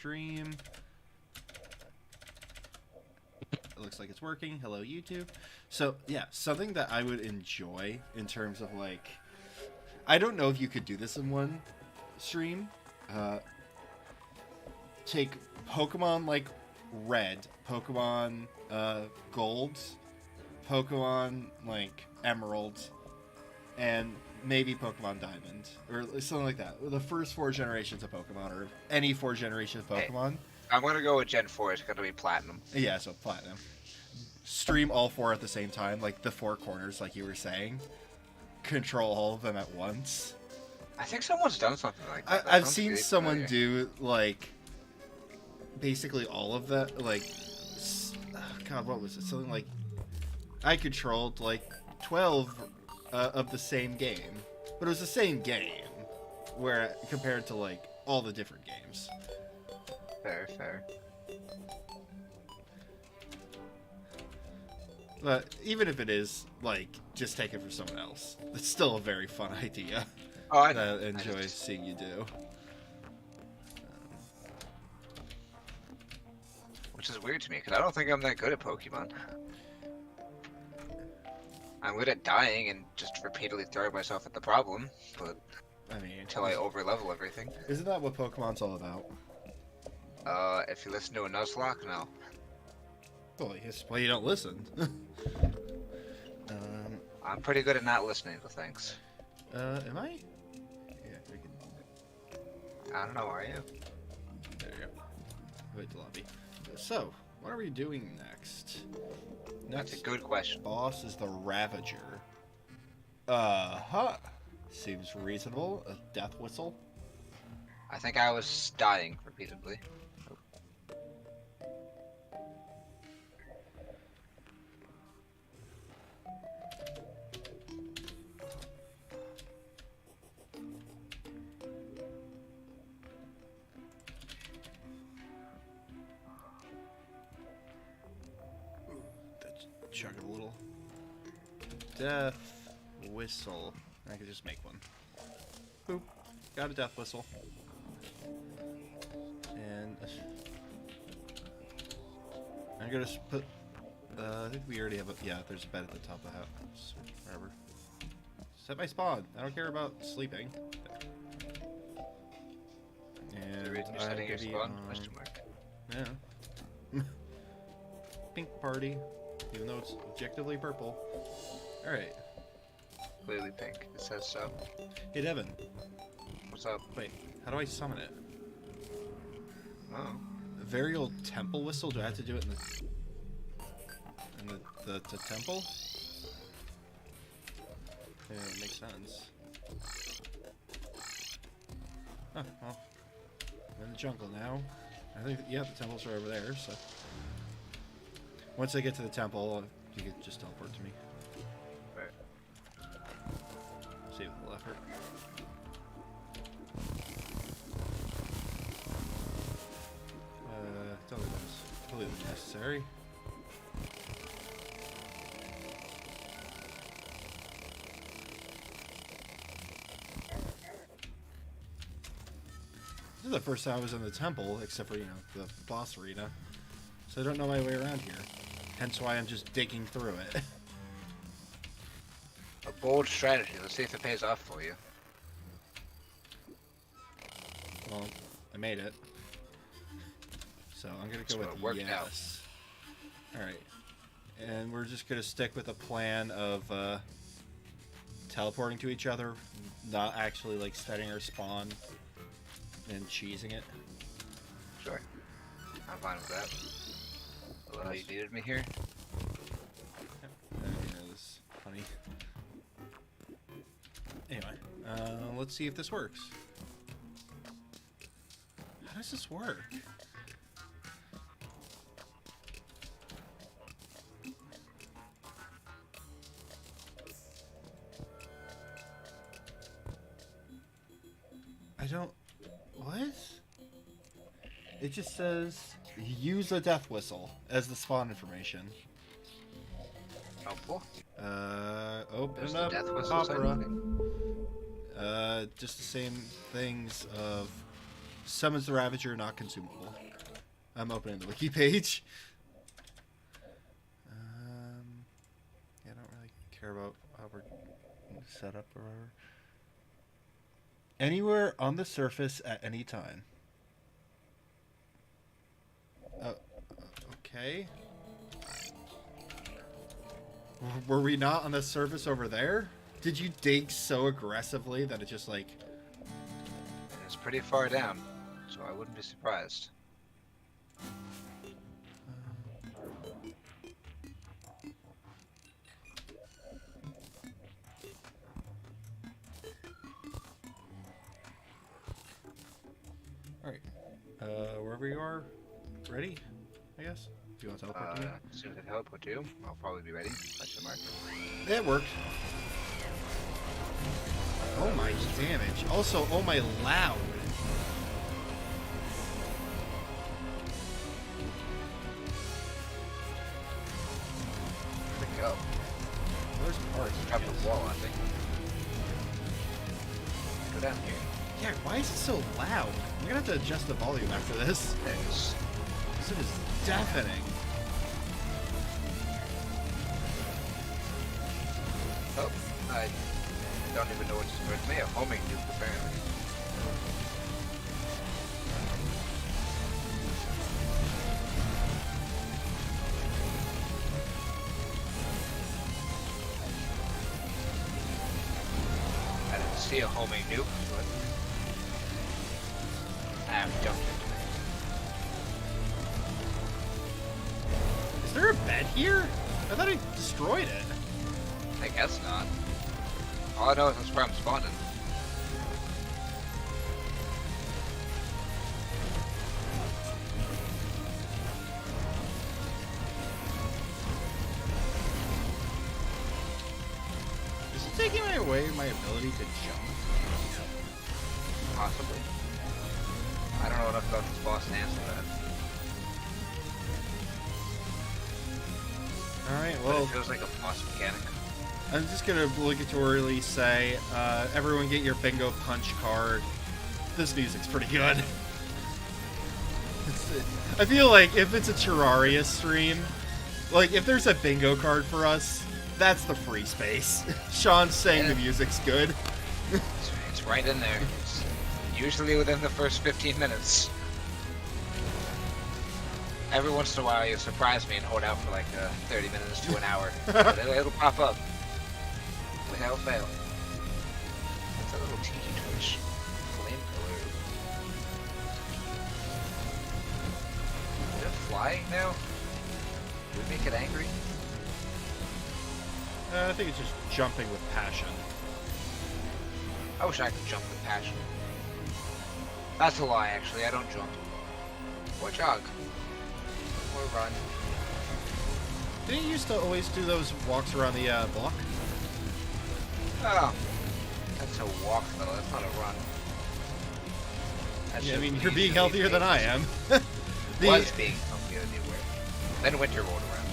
stream. It looks like it's working. Hello, YouTube. So, yeah, something that I would enjoy in terms of, like... I don't know if you could do this in one stream. Take Pokemon, like, Red, Pokemon, Gold, Pokemon, like, Emerald, and maybe Pokemon Diamond, or something like that. The first 4 generations of Pokemon, or any 4 generations of Pokemon. Hey, I'm gonna go with Gen 4. It's gonna be Platinum. Yeah, so Platinum. Stream all 4 at the same time, like the 4 corners, like you were saying. Control all of them at once. I think someone's done something like that. I've seen someone do, like, basically all of that. Like, God, what was it? Something like, I controlled, like, 12 of the same game. But it was the same game, where compared to, like, all the different games. Fair. But even if it is, like, just take it from someone else, it's still a very fun idea. Oh, I that I enjoy seeing you do. Which is weird to me, because I don't think I'm that good at Pokemon. I'm good at dying and just repeatedly throwing myself at the problem, but I mean, until I overlevel everything. Isn't that what Pokemon's all about? If you listen to a Nuzlocke, no. Well, that's why you don't listen. I'm pretty good at not listening to things. Am I? Yeah, we can... I don't know, are you? There you go. Wait, the lobby. So, what are we doing next? That's a good question. Boss is the Ravager. Uh-huh. Seems reasonable. A death whistle. I think I was dying repeatedly. Chug it a little. Death whistle. I could just make one. Boop. Got a death whistle. And I'm gonna put. I think we already have a. Yeah, there's a bed at the top of the house. Whatever. Set my spawn. I don't care about sleeping. And The reason you're setting your spawn? Question mark. Yeah. Pink party. Even though it's objectively purple. Alright. Clearly pink. It says so. Hey, Devin. What's up? Wait, how do I summon it? Oh. A very old temple whistle? Do I have to do it in the temple? Yeah, it makes sense. Oh, well. I'm in the jungle now. I think, yeah, the temples are over there, so... Once I get to the temple, you can just teleport to me. Right. Save a little effort. Don't think that's completely necessary. This is the first time I was in the temple, except for, you know, the boss arena. So I don't know my way around here. Hence why I'm just digging through it. A bold strategy. Let's see if it pays off for you. Well, I made it. So I'm gonna go So with yes. Alright. And we're just gonna stick with a plan of teleporting to each other, not actually like setting our spawn and cheesing it. Sure. I'm fine with that. Hello, you needed me here? That is funny. Anyway, let's see if this works. How does this work? I don't... What? It just says... Use a death whistle as the spawn information. Helpful. Open There's up the death whistle opera. side thing. Just the same things of Summons the Ravager, not consumable. I'm opening the wiki page. Yeah, I don't really care about how we're set up or whatever. Anywhere on the surface at any time. Okay. Were we not on the surface over there? Did you dig so aggressively that it just like... It's pretty far down, so I wouldn't be surprised. Alright. Wherever you are, ready, I guess? Do you want to teleport to me? As soon as I teleport to you, I'll probably be ready. Question mark. That worked. Oh my damage. Also, oh my loud. Where'd it go? Where's Park? Drop the wall, I think. Go down here. Yeah, why is it so loud? I'm gonna have to adjust the volume after this. There's... This is deafening. Oh, I don't even know what just hurt me. A homing nuke, apparently. I didn't see a homing nuke, but I've jumped into it. Is there a bed here? I thought I destroyed it. I guess not. All I know is that's where I'm spawning. Is it taking away my ability to jump? Possibly. I don't know enough about this boss to answer that. Alright, But well, it feels like a boss mechanic. I'm just gonna obligatorily say, everyone get your bingo punch card. This music's pretty good. I feel like if it's a Terraria stream, like if there's a bingo card for us, that's the free space. Sean's saying the music's good. It's right in there. It's usually within the first 15 minutes. Every once in a while you surprise me and hold out for like 30 minutes to an hour. But it'll pop up. Without fail. It's a little tiki torch. Flame pillar. Is it flying now? Do we make it angry? I think it's just jumping with passion. I wish I could jump with passion. That's a lie, actually. I don't jump. Or jog. Or run. Didn't you used to always do those walks around the block? Oh. That's a walk, though. That's not a run. That's Yeah, I just mean, you're being easily healthier than I am. was being healthier than you were. Then winter rolled around.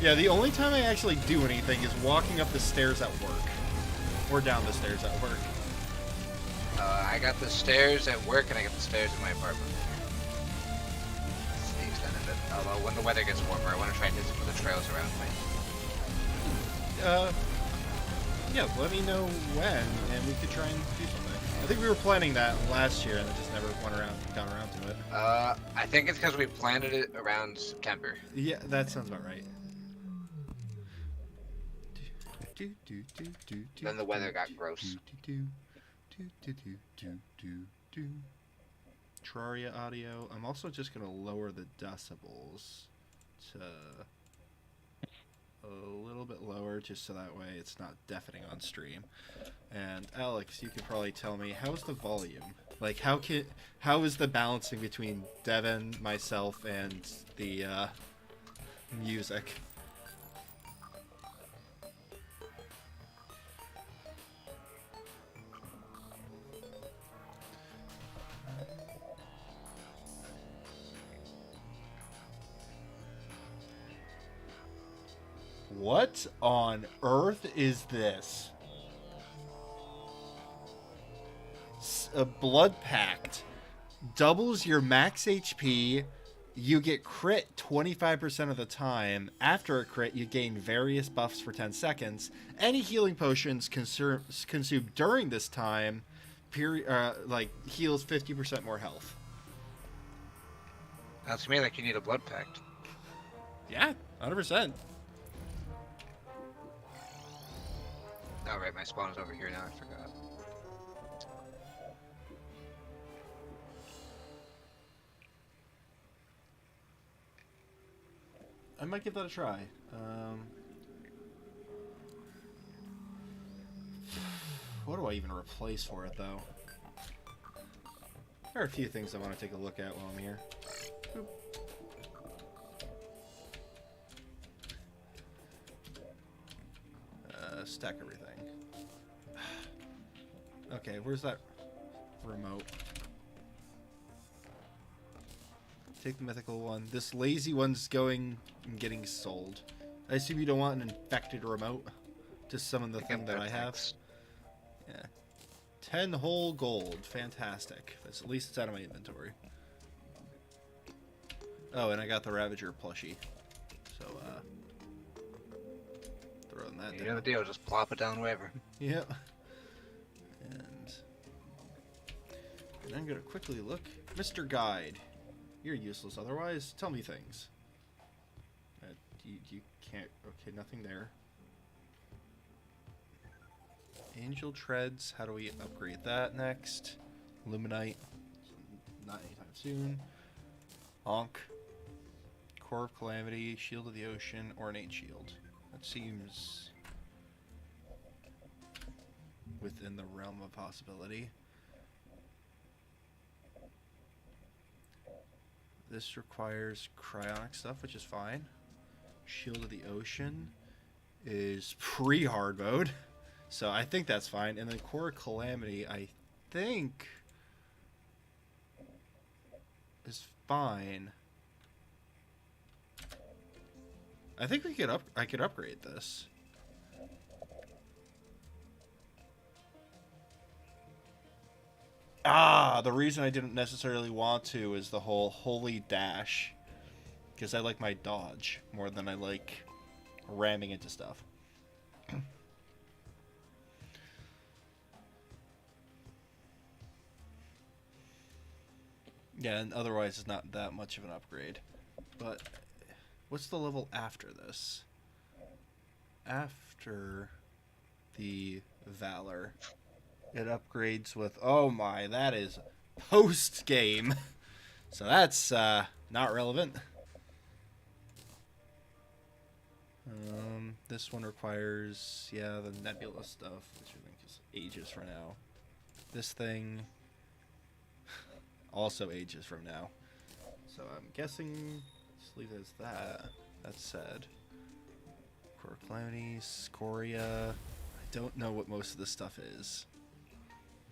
Yeah, the only time I actually do anything is walking up the stairs at work. Or down the stairs at work. I got the stairs at work and I got the stairs in my apartment. That's the extent of it. Although when the weather gets warmer, I want to try and hit some of the trails around me. Yeah, let me know when, and we could try and do something. I think we were planning that last year, and it just never got around to it. I think it's because we planted it around September. Yeah, that sounds about right. Then the weather got gross. Terraria audio. I'm also just gonna lower the decibels to a little bit lower, just so that way it's not deafening on stream. And Alex, you could probably tell me, how's the volume? Like, how is the balancing between Devin, myself, and the music? What on earth is this? a Blood Pact doubles your max HP. You get crit 25% of the time. After a crit, you gain various buffs for 10 seconds. Any healing potions consumed during this time heals 50% more health. Sounds to me like you need a blood pact. Yeah, 100%. Oh, right, my spawn is over here now. I forgot. I might give that a try. What do I even replace for it, though? There are a few things I want to take a look at while I'm here. Boop. Stack everything. Okay, where's that remote? Take the mythical one. This lazy one's going and getting sold. I assume you don't want an infected remote to summon the thing that I have. Yeah. 10 whole gold. Fantastic. That's at least it's out of my inventory. Oh, and I got the Ravager plushie. So, throwing that down. You know the deal, just plop it down wherever. Yep. And I'm gonna quickly look. Mr. Guide. You're useless otherwise. Tell me things. You can't... Okay, nothing there. Angel Treads. How do we upgrade that next? Luminite. Not anytime soon. Honk. Core of Calamity. Shield of the Ocean. Ornate Shield. That seems within the realm of possibility. This requires cryonic stuff, which is fine. Shield of the Ocean is pre-hard mode, so I think that's fine. And then Core of Calamity, I think, is fine. I think I could upgrade this. Ah, the reason I didn't necessarily want to is the whole holy dash. Because I like my dodge more than I like ramming into stuff. Yeah, and otherwise it's not that much of an upgrade. But what's the level after this? After the Valor. It upgrades with... Oh my, that is post-game. So that's not relevant. This one requires, yeah, the nebula stuff, which I think is ages from now. This thing also ages from now. So I'm guessing, just leave it as that. That said, Core Calamity, Scoria. I don't know what most of this stuff is,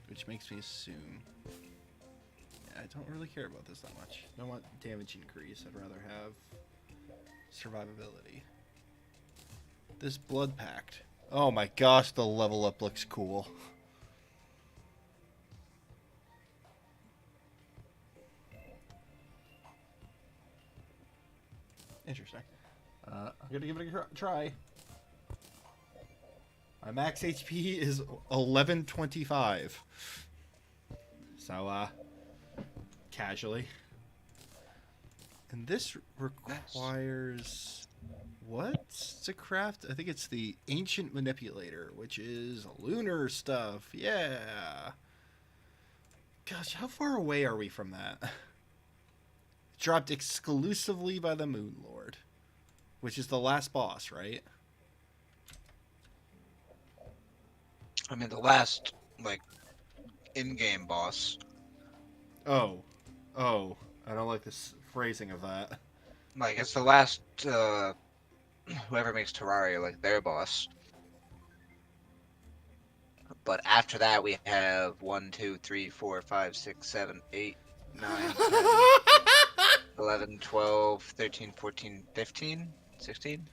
which makes me assume. Yeah, I don't really care about this that much. I don't want damage increase. I'd rather have survivability. This Blood Pact. Oh my gosh, the level up looks cool. Interesting. I'm gonna give it a try. My max HP is 1125. So, casually. And this requires... What to craft? I think it's the Ancient Manipulator, which is lunar stuff. Yeah. Gosh, how far away are we from that? Dropped exclusively by the Moon Lord, which is the last boss, right? I mean, the last, like, in-game boss. Oh. Oh. I don't like this phrasing of that. Like, it's the last, whoever makes Terraria, like, their boss. But after that, we have 1, 2, 3, 4, 5, 6, 7, 8, 9, 10, 11, 12, 13, 14, 15, 16.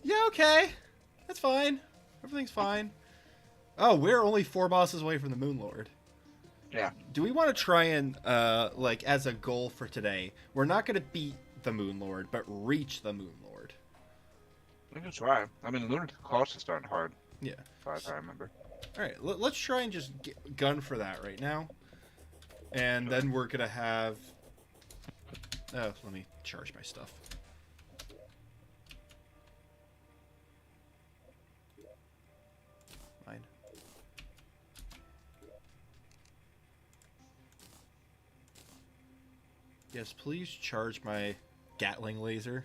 Yeah, okay. That's fine. Everything's fine. Oh, we're only 4 bosses away from the Moon Lord. Yeah. Do we want to try and, like, as a goal for today, we're not going to beat the Moon Lord, but reach the Moon Lord? We can try. I mean, Lunatic Colossus aren't hard. Yeah. As I remember. All right, let's try and just gun for that right now. And then we're going to have... Oh, let me charge my stuff. Mine. Yes, please charge my Gatling laser.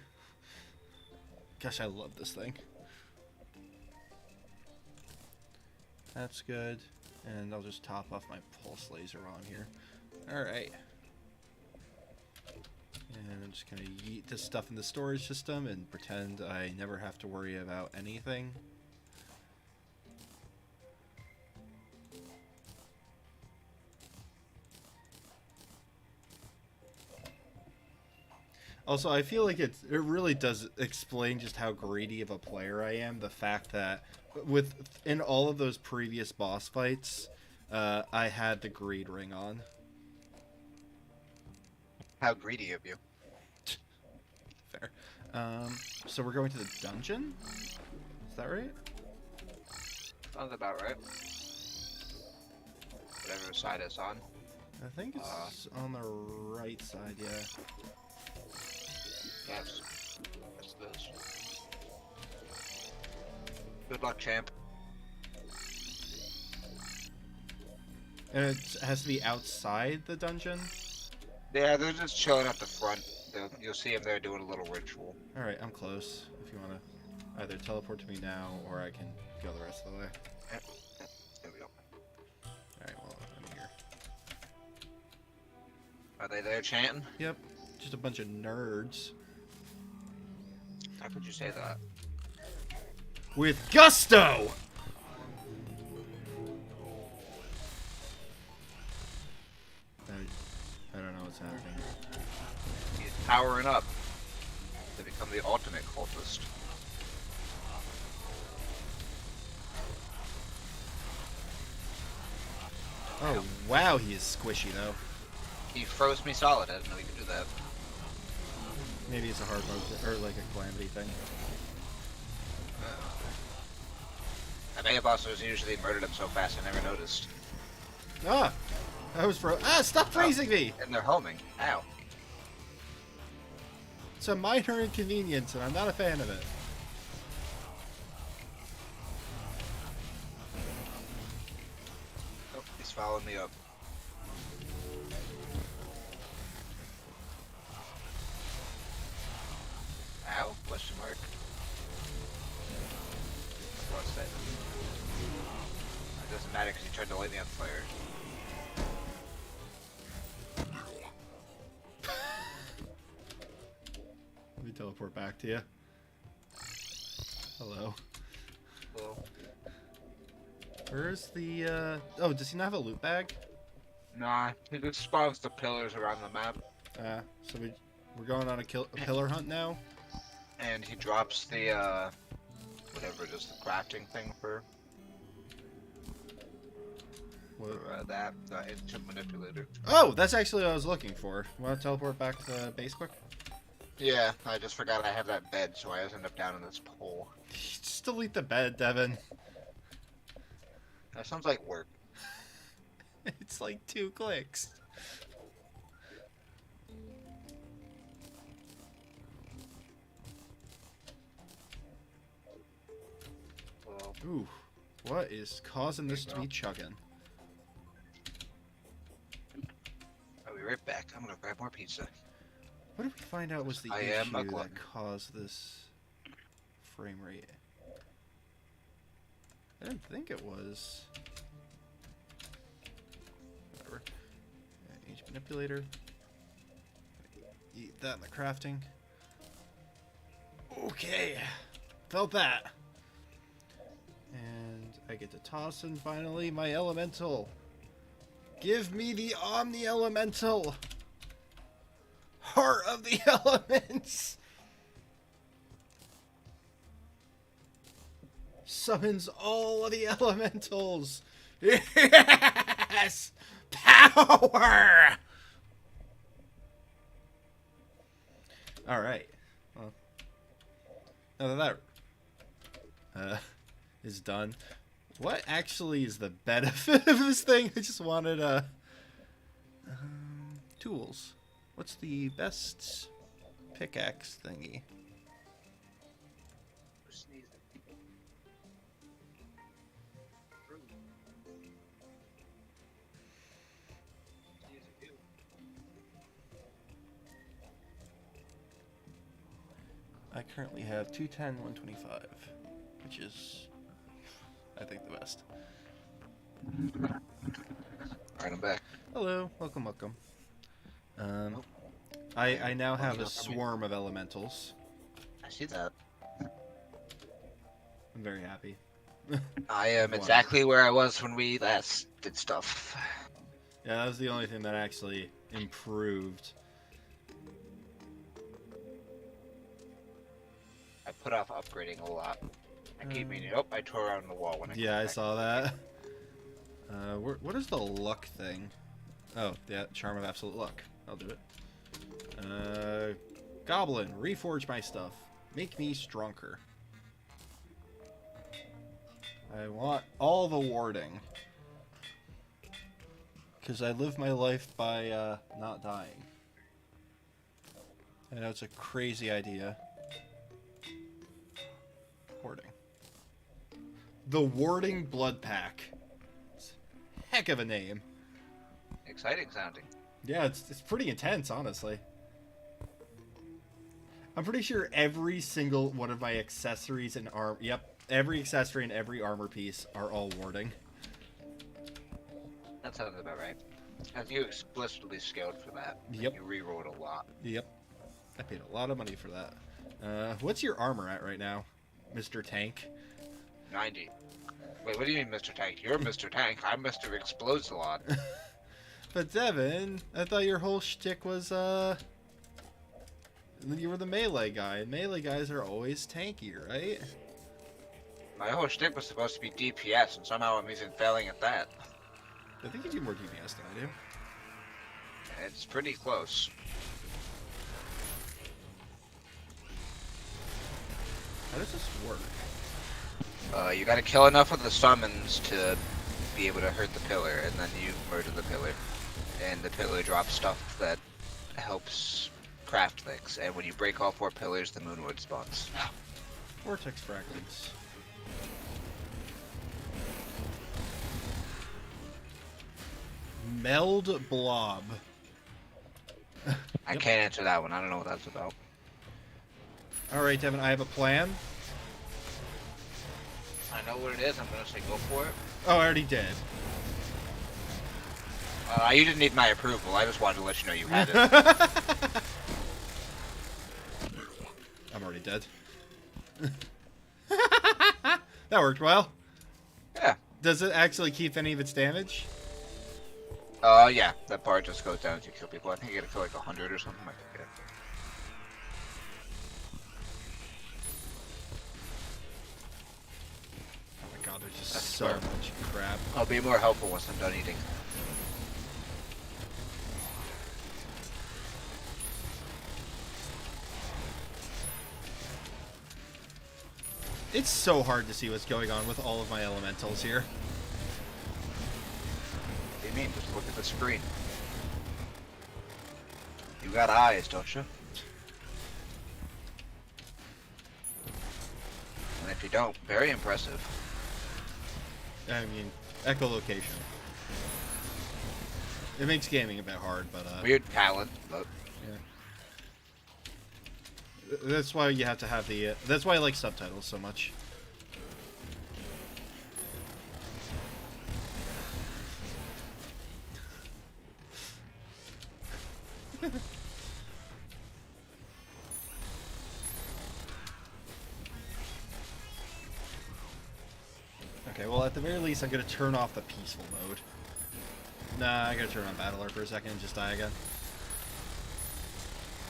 Gosh, I love this thing. That's good. And I'll just top off my pulse laser on here. Alright. And I'm just going to yeet this stuff in the storage system and pretend I never have to worry about anything. Also, I feel like it really does explain just how greedy of a player I am. The fact that in all of those previous boss fights, I had the greed ring on. How greedy of you. Fair. So we're going to the dungeon? Is that right? Sounds about right. Whatever side it's on. I think it's on the right side, yeah. Yes. Yes, it is. Good luck, champ. And it has to be outside the dungeon? Yeah, they're just chilling at the front. You'll see them there doing a little ritual. Alright, I'm close. If you want to either teleport to me now, or I can go the rest of the way. Yep. There we go. Alright, well, I'm here. Are they there chanting? Yep. Just a bunch of nerds. How could you say that? With gusto! I don't know what's happening. He's powering up to become the ultimate cultist. Oh, wow, he is squishy, though. He froze me solid. I didn't know he could do that. Maybe it's a hard mode, or like a calamity thing. I Mega Bosses usually murdered him so fast I never noticed. Ah! I was stop freezing me! And they're homing. Ow. It's a minor inconvenience, and I'm not a fan of it. Oh, he's following me up. Ow? Question mark. What's that? It doesn't matter because he tried to light me on fire. Let me teleport back to you. Hello. Well, Where's the, oh, does he not have a loot bag? nah, he just spawns the pillars around the map. So we're going on a pillar hunt now? And he drops the, whatever it is, the crafting thing for that instant manipulator. Oh, that's actually what I was looking for. Want to teleport back to base quick? Yeah, I just forgot I have that bed, so I end up down in this hole. Just delete the bed, Devin. That sounds like work. It's like 2 clicks. Well, Ooh, what is causing this to be chugging? I'll be right back. I'm gonna grab more pizza. What did we find out was the I am a issue glutton. that caused this frame rate? I didn't think it was. Whatever. Age manipulator. Eat that in the crafting. Okay. Felt that. And I get to toss in finally my elemental. Give me the Omni Elemental. Heart of the elements. Summons all of the elementals. Yes! Power! power. All right. Well, now that is done, what actually is the benefit of this thing? I just wanted tools. What's the best pickaxe thingy? I currently have 210, 125, which is, I think, the best. Alright, I'm back. Hello, welcome, welcome. I now have a swarm of elementals. I see that. I'm very happy. I am exactly where I was when we last did stuff. Yeah, that was the only thing that actually improved. I put off upgrading a lot. I keep meaning, oh, I tore around the wall when I Yeah, I saw that. What is the luck thing? Oh, yeah, Charm of Absolute Luck. I'll do it. Goblin, reforge my stuff. Make me stronger. I want all the warding. Because I live my life by not dying. I know it's a crazy idea. Warding. The Warding Blood Pack. It's a heck of a name. Exciting sounding. Yeah, it's pretty intense, honestly. I'm pretty sure every single one of my accessories and every accessory and every armor piece are all warding. That sounds about right. And you explicitly scaled for that. Yep. You rerolled a lot. Yep. I paid a lot of money for that. What's your armor at right now, Mr. Tank? 90. Wait, what do you mean, Mr. Tank? You're Mr. Tank. I'm Mr. Explodes a lot. But Devin, I thought your whole shtick was, you were the melee guy. Melee guys are always tanky, right? My whole shtick was supposed to be DPS, and somehow I'm even failing at that. I think you do more DPS than I do. It's pretty close. How does this work? You gotta kill enough of the summons to be able to hurt the pillar, and then you murder the pillar. And the pillar drops stuff that helps craft things. And when you break all 4 pillars, the moonwood spawns. Vortex fragments. Meld blob. I can't answer that one. I don't know what that's about. Alright, Devin, I have a plan. I know what it is. I'm gonna say go for it. Oh, I already did. You didn't need my approval. I just wanted to let you know you had it. I'm already dead. That worked well. Yeah. Does it actually keep any of its damage? Yeah. That bar just goes down as you kill people. I think you gotta kill like 100 or something like that. Oh my god, there's just so much crap. I'll be more helpful once I'm done eating. It's so hard to see what's going on with all of my elementals here. What do you mean? Just look at the screen. You got eyes, don't you? And if you don't, very impressive. I mean, echolocation. It makes gaming a bit hard, but Weird talent, but yeah. That's why you have to have the. That's why I like subtitles so much. Okay, well at the very least I'm gonna turn off the peaceful mode. Nah, I gotta turn on Battler for a second and just die again.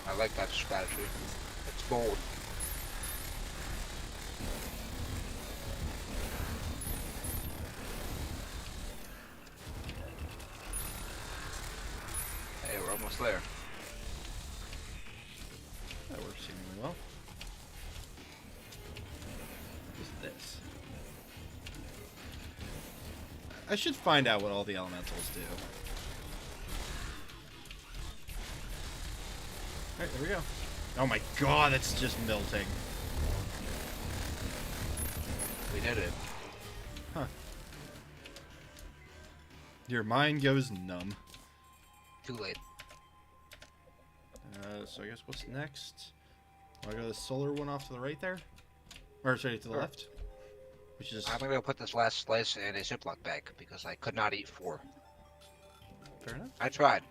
I like that strategy. It's bold. clear. That works seemingly well. What is this? I should find out what all the elementals do. Alright, there we go. Oh my god, it's just melting. We did it. Huh. Your mind goes numb. Too late. So I guess what's next? Want to go to the solar one off to the right there? Or sorry, to the Sure. left? Which is I'm gonna go put this last slice in a Ziploc bag because I could not eat 4. fair enough. I tried.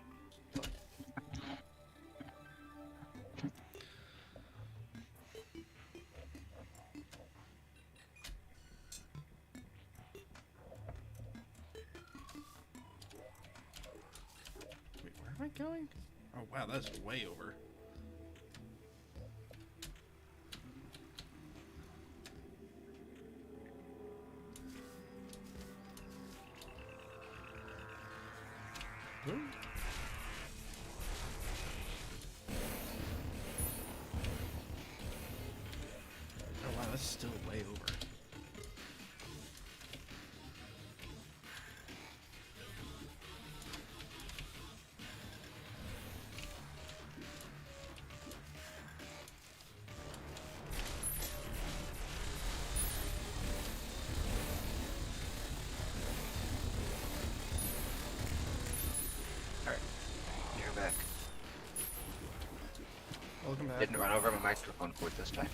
Wait, where am I going? Oh wow, that's way over. Ooh. Oh wow, that's still way over. Alright. You're back. Welcome back. Didn't run over my microphone cord this time.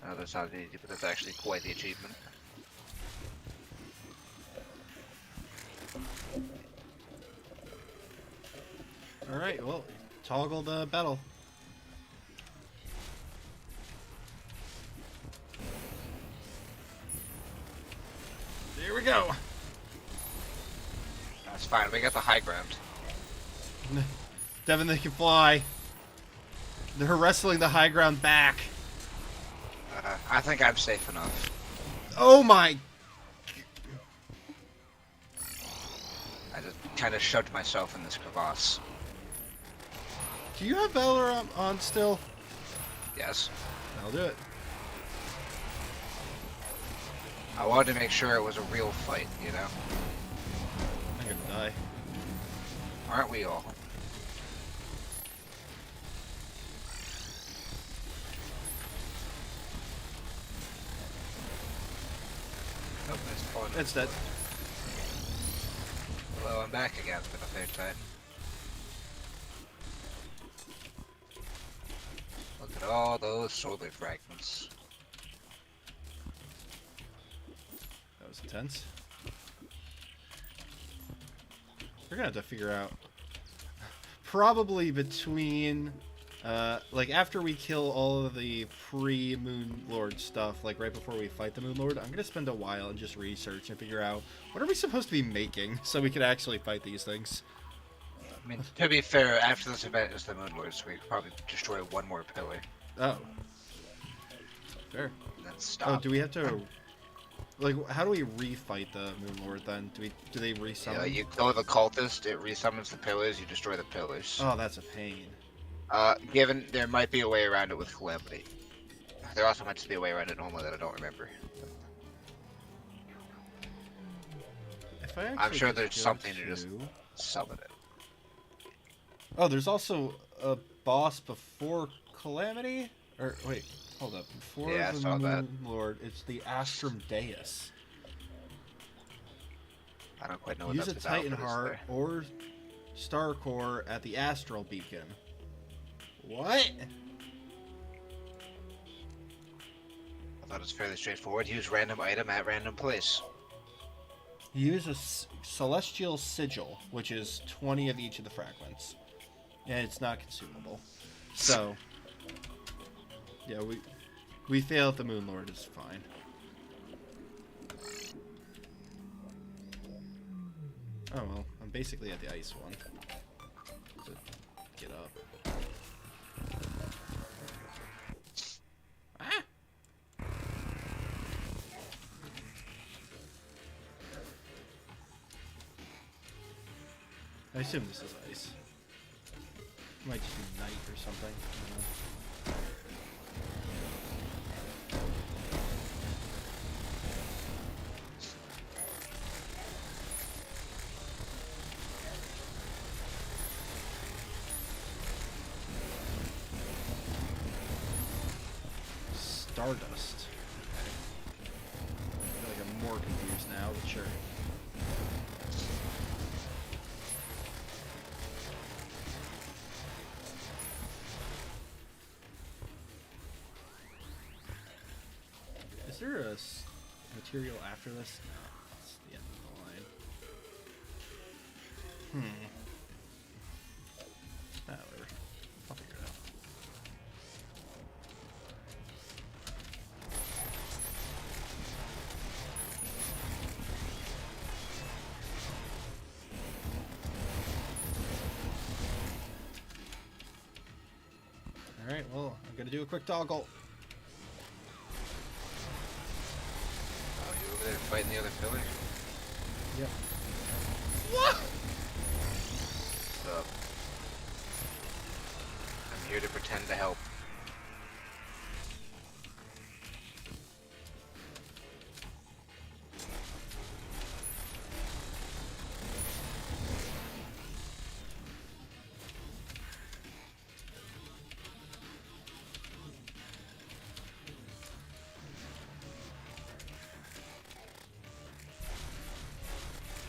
I know that sounds easy, but that's actually quite the achievement. Alright, well, toggle the battle. There we go. That's fine, we got the high ground. Devin, they can fly. They're wrestling the high ground back. I think I'm safe enough. Oh my. I just kind of shoved myself in this crevasse. Do you have Valor on still? Yes. I'll do it. I wanted to make sure it was a real fight, you know? I'm gonna die. Aren't we all? Nope, it's falling. It's dead. Hello, I'm back again for the 3rd time. Look at all those solar fragments. That was intense. We're gonna have to figure out. Probably between, like after we kill all of the pre-Moon Lord stuff, like right before we fight the Moon Lord, I'm gonna spend a while and just research and figure out what are we supposed to be making so we can actually fight these things. I mean, to be fair, after this event is the Moon Lord, so we could probably destroy one more pillar. Oh. Fair. And then stop. Oh, do we have to... Like, how do we refight the Moon Lord then? Do they resummon? Yeah, you kill the cultist, it resummons the pillars, you destroy the pillars. Oh, that's a pain. Given there might be a way around it with Calamity. There also might just be a way around it normally that I don't remember. If I I'm sure actually there's go something to just to- summon it. Oh, there's also a boss before Calamity? Or, wait, hold up. Before Yeah, I the saw that. Moon Lord, it's the Astrum Deus. I don't quite know what Use a that's about, Titan but it's Heart there. or Star Core at the Astral Beacon. What? I thought it was fairly straightforward. Use random item at random place. Use a Celestial Sigil, which is 20 of each of the fragments. And it's not consumable. So, yeah, we fail at the Moon Lord, is fine. Oh well, I'm basically at the ice one. So, get up. Ah! I assume this is ice. Might just be night or something. I don't know. Stardust. Okay. I feel like I'm more confused now, but sure. Is there a material after this? No, it's the end of the line. Ah, whatever. I'll figure it out. Alright, well, I'm gonna do a quick toggle. Oh, you over there fighting the other pillar? Yep. What? What's up? I'm here to pretend to help.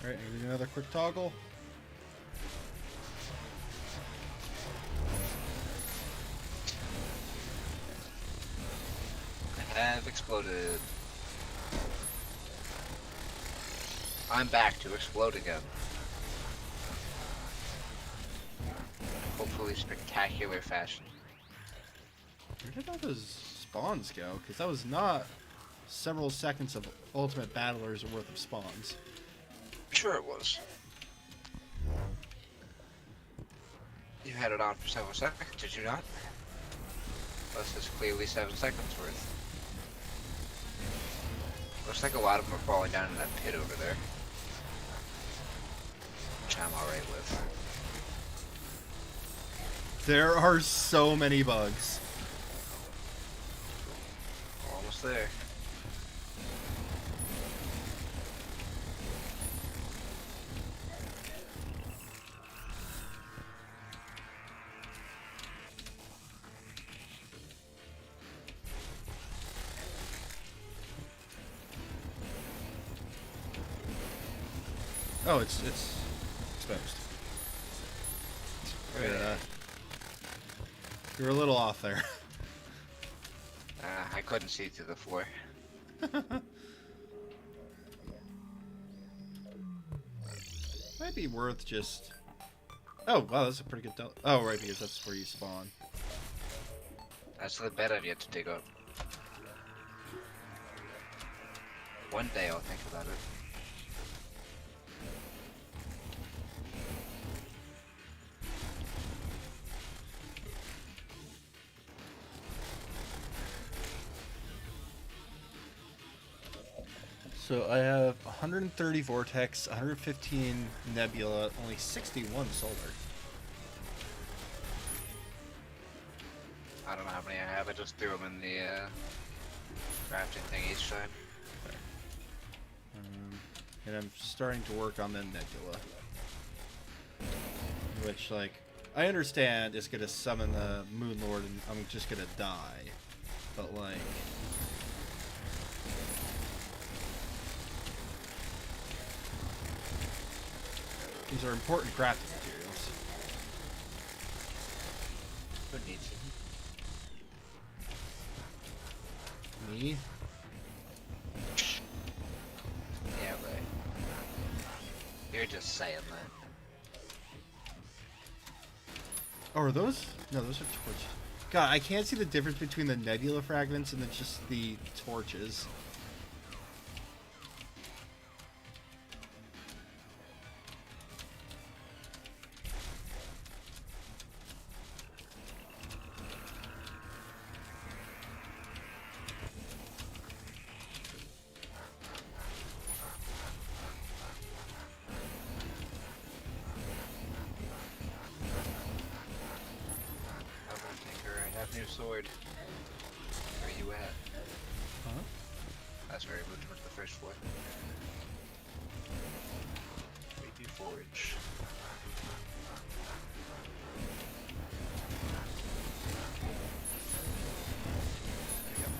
Alright, I'm gonna do another quick toggle. I have exploded. I'm back to explode again. Hopefully spectacular fashion. Where did all those spawns go? Because that was not several seconds of ultimate battlers worth of spawns. Sure it was. You had it on for several seconds, did you not? This is clearly 7 seconds worth. Looks like a lot of them are falling down in that pit over there. Which I'm alright with. There are so many bugs. Almost there. Oh, it's exposed. You're a little off there. I couldn't see through the floor. Might be worth just... Oh, wow, that's a pretty good... Oh, right, because that's where you spawn. That's the bed I've yet to dig up. One day I'll think about it. So I have 130 Vortex, 115 Nebula, only 61 Solar. I don't know how many I have, I just threw them in the crafting thing each time. And I'm starting to work on the Nebula. Which, like, I understand is going to summon the Moon Lord and I'm just going to die. But, like... These are important crafting materials. Who needs it? Me? Yeah, but you're just saying that. Oh, are those? No, those are torches. God, I can't see the difference between the nebula fragments and then just the torches. sword. Where you at? Huh? That's where I moved towards the first floor. Creepy forge. There you go.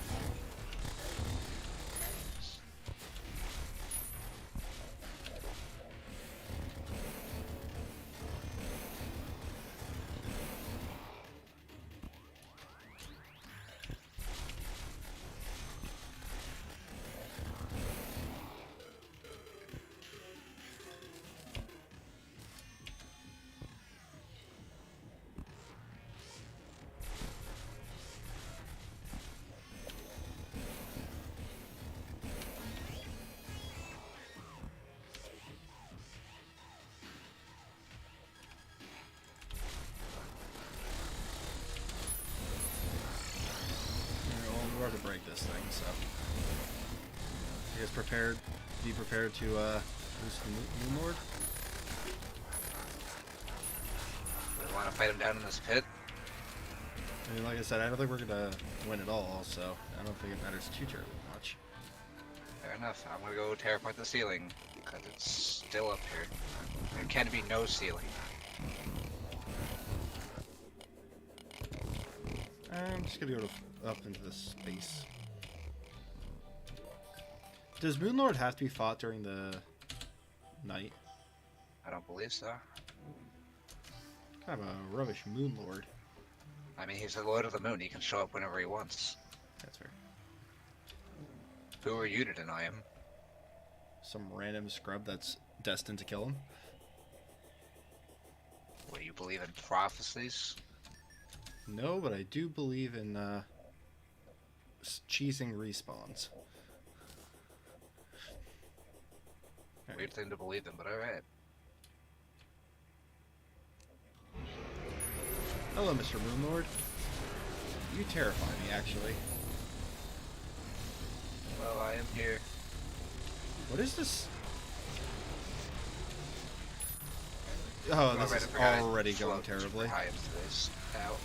We're about to break this thing, so you guys prepared? Be prepared to boost the Moon Lord. We want to fight him down in this pit. I mean, like I said, I don't think we're gonna win at all, so I don't think it matters too terribly much. Fair enough. I'm gonna go tear apart the ceiling because it's still up here. There can be no ceiling. I'm just gonna go up into this space. Does Moon Lord have to be fought during the night? I don't believe so. Kind of a rubbish Moon Lord. I mean, he's the Lord of the Moon. He can show up whenever he wants. That's fair. Who are you to deny him? Some random scrub that's destined to kill him. What, you believe in prophecies? No, but I do believe in cheesing respawns. Weird thing to believe in, but alright. Hello, Mr. Moon Lord. You terrify me, actually. Well, I am here. What is this? Oh, this is already going terribly. High into this. Ow.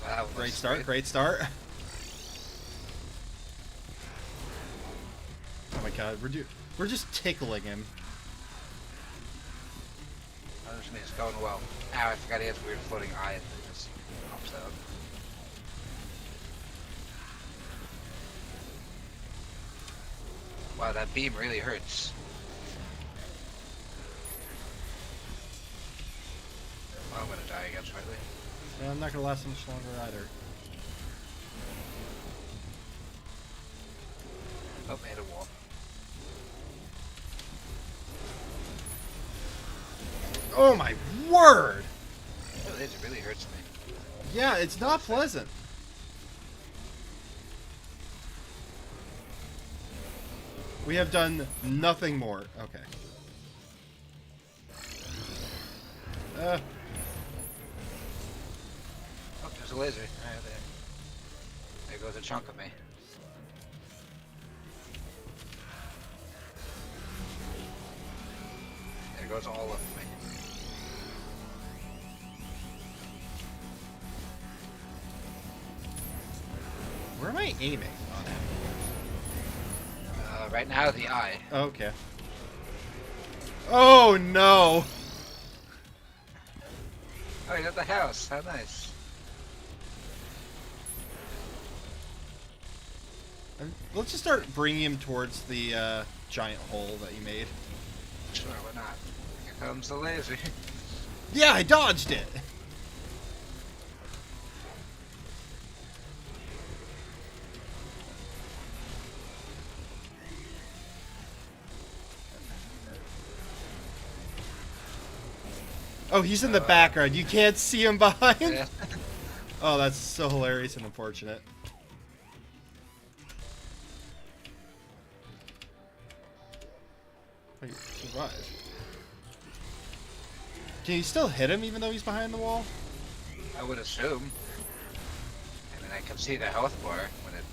Wow, Great start, great start. Oh my god, we're just tickling him. That just means it's going well. Ow, I forgot he has a weird floating eye that just pops out. Wow, that beam really hurts. Well, I'm gonna die again shortly. Yeah, I'm not gonna last much longer either. Oh, I hit a wall. Oh my word! It really hurts me. Yeah, it's not pleasant. We have done nothing more. Okay. Oh, there's a laser. Right there. There goes a chunk of me. There goes all of me. Where am I aiming on it? Right now, the eye. Okay. Oh no! Oh, he's at the house. How nice. Let's just start bringing him towards the giant hole that you made. Sure, why not? Here comes the laser. Yeah, I dodged it! Oh, he's in the background. You can't see him behind. Yeah. Oh, that's so hilarious and unfortunate. Wait, survive. Can you still hit him even though he's behind the wall? I would assume. I mean, I can see the health bar when it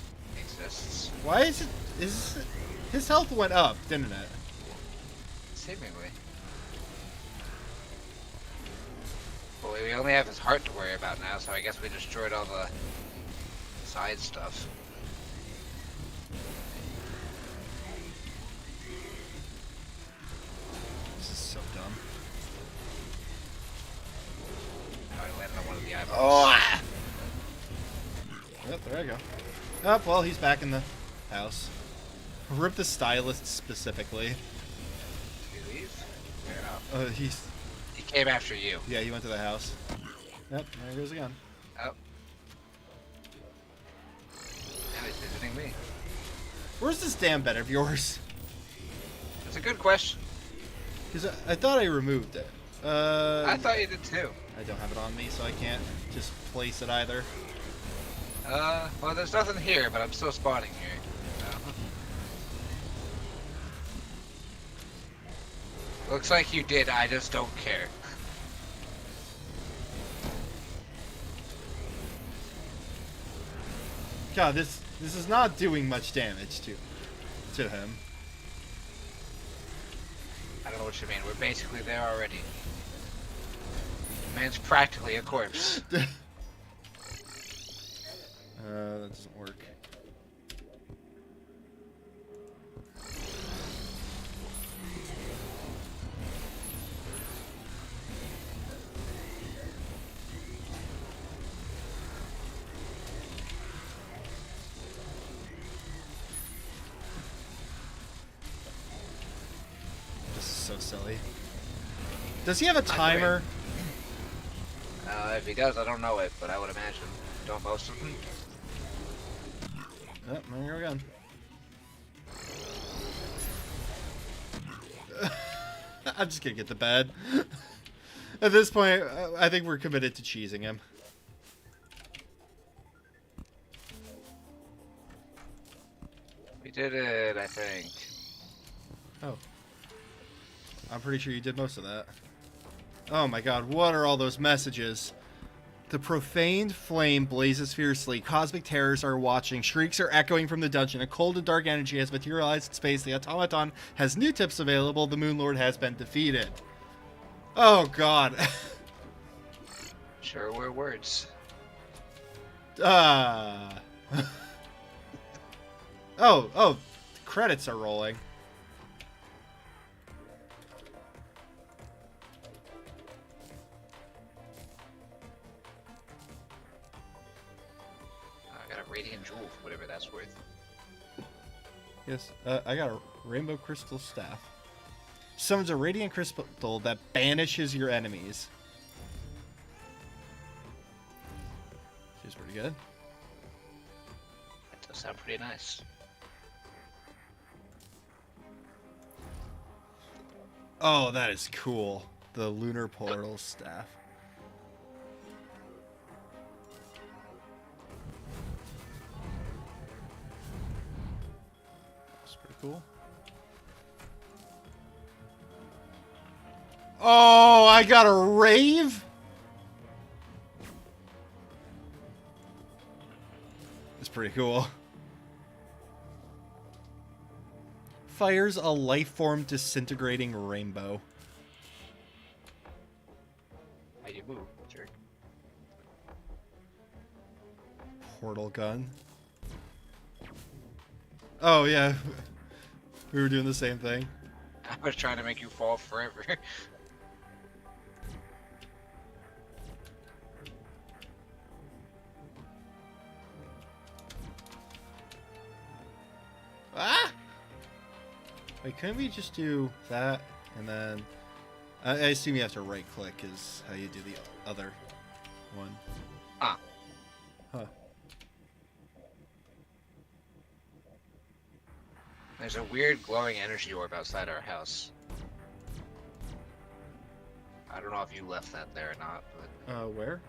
exists. Why is it? His health went up, didn't it? Seemingly. Well, we only have his heart to worry about now, so I guess we destroyed all the side stuff. This is so dumb. Oh, I landed on one of the eyeballs. Oh! Yep, there I go. Oh, well, he's back in the house. Rip the stylist specifically. Did he leave? Fair enough. He came after you. Yeah, he went to the house. Yep, there he goes again. Oh. Now he's visiting me. Where's this damn bed of yours? That's a good question. Because I thought I removed it. I thought you did too. I don't have it on me, so I can't just place it either. Well, there's nothing here, but I'm still spawning here. Looks like you did, I just don't care. God, this is not doing much damage to him. I don't know what you mean, we're basically there already. Man's practically a corpse. That doesn't work. This is so silly. Does he have a timer? If he does, I don't know it, but I would imagine. Don't most of them? Yep, there you go again. I'm just gonna get the bed. At this point, I think we're committed to cheesing him. We did it, I think. Oh. I'm pretty sure you did most of that. Oh my god, what are all those messages? The profaned flame blazes fiercely. Cosmic terrors are watching. Shrieks are echoing from the dungeon. A cold and dark energy has materialized in space. The automaton has new tips available. The Moon Lord has been defeated. Oh god. Sure were words. Oh, the credits are rolling. Radiant jewel, whatever that's worth. Yes, I got a rainbow crystal staff. Summons a radiant crystal that banishes your enemies. She's pretty good. That does sound pretty nice. Oh, that is cool. The lunar portal staff. Cool. Oh, I got a rave? It's pretty cool. Fires a life form disintegrating rainbow. How you move, jerk? Portal gun. Oh, yeah. We were doing the same thing. I was trying to make you fall forever. Ah! Wait, couldn't we just do that and then... I assume you have to right click is how you do the other one. Ah. Huh. There's a weird glowing energy orb outside our house. I don't know if you left that there or not, but... Where?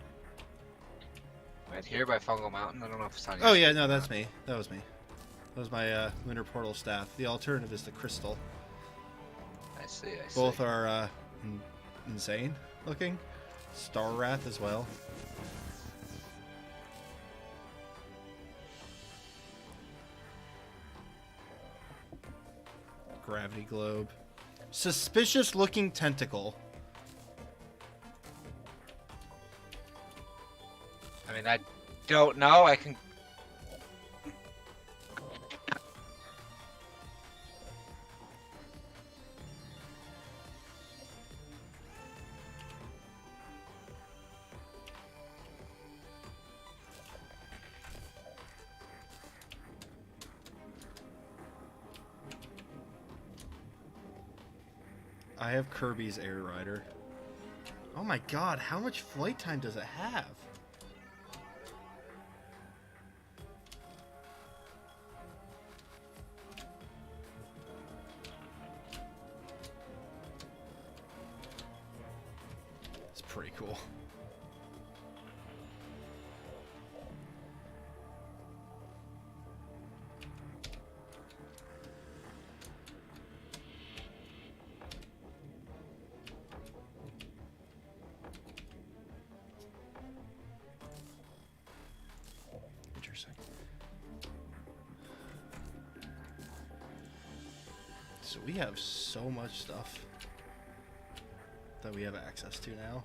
Right here by Fungal Mountain. I don't know if it's on. Oh yeah, no, that's me. That was me. That was my lunar portal staff. The alternative is the crystal. I see. I see. Both are insane looking. Star Wrath as well. Gravity globe. Suspicious looking tentacle. mean, I don't know. I can. I have Kirby's Air Rider. Oh my god, how much flight time does it have? It's pretty cool. Interesting. So we have so much stuff that we have access to now.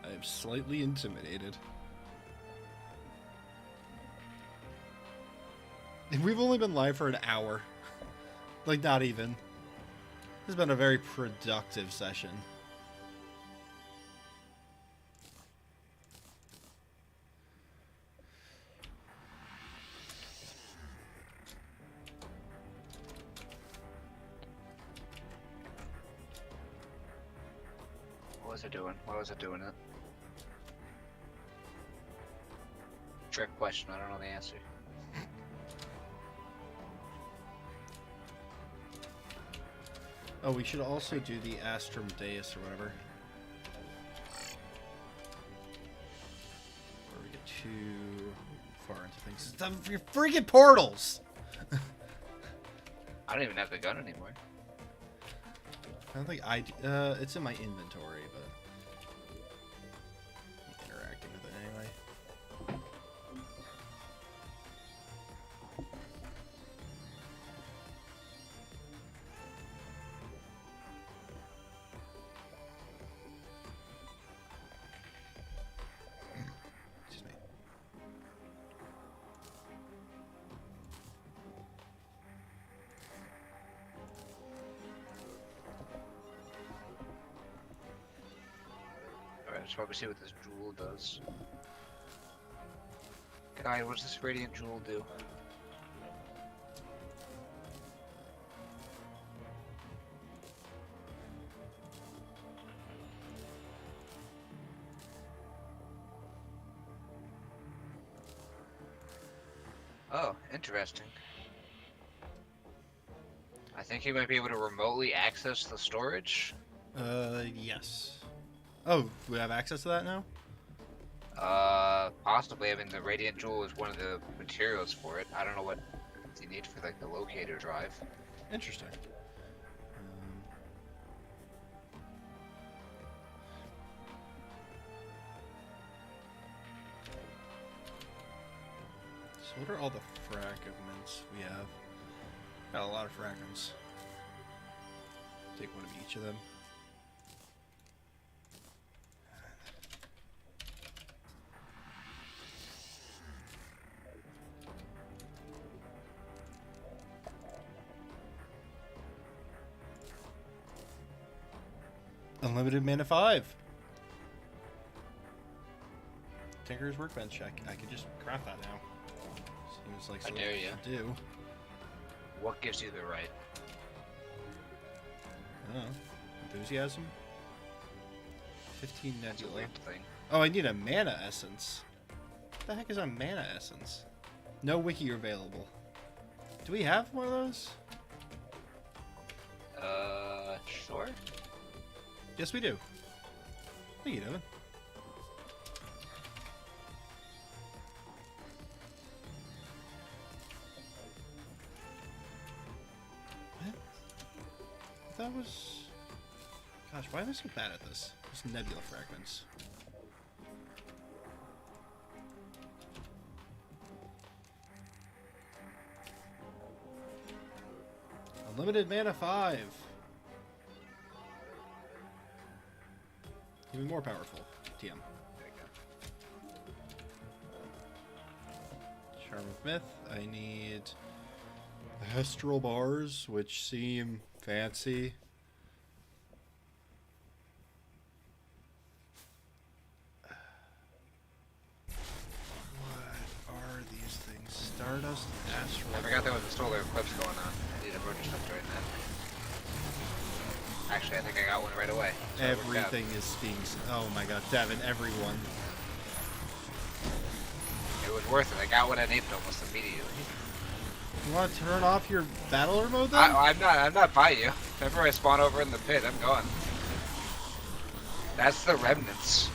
I am slightly intimidated. And we've only been live for an hour. Like, not even. This has been a very productive session. What was it doing? Why was it doing it? Trick question. I don't know the answer. Oh, we should also do the Astrodeus or whatever. Before we get too far into things. Stop your freaking portals! I don't even have the gun anymore. I don't think I do. It's in my inventory, but I'm interacting with it anyway. Excuse me. Alright, let's probably see what this jewel does. Guy, what does this radiant jewel do? Oh, interesting. I think you might be able to remotely access the storage. Yes. Oh, we have access to that now? Possibly. I mean, the radiant jewel is one of the materials for it. I don't know what you need for like the locator drive. Interesting. So what are all the fragments we have? Got a lot of fragments. Take one of each of them. Unlimited mana 5. Tinker's Workbench check. I could just craft that now. Seems like I something dare I ya. should do. What gives you the right? I don't know. Enthusiasm? 15 That's a nebula. weird thing. Oh, I need a mana essence. What the heck is a mana essence? No wiki available. Do we have one of those? Sure. Yes, we do. What are you doing? What? That was... Gosh, why am I so bad at this? Just nebula fragments. Unlimited mana 5. Even more powerful. TM. There you go. Charm of Myth. I need Astral Bars, which seem fancy. What are these things? Stardust, Astral. I forgot there was a solar eclipse going on. I need a burner stuff during that. Actually, I think I got one right away. So Everything is being. Oh my god, Devin, everyone. it was worth it. I got what I needed almost immediately. You want to turn off your battler mode then? I'm not by you. Whenever I spawn over in the pit, I'm gone. That's the remnants.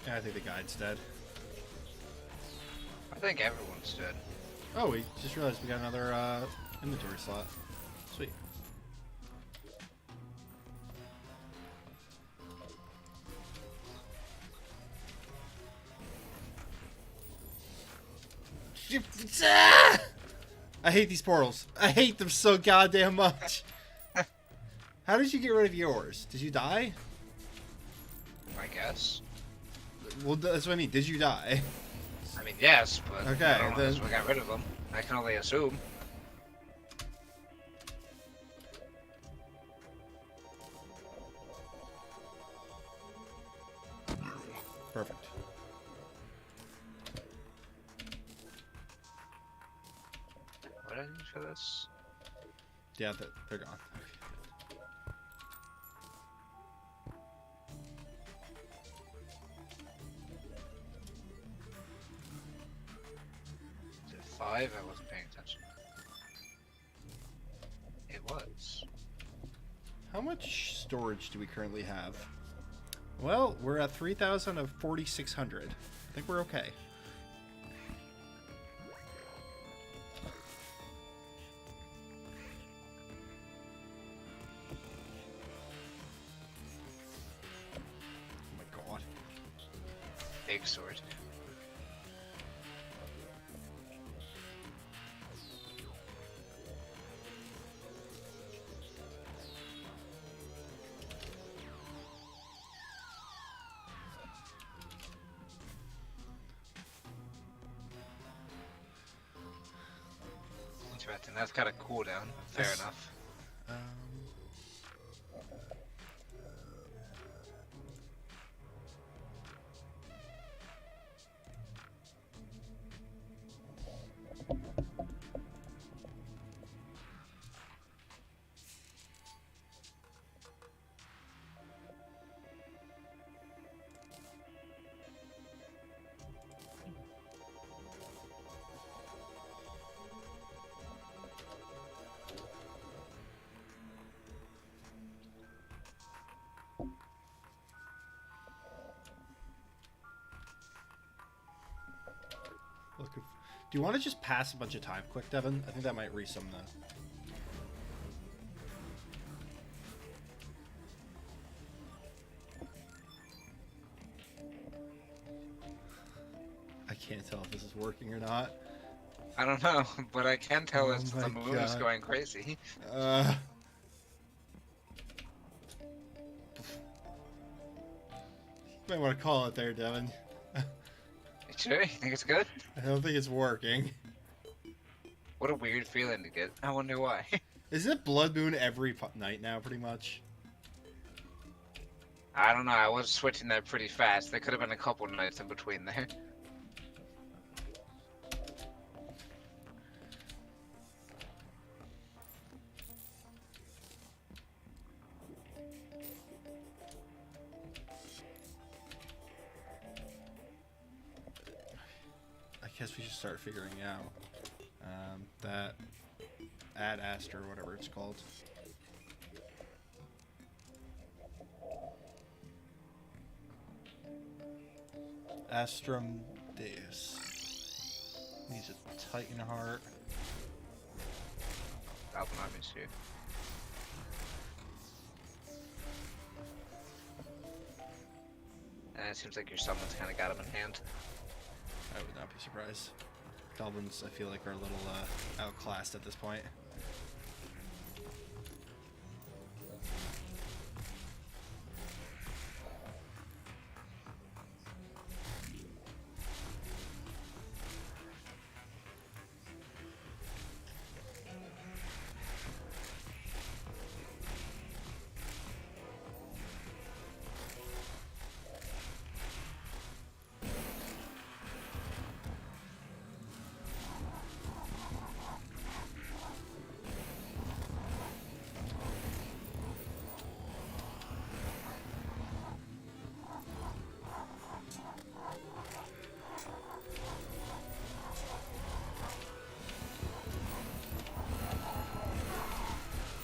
Yeah, I think the guide's dead. I think everyone's dead. Oh, we just realized we got another inventory slot. Sweet. I hate these portals. I hate them so goddamn much. How did you get rid of yours? Did you die? I guess. Well, that's what I mean. Did you die? I mean, yes, but Okay, I don't know then- if we got rid of them. I can only assume. Perfect. What did I need for this? Yeah, they're gone. Is it 5? I wasn't paying attention. It was. How much storage do we currently have? Well, we're at 3,000 of 4,600. I think we're okay. Oh my god. Big sword. Interesting. That's got a cooldown. Fair Yes. enough. Um, look, do you want to just pass a bunch of time quick, Devin? I think that might resum the... I can't tell if this is working or not. I don't know, but I can tell Oh if my the moon is God. going crazy. You might want to call it there, Devin. You sure? You think it's good? I don't think it's working. What a weird feeling to get. I wonder why. Isn't it Blood Moon every night now, pretty much? I don't know. I was switching that pretty fast. There could have been a couple nights in between there. I guess we should start figuring out that Ad Astra, or whatever it's called. Astrum Deus. Needs a Titan Heart. Album Army's here. And it seems like your summons kind of got him in hand. I would not be surprised. Goblins, I feel like, are a little outclassed at this point.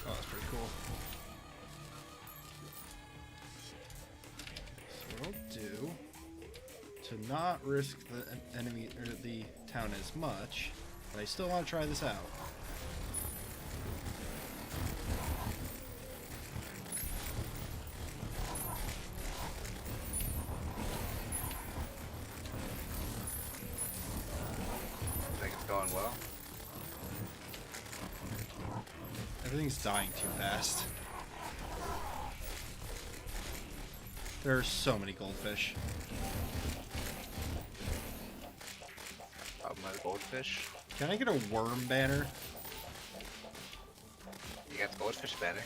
Oh, that's pretty cool. So what I'll do, to not risk the enemy or the town as much, but I still want to try this out. I think it's going well. Everything's dying too fast. There are so many goldfish. My goldfish. Can I get a worm banner? You got the goldfish banner.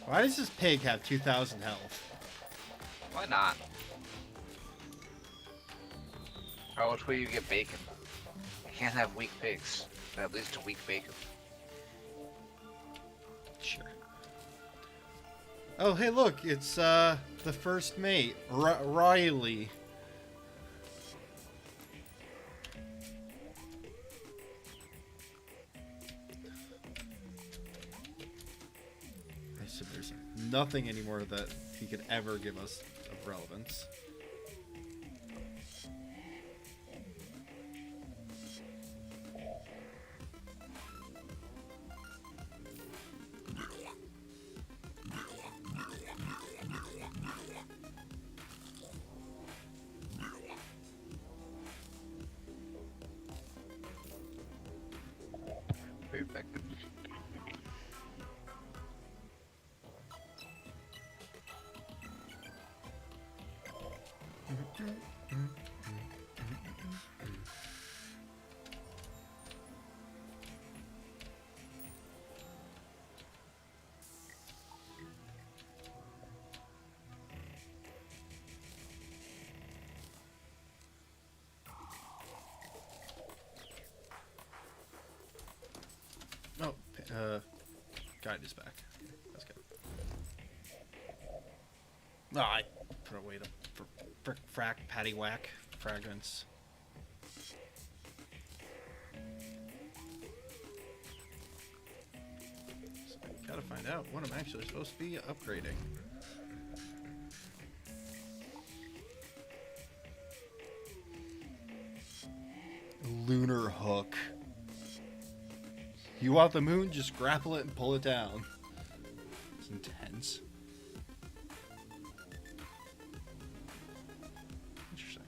Why does this pig have 2,000 health? Why not? How much will you get bacon? You can't have weak pigs. But at least a weak bacon. Sure. Oh, hey, look, it's the first mate, Riley. I said there's nothing anymore that he could ever give us of relevance. Perfect. Oh, guide is back. That's good. No, I put away the frack, patty whack fragments. So I gotta find out what I'm actually supposed to be upgrading. Lunar hook. You want the moon? Just grapple it and pull it down. It's intense. Interesting.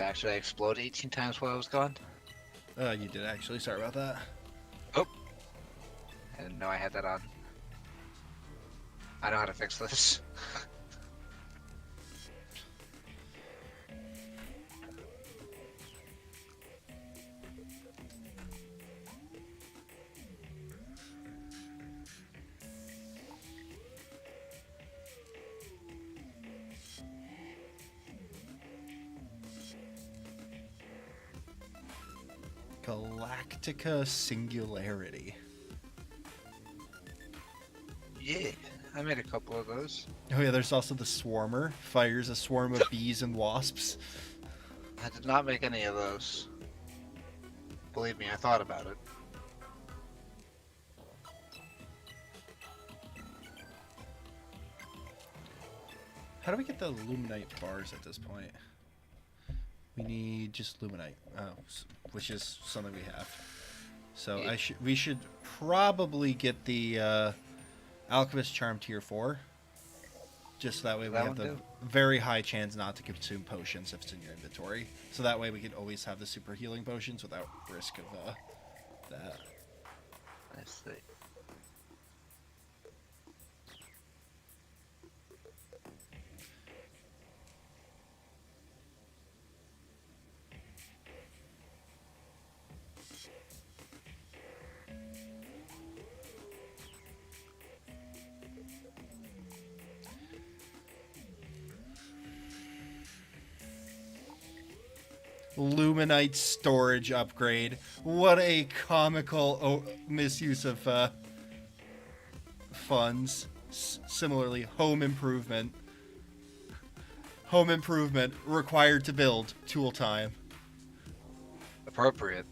Actually, I exploded 18 times while I was gone. You did actually. Sorry about that. Oh. I didn't know I had that on. I know how to fix this. Galactica Singularity. Yeah, I made a couple of those. Oh yeah, there's also the Swarmer. Fires a swarm of bees and wasps. I did not make any of those. Believe me, I thought about it. How do we get the Illuminite bars at this point? We need just Luminite, which is something we have. So Yeah. we should probably get the Alchemist Charm tier 4. Just that way we That have one the do? very high chance not to consume potions if it's in your inventory. So that way we can always have the super healing potions without risk of that. I see. Luminite storage upgrade. What a comical misuse of funds. Similarly, home improvement. Home improvement required to build. Tool time. Appropriate.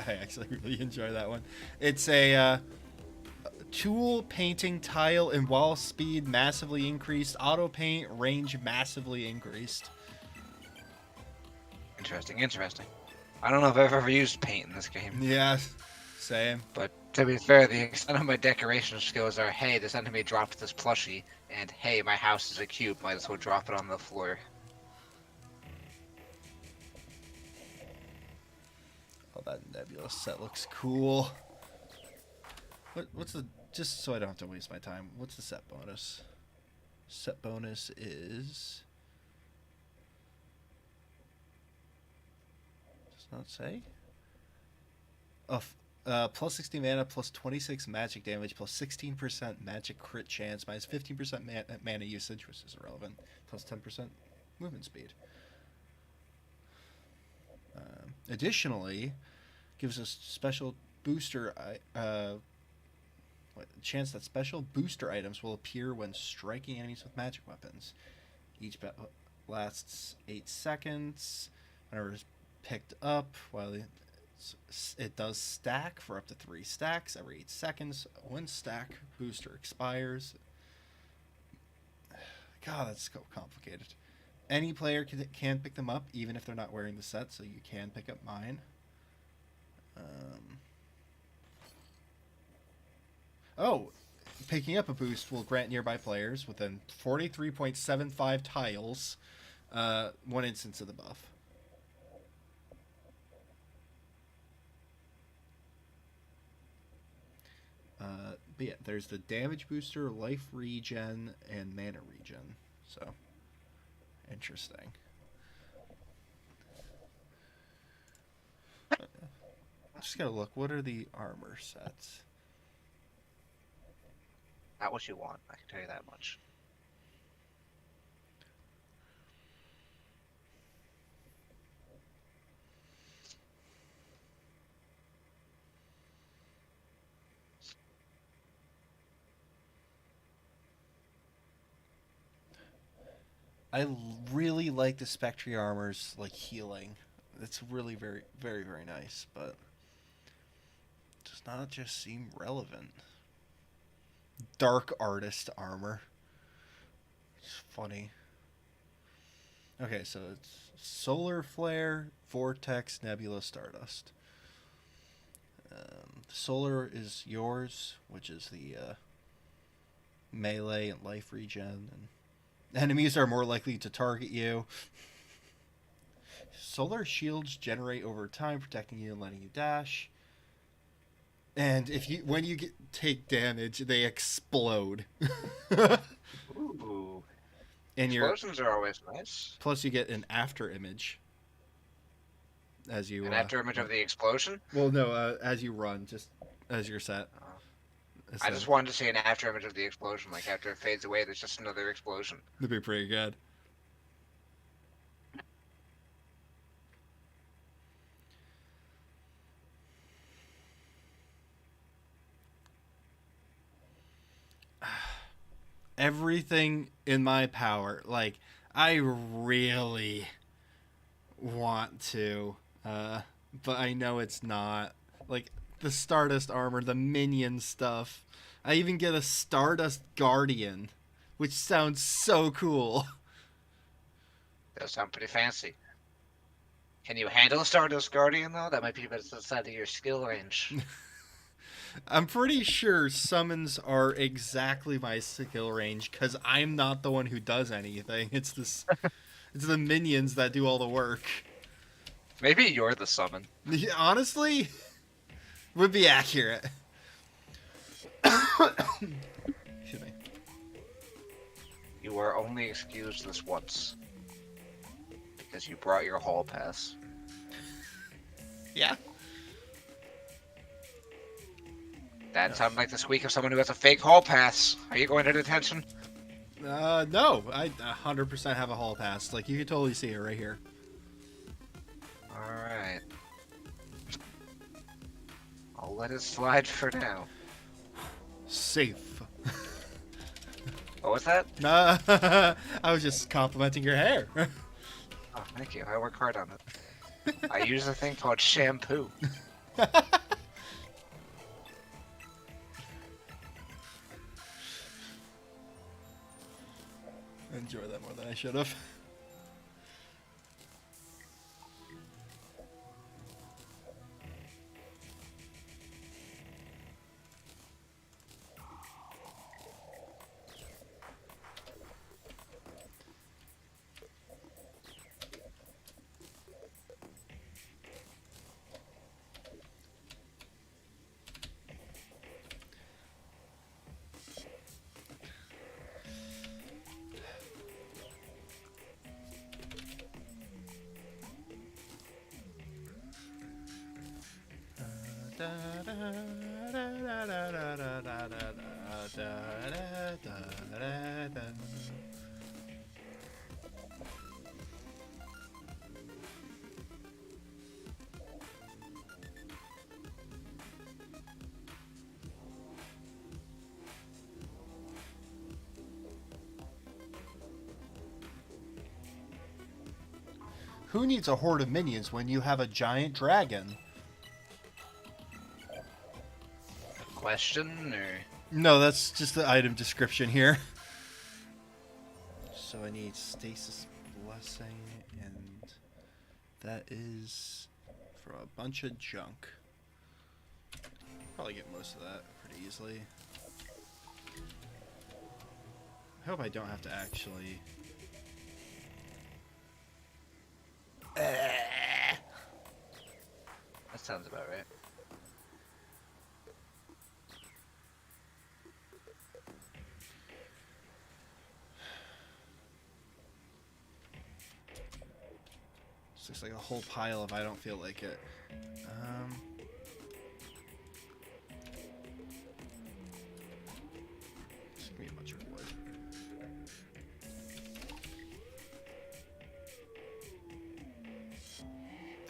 I actually really enjoy that one. It's a tool, painting, tile, and wall speed massively increased. Auto paint range massively increased. Interesting. I don't know if I've ever used paint in this game. Yeah, same. But to be fair, the extent of my decoration skills are, hey, this enemy dropped this plushie, and hey, my house is a cube, might as well drop it on the floor. Oh, that nebula set looks cool. What's the... Just so I don't have to waste my time, what's the set bonus? Set bonus is... Does not say? Plus 60 mana, plus 26 magic damage, plus 16% magic crit chance, minus 15% mana usage, which is irrelevant, plus 10% movement speed. Additionally, gives us special booster chance that special booster items will appear when striking enemies with magic weapons. Each lasts 8 seconds. Whenever it's picked up, while it does stack for up to 3 stacks every 8 seconds. One stack booster expires. God, that's so complicated. Any player can pick them up, even if they're not wearing the set, so you can pick up mine. Picking up a boost will grant nearby players within 43.75 tiles 1 instance of the buff. But yeah, there's the damage booster, life regen, and mana regen. So, interesting. Just gotta look. What are the armor sets? Not what you want, I can tell you that much. I really like the Spectre armor's like healing. It's really very, very, very nice, but does not just seem relevant. Dark Artist armor. It's funny. Okay, so it's Solar Flare, Vortex, Nebula, Stardust. Solar is yours, which is the melee and life regen, and enemies are more likely to target you. Solar shields generate over time, protecting you and letting you dash. And when you take damage, they explode. Ooh. And Explosions are always nice. Plus, you get an after image as you. An after image of the explosion? Well, no, as you run, just as you're set. I just wanted to see an after image of the explosion. Like after it fades away, there's just another explosion. That'd be pretty good. Everything in my power. Like, I really want to, but I know it's not. Like, the Stardust armor, the minion stuff. I even get a Stardust Guardian, which sounds so cool. Does sound pretty fancy. Can you handle Stardust Guardian though? That might be outside of your skill range. I'm pretty sure summons are exactly my skill range because I'm not the one who does anything. It's this. It's the minions that do all the work. Maybe you're the summon. Yeah, honestly, would be accurate. Excuse me. You are only excused this once. Because you brought your hall pass. Yeah. That sounded like the squeak of someone who has a fake hall pass. Are you going to detention? No, I 100% have a hall pass. Like, you can totally see it right here. Alright. I'll let it slide for now. Safe. What was that? Nah, I was just complimenting your hair. Oh, thank you. I work hard on it. I use a thing called shampoo. I enjoy that more than I should have. Who needs a horde of minions when you have a giant dragon? Question or No, that's just the item description here. So I need Stasis Blessing, and that is for a bunch of junk. Probably get most of that pretty easily. I hope I don't have to actually... that sounds about right. This looks like a whole pile if I don't feel like it. Just give me a bunch of wood.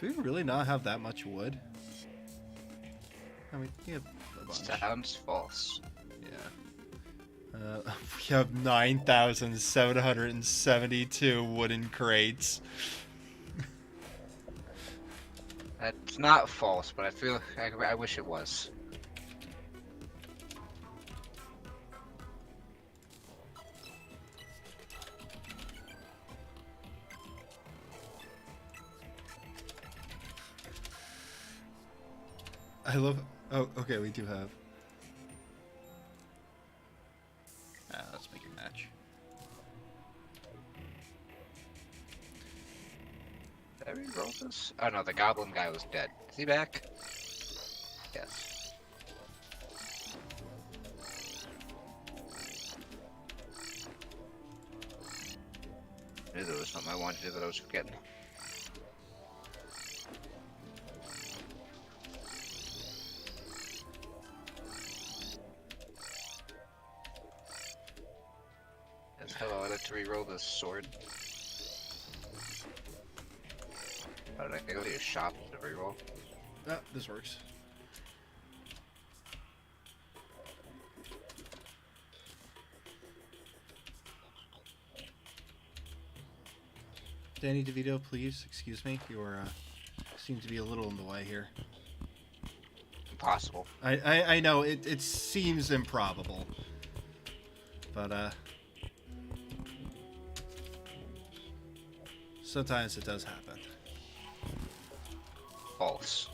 Do we really not have that much wood? I mean, we have a bunch. Sounds false. Yeah. We have 9,772 wooden crates. That's not false, but I feel I wish it was. I love... Oh, okay, we do have... let's make a match. Did I re-roll this? Oh no, the goblin guy was dead. Is he back? Yes. I knew there was something I wanted to do that I was forgetting. Yes, hello, I'd like to re-roll this sword. Oh, did I go to your shop to re-roll? Ah, this works. Danny DeVito, please, excuse me. You seem to be a little in the way here. Impossible. I know, it seems improbable. But, sometimes it does happen. False.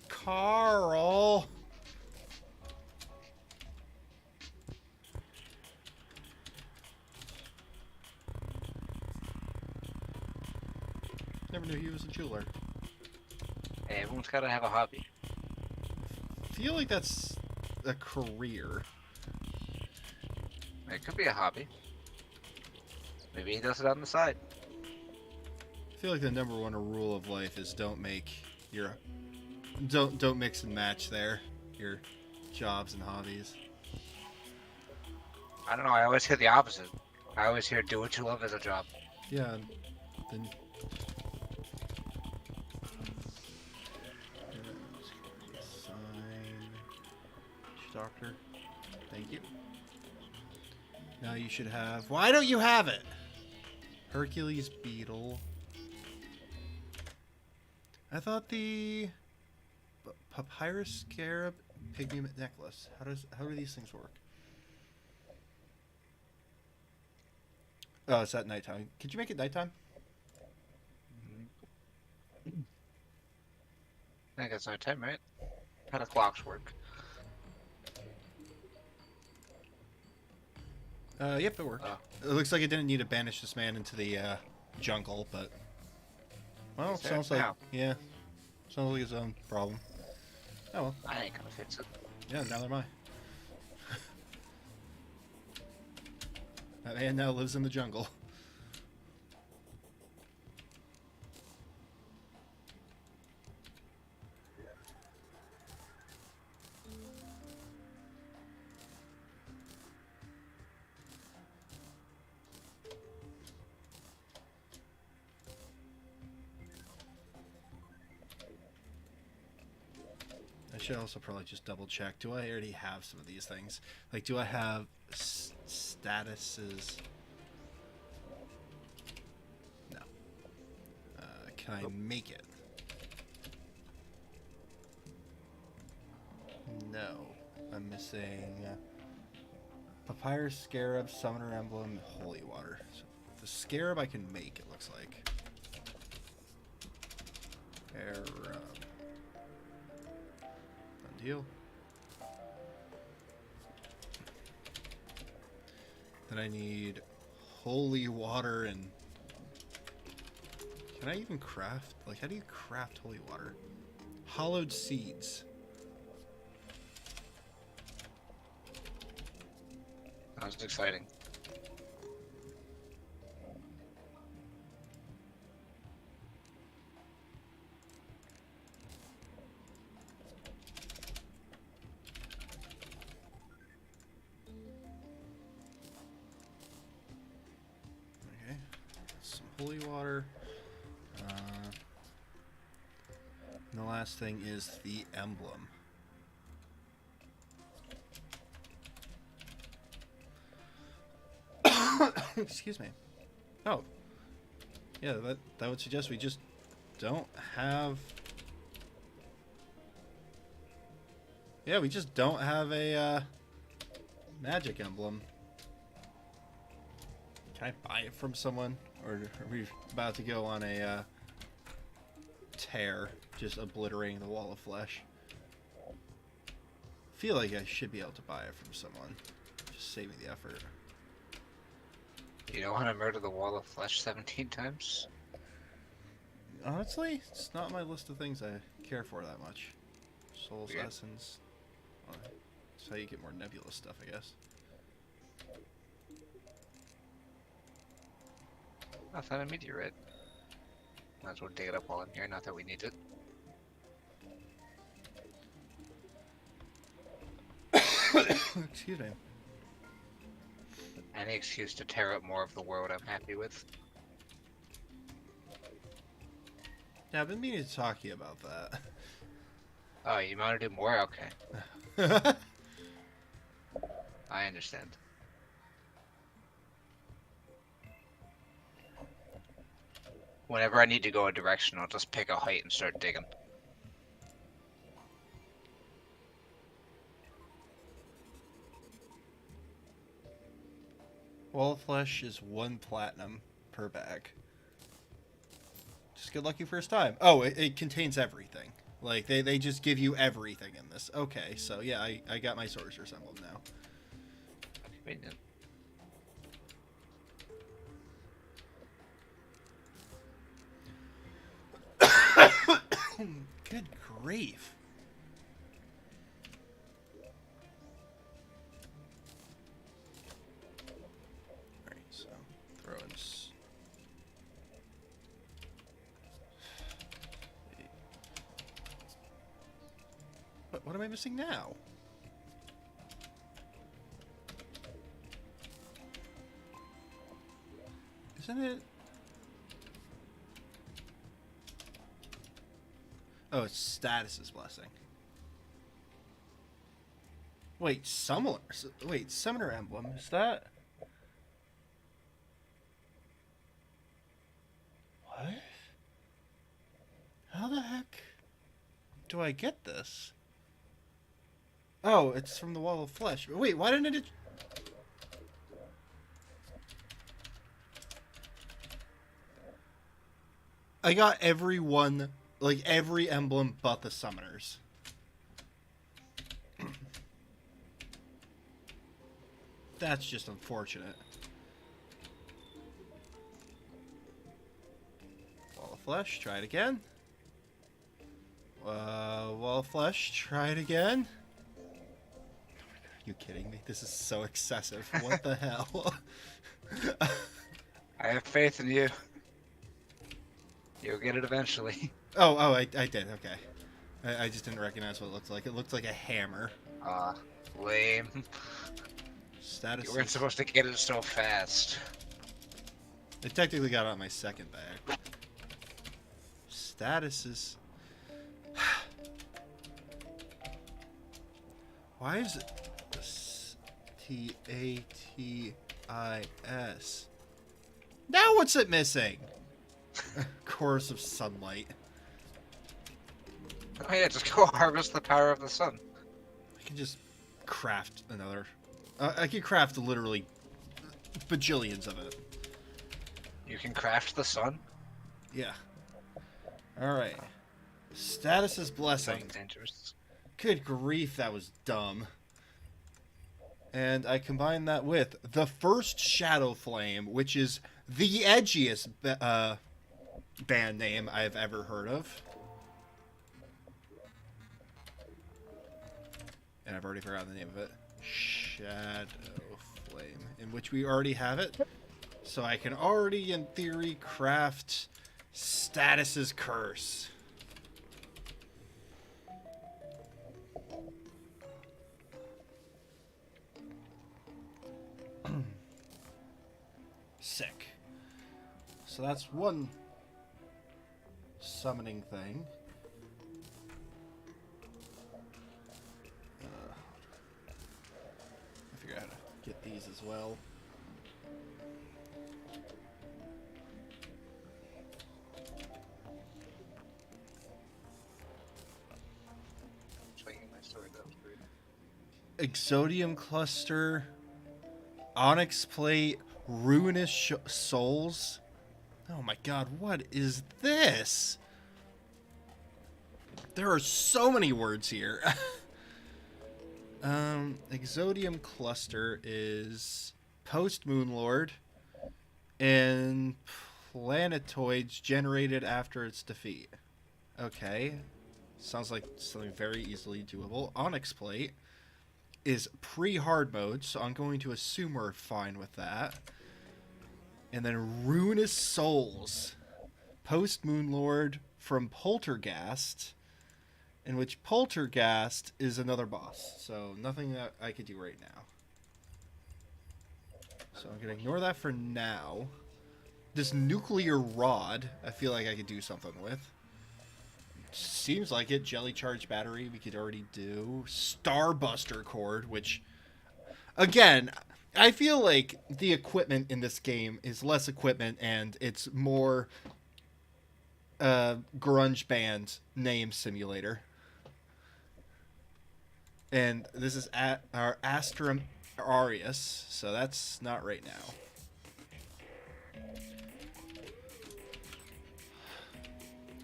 Carl. Never knew he was a jeweler. Hey, everyone's got to have a hobby. I feel like that's a career. It could be a hobby. Maybe he does it on the side. I feel like the number one rule of life is don't mix and match your jobs and hobbies. I don't know. I always hear the opposite. I always hear do what you love as a job. Yeah, then sign doctor. Thank you. Now you should have. Why don't you have it? Hercules beetle. I thought the papyrus scarab pygmy necklace. How do these things work? Oh, it's at nighttime. Could you make it nighttime? I think it's no time, right? How do clocks work? Yep, it worked. Oh. It looks like it didn't need to banish this man into the jungle, but well, Is there? sounds like How? yeah, sounds like his own problem. Oh well, I ain't gonna fix it. yeah, neither am I. That man now lives in the jungle. I should also probably just double check. Do I already have some of these things? Like, do I have statuses? No. Can I make it? No. I'm missing papyrus, scarab, summoner emblem, holy water. So the scarab I can make, it looks like. Done deal. Then I need holy water and... Can I even craft? Like, how do you craft holy water? Hollowed seeds. That was exciting. Okay. Some holy water. And the last thing is the emblem. Excuse me. Oh. Yeah, that would suggest we just don't have... Yeah, we just don't have a magic emblem. Can I buy it from someone? Or are we about to go on a tear, just obliterating the wall of flesh? Feel like I should be able to buy it from someone. Just save me the effort. You don't want to murder the wall of flesh 17 times? Honestly, it's not on my list of things I care for that much. Soul's Yeah. essence. Well, that's how you get more nebulous stuff, I guess. I found a meteorite. Might as well dig it up while I'm here, not that we need it. Excuse me. Any excuse to tear up more of the world I'm happy with. Yeah, I've been meaning to talk to you about Oh, you want to do more? Okay. that. I understand. Whenever I need to go a direction, I'll just pick a height and start digging. Wall of Flesh is 1 platinum per bag. Just get lucky first time. Oh, it contains everything. Like, they just give you everything in this. Okay, so yeah, I got my Sorcerer's Emblem now. Convenient. Good grief. Alright, so throw in. What am I missing now? Isn't it? Oh, it's Status's Blessing. Wait, Summoner Emblem, is that? What? How the heck do I get this? Oh, it's from the Wall of Flesh. Wait, why didn't it... I got every one, like every emblem but the Summoners. That's just unfortunate. Wall of Flesh, try it again. Wall of Flesh, try it again. Are you kidding me? This is so excessive. What the hell? I have faith in you. You'll get it eventually. I did. Okay. I just didn't recognize what it looked like. It looked like a hammer. Lame. Status. You weren't supposed to get it so fast. I technically got it on my second bag. Status is... Why is it... T-A-T-I-S. Now what's it missing? Chorus of Sunlight. Oh yeah, just go harvest the power of the sun. I can just craft another... I can craft literally bajillions of it. You can craft the sun? Yeah. Alright. Status's Blessing. Sounds dangerous. Good grief, that was dumb. And I combine that with the first Shadow Flame, which is the edgiest band name I've ever heard of. And I've already forgotten the name of it. Shadow Flame, in which we already have it. So I can already, in theory, craft Status's Curse. Sick. So that's one summoning thing. I figure out how to get these as well. Exodium Cluster, Onyx Plate, Ruinous Souls. Oh my god, what is this? There are so many words here. Exodium Cluster is Post-Moon Lord and planetoids generated after its defeat. Okay. Sounds like something very easily doable. Onyx Plate is pre-hard mode, so I'm going to assume we're fine with that. And then Ruinous Souls. Post-Moon Lord from Poltergeist in which Poltergeist is another boss. So nothing that I could do right now. So I'm going to ignore that for now. This nuclear rod, I feel like I could do something with. Seems like it. Jelly charge battery, we could already do. Starbuster cord, which, again, I feel like the equipment in this game is less equipment and it's more grunge band name simulator. And this is at our Astrum Arius, so that's not right now.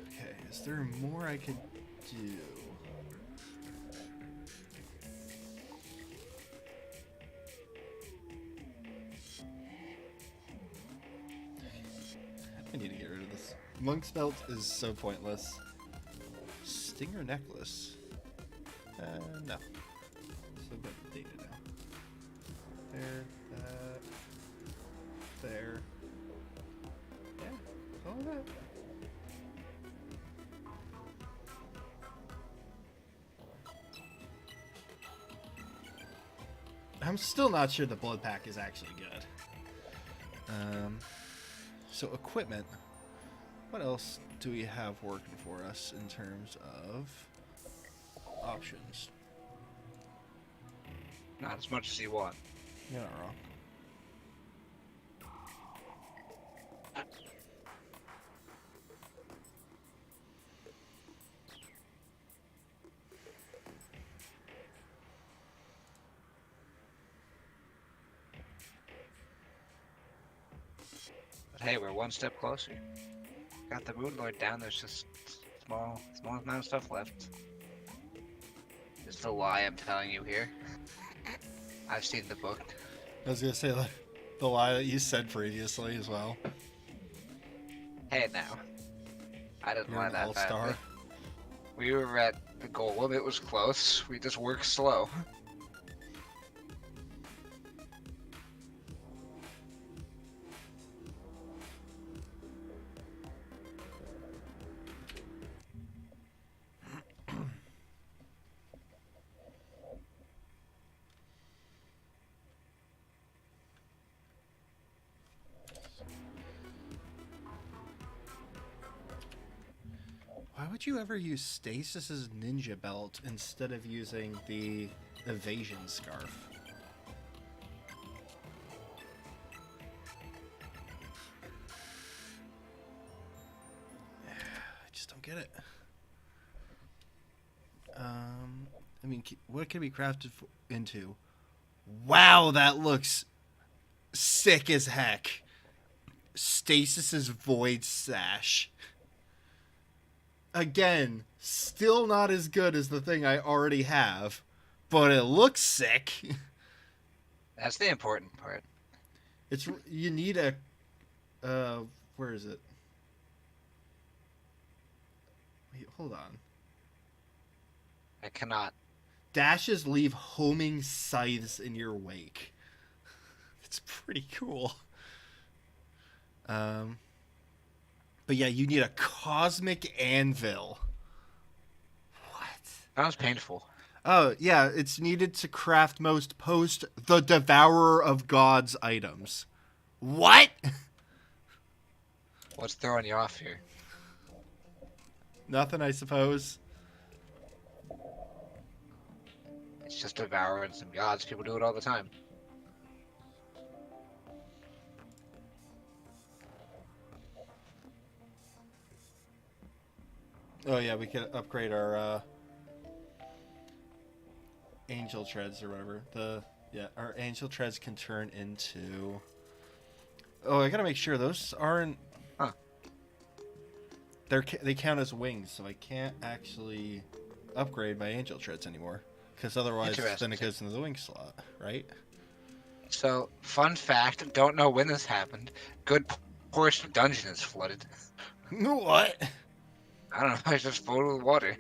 Okay, is there more I could do? I need to get rid of this. Monk's belt is so pointless. Stinger necklace. No. So good data now. There, there. Yeah, all of that. I'm still not sure the blood pack is actually good. So equipment. What else do we have working for us in terms of options? Not as much as you want. You're not wrong. But hey, we're one step closer. Got the Moon Lord down. There's just small amount of stuff left. This is the lie I'm telling you here. I've seen the book. I was gonna say like the lie that you said previously as well. Hey now, I didn't You're lie an that all-star. badly. We were at the goal. It was close. We just worked slow. Why would you ever use Stasis's ninja belt instead of using the evasion scarf? I just don't get it. I mean, what can be crafted into? Wow, that looks sick as heck. Stasis's void sash. Again, still not as good as the thing I already have, but it looks sick. That's the important part. It's you need a where is it? Wait, hold on. I cannot. Dashes leave homing scythes in your wake. It's pretty cool. But yeah, you need a cosmic anvil. What? That was painful. Oh, yeah, it's needed to craft most post the Devourer of Gods items. What? What's throwing you off here? Nothing, I suppose. It's just devouring some gods. People do it all the time. Oh yeah, we could upgrade our angel treads or whatever. Our angel treads can turn into. Oh, I gotta make sure those aren't. Huh. They count as wings, so I can't actually upgrade my angel treads anymore. Because otherwise, then it goes into the wing slot, right? So, fun fact, don't know when this happened. Good portion of dungeon is flooded. What? I don't know, I just full with water.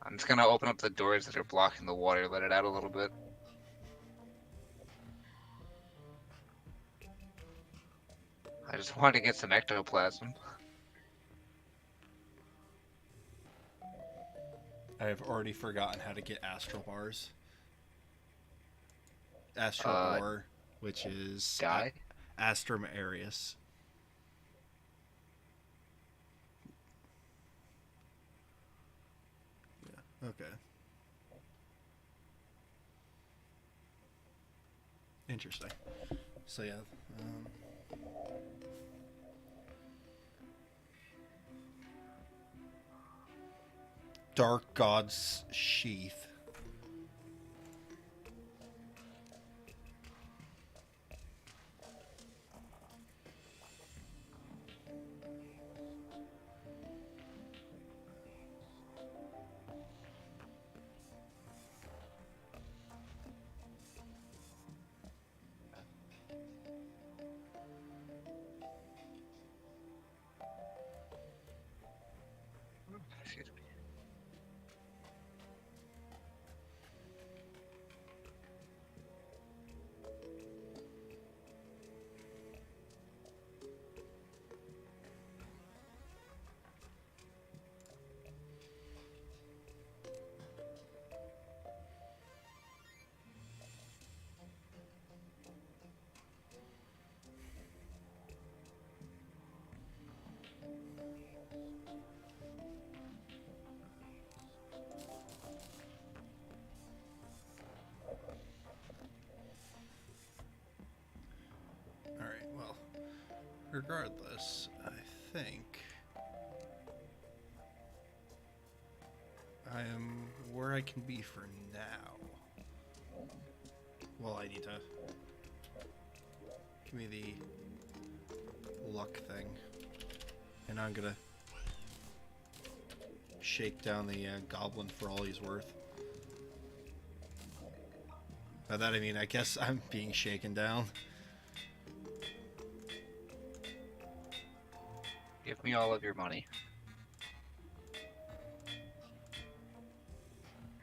I'm just gonna open up the doors that are blocking the water, let it out a little bit. I just wanted to get some ectoplasm. I have already forgotten how to get astral bars. Astral ore, which is Die? Astrum Arius. Yeah, okay. Interesting. So yeah, Dark God's Sheath. Excuse me. Alright, well, regardless, I think I am where I can be for now. Well, I need to give me the luck thing. And I'm gonna shake down the goblin for all he's worth. By that I mean, I guess I'm being shaken down. Give me all of your money.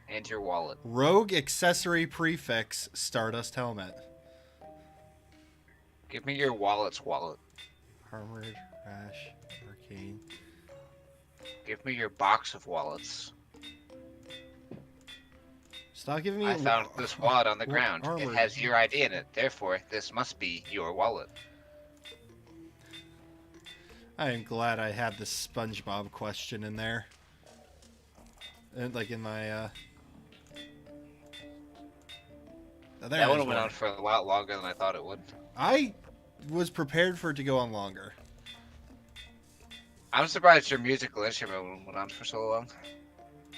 And your wallet. Rogue accessory prefix Stardust helmet. Give me your wallet's wallet. Armored, rash, arcane. Give me your box of wallets. Stop giving me. I found this wallet on the ground. It armored. has your ID in it. Therefore, this must be your wallet. I am glad I had the SpongeBob question in there. And like in my oh, there That would is have went one. on for a lot longer than I thought it would. I was prepared for it to go on longer. I'm surprised your musical instrument went on for so long.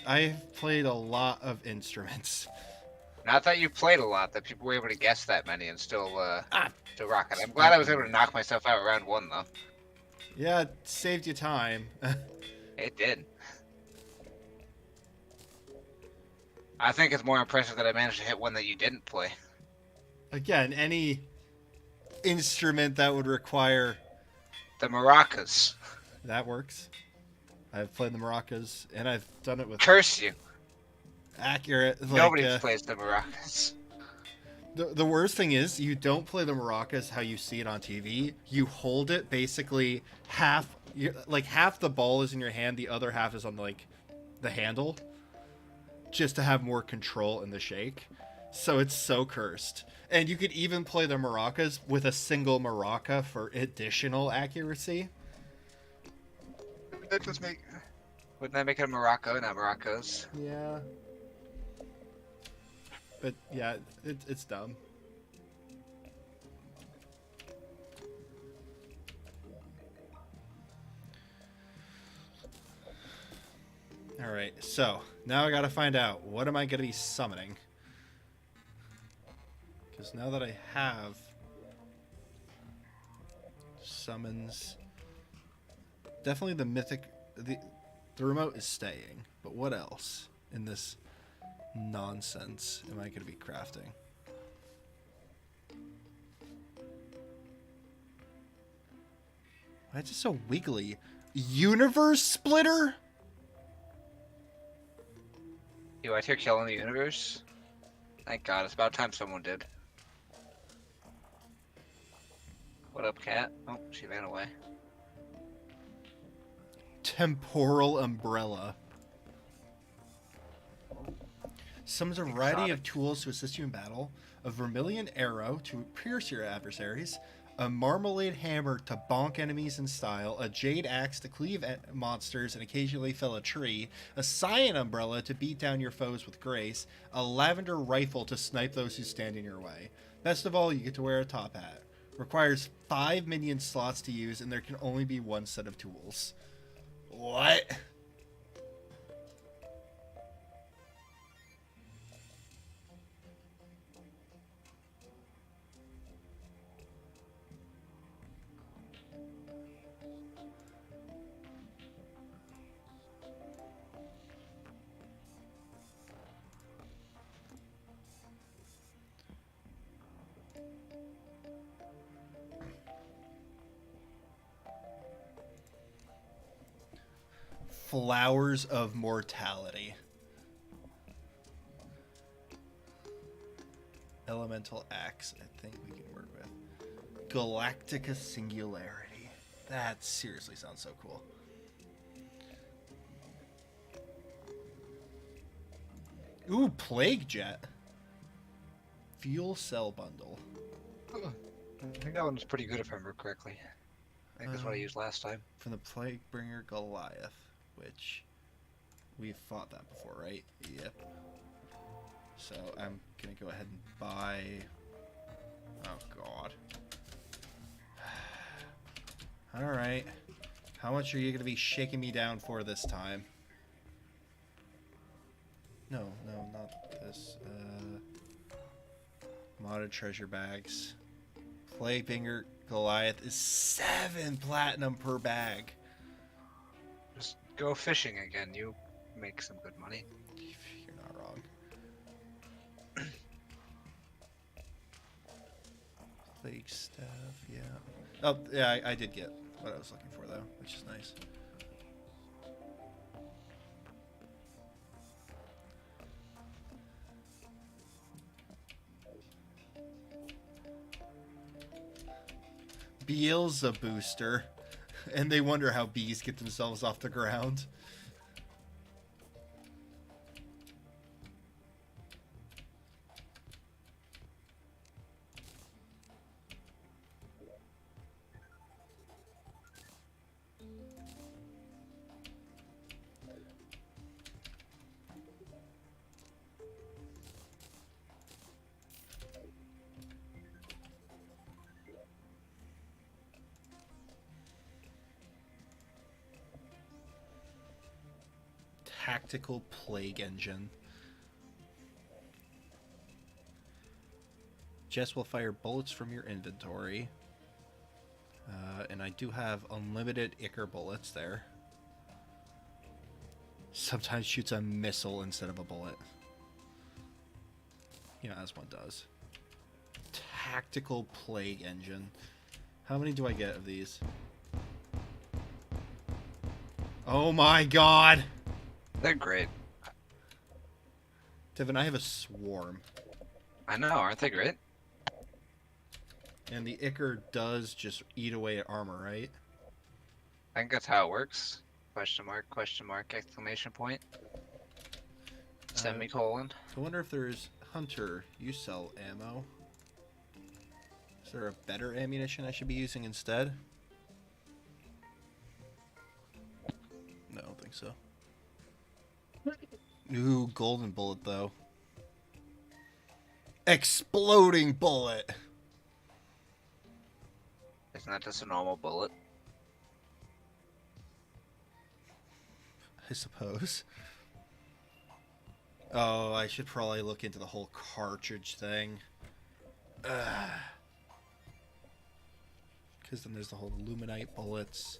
I've played a lot of instruments. Not that you played a lot, that people were able to guess that many and still rock it. I'm glad I was able to knock myself out round one, though. Yeah, it saved you time. It did. I think it's more impressive that I managed to hit one that you didn't play. Again, any instrument that would require... The maracas. That works. I've played the maracas, and I've done it with Curse you. accurate... Like, Nobody plays the maracas. The worst thing is, you don't play the maracas how you see it on TV. You hold it basically half the ball is in your hand, the other half is on like the handle, just to have more control in the shake. So it's so cursed. And you could even play the maracas with a single maraca for additional accuracy. That just make... Wouldn't that make it a maraca, not maracas? Yeah. But yeah, it's dumb. Alright, so now I gotta find out what am I gonna be summoning. Because now that I have summons, definitely the mythic, the remote is staying, but what else in this nonsense am I going to be crafting? Why is it so wiggly? Universe splitter? You out here killing the universe? Thank God, it's about time someone did. What up, cat? Oh, she ran away. Temporal umbrella. Summons a variety of tools to assist you in battle. A vermilion arrow to pierce your adversaries. A marmalade hammer to bonk enemies in style. A jade axe to cleave monsters and occasionally fell a tree. A cyan umbrella to beat down your foes with grace. A lavender rifle to snipe those who stand in your way. Best of all, you get to wear a top hat. Requires 5 minion slots to use, and there can only be one set of tools. What? Flowers of Mortality. Elemental Axe, I think we can work with. Galactica Singularity. That seriously sounds so cool. Ooh, Plague Jet. Fuel Cell Bundle. I think that one's pretty good if I remember correctly. I think that's what I used last time. From the Plaguebringer Goliath, which we've fought that before, right? Yep. So I'm gonna go ahead and buy. Oh God. All right. How much are you gonna be shaking me down for this time? No, not this. Modded treasure bags. Plaguebringer Goliath is 7 platinum per bag. Just go fishing again. You make some good money. You're not wrong. Plague staff, yeah. Oh, yeah, I did get what I was looking for, though, which is nice. Beelzebooster, and they wonder how bees get themselves off the ground. Tactical Plague Engine. Jess will fire bullets from your inventory. And I do have unlimited Ichor bullets there. Sometimes shoots a missile instead of a bullet. You know, as one does. Tactical Plague Engine. How many do I get of these? Oh my God! They're great. Devin, I have a swarm. I know, aren't they great? And the Ichor does just eat away at armor, right? I think that's how it works. Question mark, exclamation point. Semicolon. I wonder if there's... Hunter, you sell ammo. Is there a better ammunition I should be using instead? No, I don't think so. Ooh, golden bullet, though. Exploding bullet! Isn't that just a normal bullet? I suppose. Oh, I should probably look into the whole cartridge thing. Because then there's the whole Luminite bullets.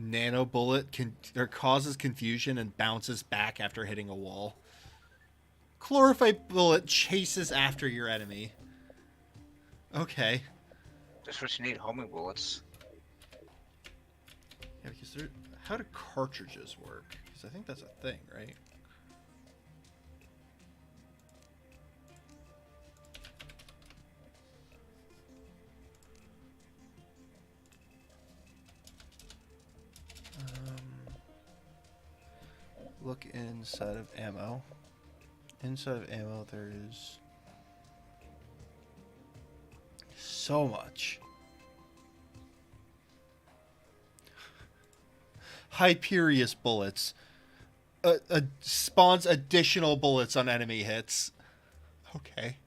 Nano bullet causes confusion and bounces back after hitting a wall. Chlorophyte bullet chases after your enemy. Okay. Just what you need, homing bullets. Yeah, because how do cartridges work? Because I think that's a thing, right? look inside of ammo. Inside of ammo, there is so much. Hyperius bullets. Spawns additional bullets on enemy hits. Okay.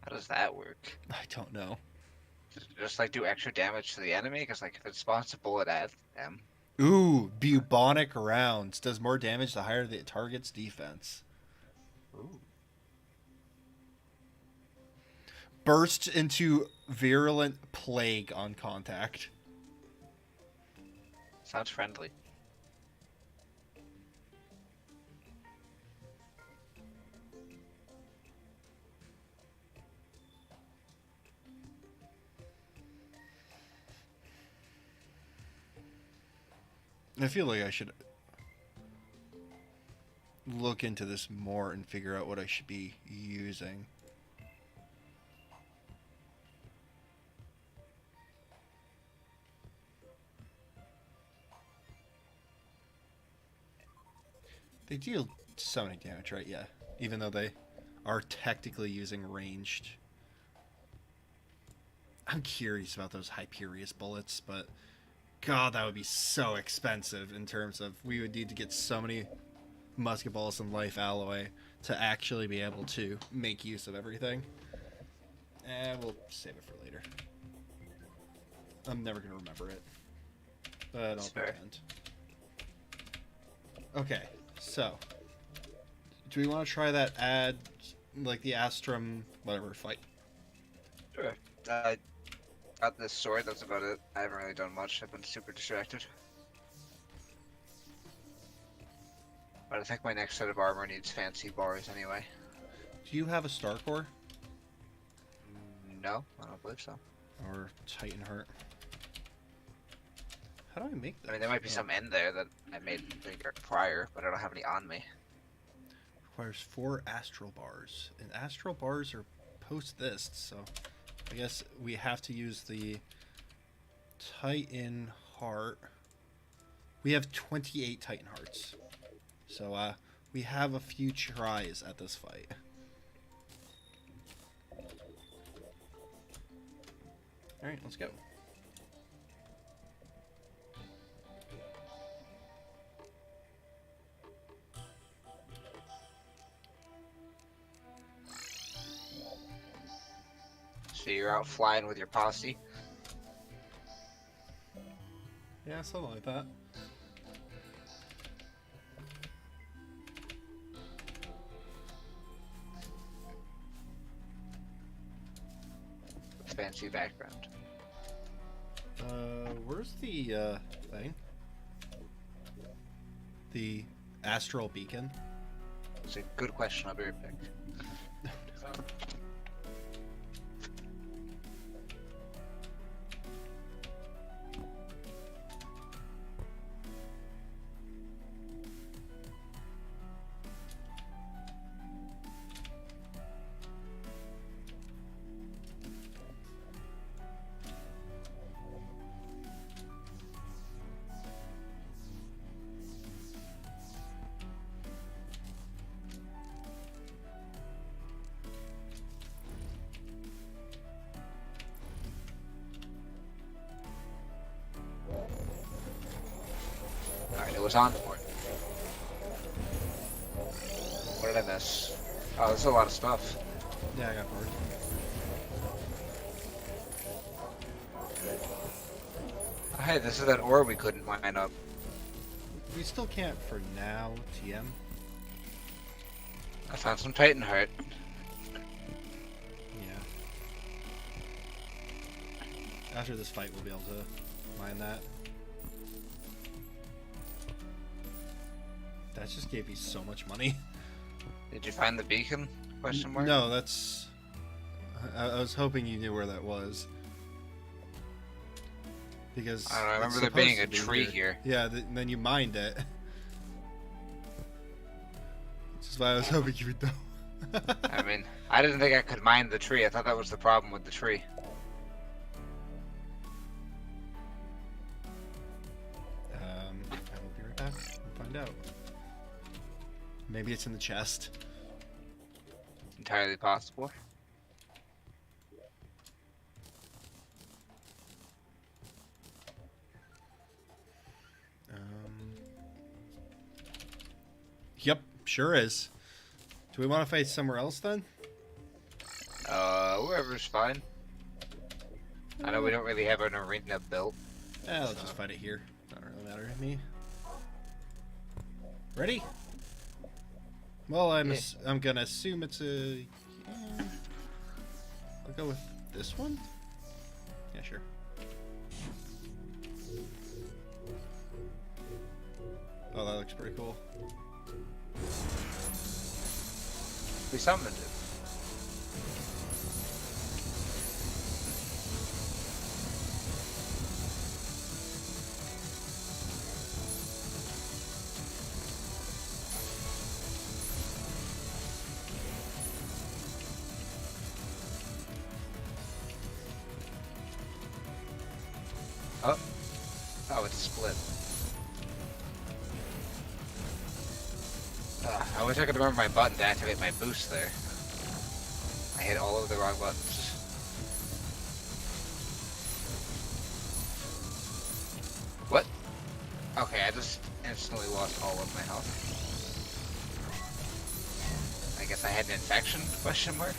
How does that work? I don't know. Just like do extra damage to the enemy? Because like if it spawns a bullet at them. Ooh, bubonic rounds. Does more damage the higher the target's defense. Ooh. Bursts into virulent plague on contact. Sounds friendly. I feel like I should look into this more and figure out what I should be using. They deal summoning damage, right? Yeah. Even though they are technically using ranged. I'm curious about those Hyperius bullets, but God, that would be so expensive in terms of we would need to get so many musket balls and life alloy to actually be able to make use of everything. And we'll save it for later. I'm never going to remember it. But I'll pretend. Okay, so do we want to try that like the Astrum, whatever, fight? Sure. Got this sword, that's about it. I haven't really done much, I've been super distracted. But I think my next set of armor needs fancy bars anyway. Do you have a Star Core? No, I don't believe so. Or Titan Heart? How do I make that? I mean, there might be some in there that I made prior, but I don't have any on me. Requires 4 astral bars. And astral bars are post this, so I guess we have to use the Titan Heart. We have 28 Titan Hearts. So we have a few tries at this fight. Alright, let's go. So you're out flying with your posse? Yeah, something like that. Fancy background. Where's the thing? The astral beacon? It's a good question, I'll be right back. Alright, it was on for it. What did I miss? Oh, there's a lot of stuff. Yeah, I got bored. Oh, hey, this is that ore we couldn't mine up. We still can't for now, TM. I found some Titan Heart. Yeah. After this fight, we'll be able to mine that. That just gave me so much money. Did you find the beacon? Question mark? No, that's... I was hoping you knew where that was. Because... I don't know, I remember there being a tree here. Yeah, then you mined it. Which is why I was hoping you would know. I mean, I didn't think I could mine the tree. I thought that was the problem with the tree. I will be right back. find out. Maybe it's in the chest. Entirely possible. Yep, sure is. Do we want to fight somewhere else then? Wherever's fine. I know we don't really have an arena built. Yeah, let's just fight it here. Not really matter to me. Ready? Well, I'm gonna assume it's a. I'll go with this one. Yeah, sure. Oh, that looks pretty cool. We summoned it. Oh. Oh, it's split. I wish I could remember my button to activate my boost there. I hit all of the wrong buttons. What? Okay, I just instantly lost all of my health. I guess I had an infection? Question mark.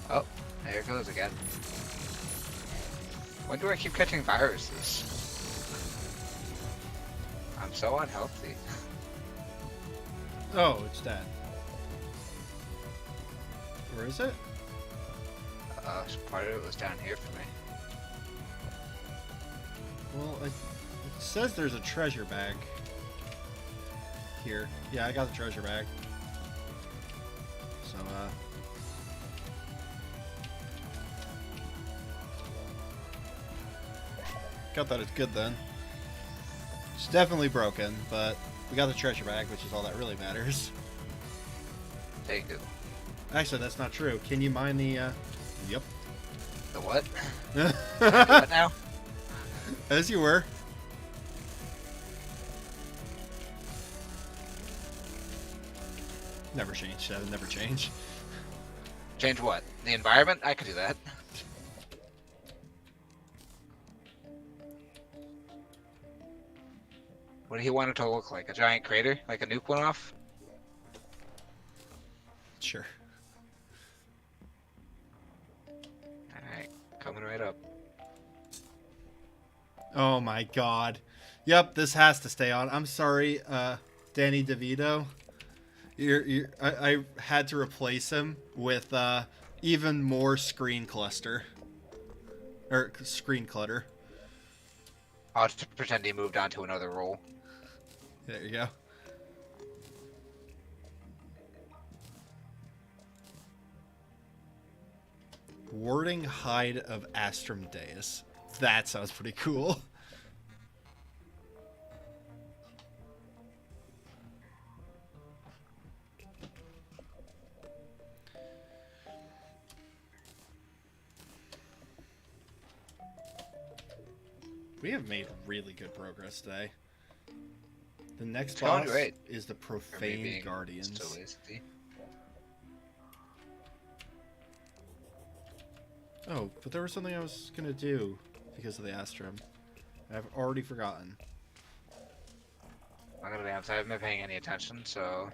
Oh, there it goes again. When do I keep catching viruses? I'm so unhealthy. Oh, it's dead. Where is it? So part of it was down here for me. Well, it says there's a treasure bag here. Yeah, I got the treasure bag. So, got that it's good then. It's definitely broken, but we got the treasure bag, which is all that really matters. Take it. Actually, that's not true. Can you mine the, Yep. The what? What now? As you were. Never change. That would never change. Change what? The environment? I could do that. What do you want it to look like? A giant crater? Like a nuke went off? Sure. Alright, coming right up. Oh my god. Yep, this has to stay on. I'm sorry, Danny DeVito. I had to replace him with even more screen cluster. Or screen clutter. I'll just pretend he moved on to another role. There you go. Warding Hide of Astromedeus. That sounds pretty cool. We have made really good progress today. The next boss is the Profane Guardians. Still lazy. Oh, but there was something I was gonna do because of the Astrum. I've already forgotten. I'm gonna be honest, I haven't been paying any attention, so...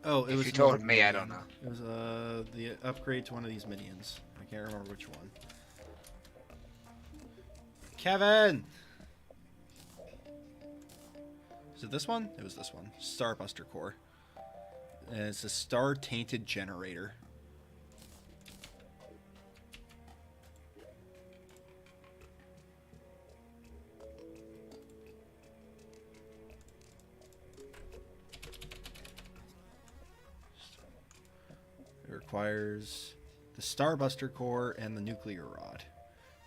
Oh, it was. If you told another me, I minion. don't know. It was the upgrade to one of these minions. I can't remember which one. Kevin! Is it this one? It was this one. Starbuster Core. And it's a star-tainted generator. It requires the Starbuster Core and the Nuclear Rod.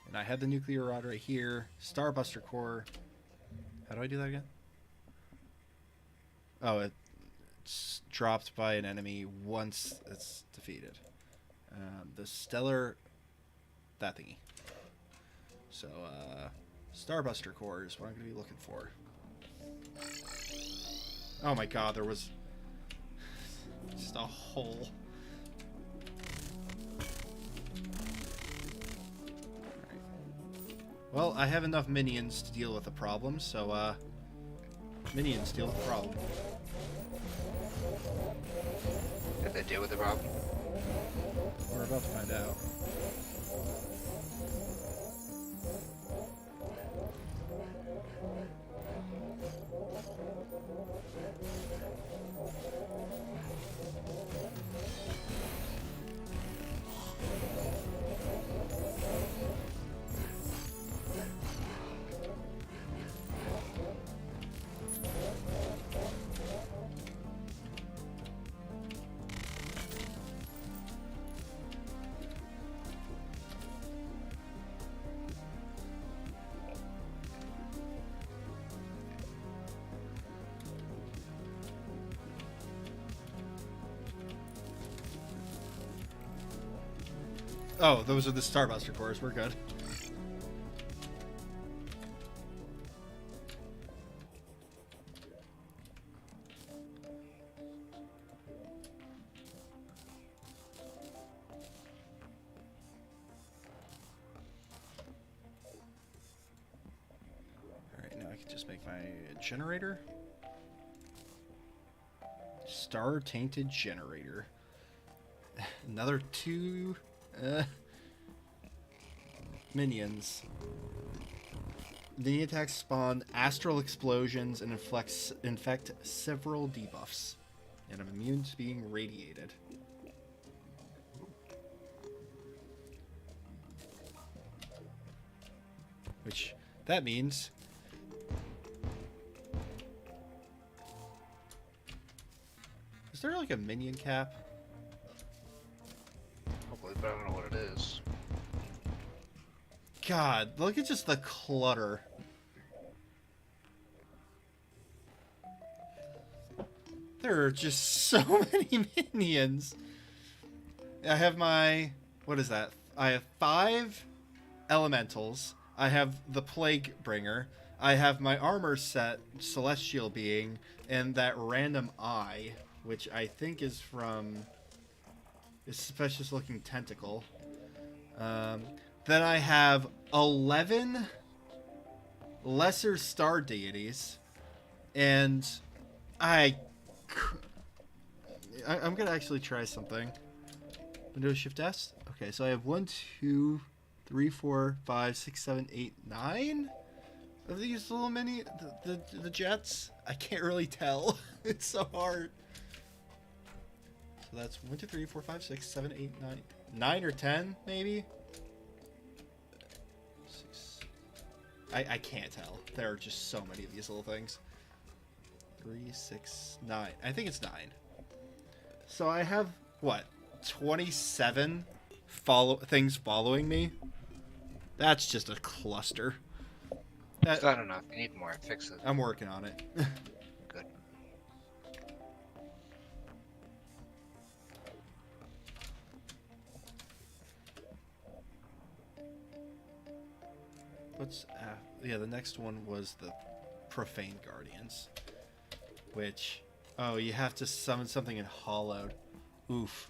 And I had the Nuclear Rod right here. Starbuster Core. How do I do that again? Oh, it's dropped by an enemy once it's defeated. The stellar... that thingy. So, Starbuster core is what I'm going to be looking for. Oh my god, there was just a hole. Alright. Well, I have enough minions to deal with the problem, so, minions deal with the problem. Did they deal with the problem? We're about to find out. Oh, those are the Starbuster cores. We're good. Alright, now I can just make my generator. Star-tainted generator. Another 2... minions. The attacks spawn astral explosions and infect several debuffs. And I'm immune to being radiated. Which, that means... is there like a minion cap? Hopefully, but I don't know what it is. God, look at just the clutter. There are just so many minions. I have my... what is that? I have 5 elementals. I have the Plague Bringer. I have my armor set, Celestial Being, and that random eye, which I think is from... a suspicious looking tentacle. Then I have 11 lesser star deities, and I'm gonna actually try something. Windows Shift S. Okay, so I have 1, 2, 3, 4, 5, 6, 7, 8, 9 of these little mini the jets. I can't really tell. It's so hard. So that's 1, 2, 3, 4, 5, 6, 7, 8, 9, 9 or 10 maybe. 6. I can't tell. There are just so many of these little things. 3, 6, 9. I think it's 9. So I have what? 27 things following me. That's just a cluster. It's not enough. You need more. Fix it. I'm working on it. Good. What's yeah, the next one was the Profane Guardians, which, oh, you have to summon something in Hollowed. Oof.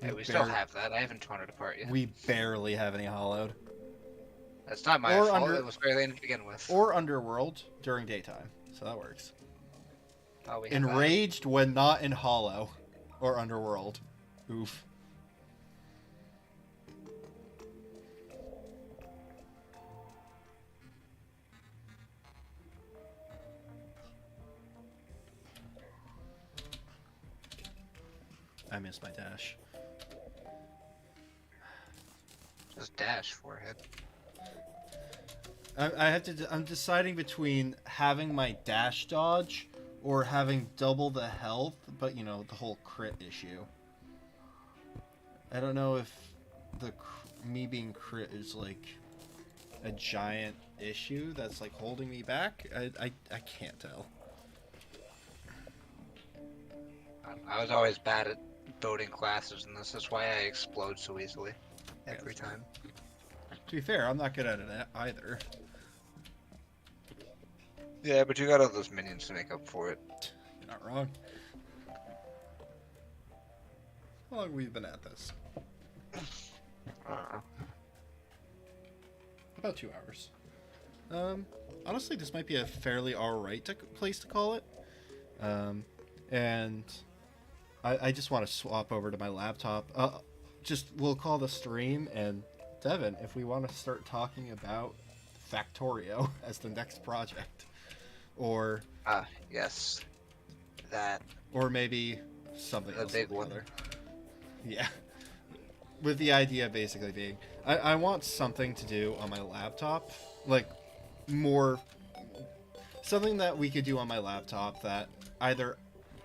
Yeah, we still have that. I haven't torn it apart yet. We barely have any Hollowed. That's not my fault. It was barely in to begin with. Or Underworld during daytime, so that works. Oh, we have Enraged when not in Hollow or Underworld. Oof. I missed my dash. Just dash forehead. I have to. I'm deciding between having my dash dodge or having double the health, but you know, the whole crit issue. I don't know if me being crit is like a giant issue that's like holding me back. I can't tell. I was always bad at building classes in this. That's why I explode so easily every time. To be fair, I'm not good at it either. Yeah, but you got all those minions to make up for it. You're not wrong. How long have we been at this? About 2 hours. Honestly, this might be a fairly alright place to call it. And I just want to swap over to my laptop. We'll call the stream, and Devin, if we want to start talking about Factorio as the next project. Or... yes. That. Or maybe something else. The big one. Yeah. With the idea basically being, I want something to do on my laptop. Like, more... Something that we could do on my laptop that either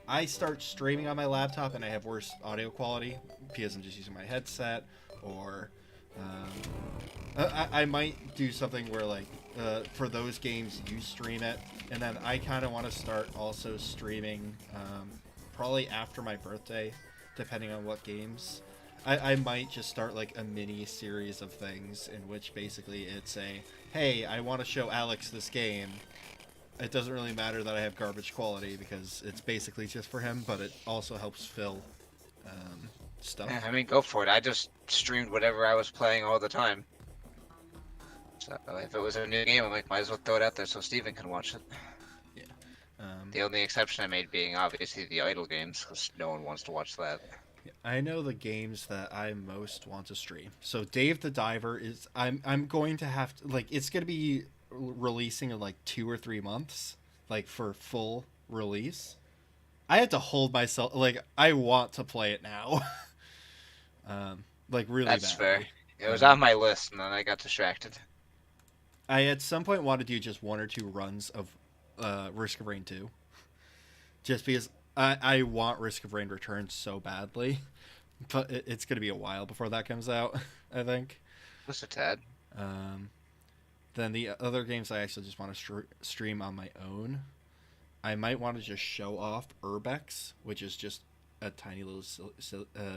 I start streaming on my laptop and I have worse audio quality because I'm just using my headset, or I might do something where, like, for those games you stream it, and then I kind of want to start also streaming probably after my birthday, depending on what games. I might just start like a mini series of things in which basically it's a, hey, I want to show Alex this game. It doesn't really matter that I have garbage quality because it's basically just for him, but it also helps fill stuff. Yeah, I mean, go for it. I just streamed whatever I was playing all the time. So if it was a new game, I'm like, might as well throw it out there so Steven can watch it. Yeah. The only exception I made being obviously the idle games, because no one wants to watch that. I know the games that I most want to stream. So Dave the Diver is, I'm going to have to, like, it's going to be releasing in like 2 or 3 months, like for full release. I had to hold myself, like, I want to play it now. Like really That's badly. fair. It was on my list and then I got distracted. I at some point want to do just 1 or 2 runs of Risk of Rain 2. Just because I want Risk of Rain Returns so badly. But it's going to be a while before that comes out, I think. Just a tad. Then the other games I actually just want to stream on my own. I might want to just show off Urbex, which is just a tiny little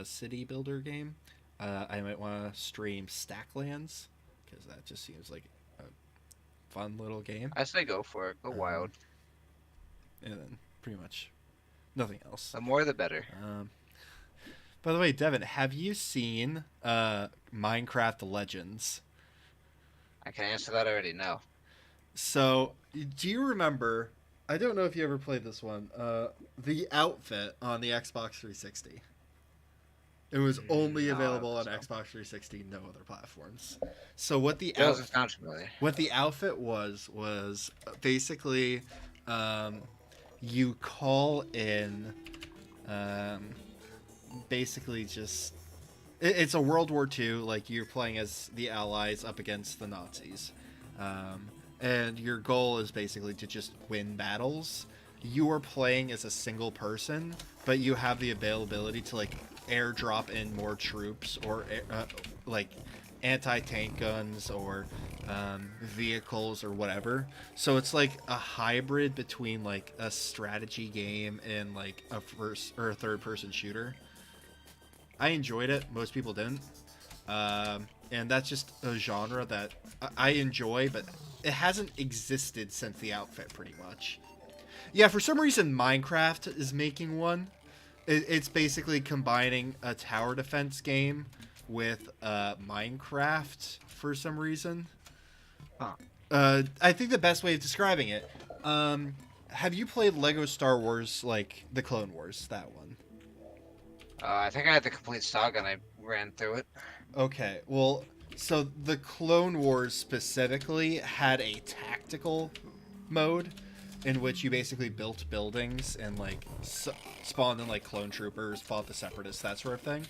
city builder game. I might want to stream Stacklands, because that just seems like a fun little game. I say go for it. Go wild. And then pretty much nothing else. The more the better. By the way, Devin, have you seen Minecraft Legends? I can answer that already, no. So, do you remember... I don't know if you ever played this one. The outfit on the Xbox 360. It was only available on Xbox 360, no other platforms. So what the outfit was basically you call in basically just it's a World War II, like you're playing as the Allies up against the Nazis. And your goal is basically to just win battles. You are playing as a single person, but you have the availability to like airdrop in more troops or like anti-tank guns or vehicles or whatever. So it's like a hybrid between like a strategy game and like a first or a third-person shooter. I enjoyed it. Most people didn't. And that's just a genre that I enjoy, but it hasn't existed since the outfit, pretty much. Yeah, for some reason, Minecraft is making one. It's basically combining a tower defense game with Minecraft for some reason. I think the best way of describing it, have you played Lego Star Wars, like the Clone Wars, that one? I think I had the complete saga and I ran through it. Okay, well, so the Clone Wars specifically had a tactical mode in which you basically built buildings and like spawned in like clone troopers, fought the separatists, that sort of thing.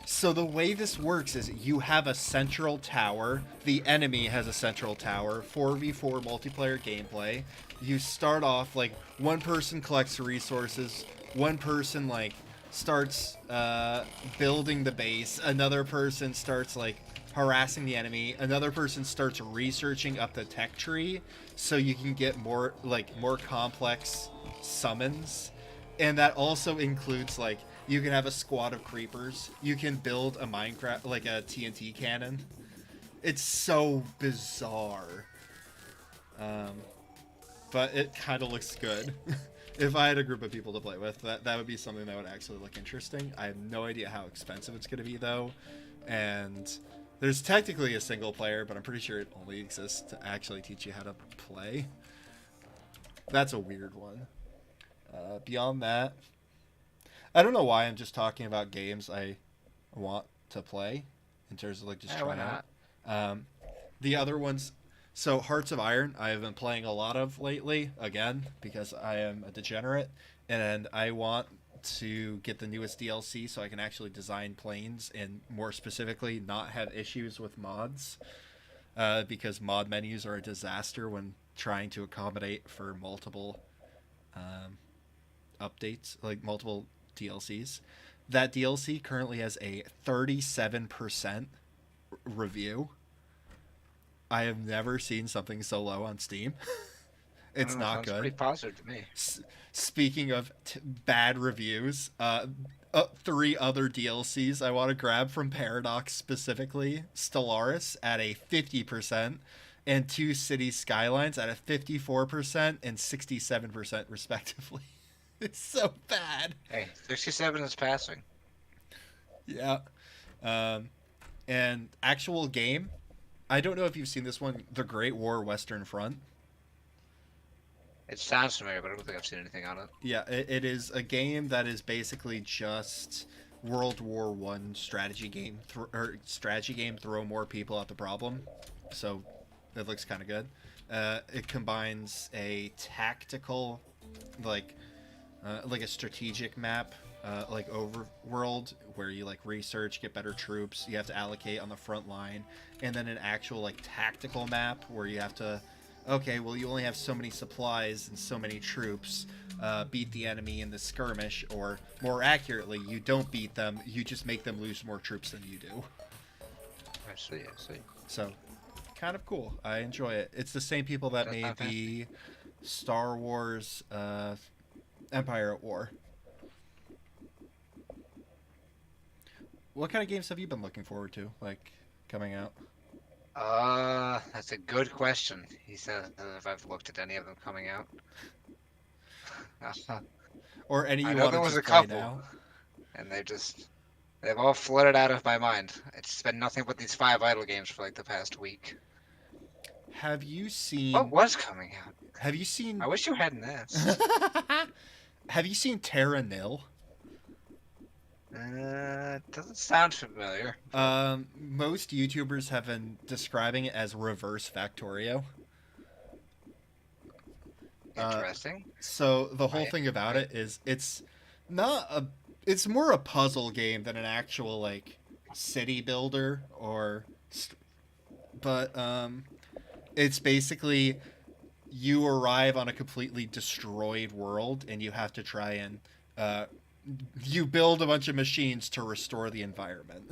So the way this works is you have a central tower, the enemy has a central tower, 4v4 multiplayer gameplay. You start off like one person collects resources, one person like starts building the base, another person starts like harassing the enemy, another person starts researching up the tech tree so you can get more complex summons. And that also includes like You can have a squad of creepers. You can build a Minecraft, like a TNT cannon. It's so bizarre. But it kind of looks good. If I had a group of people to play with, that would be something that would actually look interesting. I have no idea how expensive it's going to be, though. And there's technically a single player, but I'm pretty sure it only exists to actually teach you how to play. That's a weird one. Beyond that, I don't know why I'm just talking about games I want to play in terms of like just trying out. The other ones, so Hearts of Iron, I've been playing a lot of lately, again, because I am a degenerate, and I want to get the newest DLC so I can actually design planes and more specifically not have issues with mods, because mod menus are a disaster when trying to accommodate for multiple updates, like multiple DLCs. That DLC currently has a 37% review. I have never seen something so low on Steam. It's not good. Pretty positive to me. Speaking of bad reviews, 3 other DLCs I want to grab from Paradox specifically: Stellaris at a 50%, and 2 Cities Skylines at a 54% and 67% respectively. It's so bad. Hey, 67 is passing. Yeah. And actual game, I don't know if you've seen this one, The Great War Western Front. It sounds familiar, but I don't think I've seen anything on it. Yeah, it is a game that is basically just World War One strategy game. Throw more people at the problem. So it looks kind of good. It combines a tactical, like a strategic map, like overworld, where you like research, get better troops, you have to allocate on the front line, and then an actual like tactical map where you have to, okay, well you only have so many supplies and so many troops, beat the enemy in the skirmish, or more accurately, you don't beat them, you just make them lose more troops than you do. I see. So, kind of cool. I enjoy it. It's the same people that made the Star Wars Empire at War. What kind of games have you been looking forward to, like, coming out? That's a good question. He said if I've looked at any of them coming out. Or any you I know want there to was just a play couple, now? and they've all flooded out of my mind. It's been nothing but these 5 idle games for like the past week. Have you seen... What was coming out? Have you seen... I wish you hadn't asked. Have you seen Terra Nil? It doesn't sound familiar. Most YouTubers have been describing it as reverse Factorio. Interesting. So the whole thing about it is it's more a puzzle game than an actual like city builder but it's basically you arrive on a completely destroyed world and you have to try and you build a bunch of machines to restore the environment.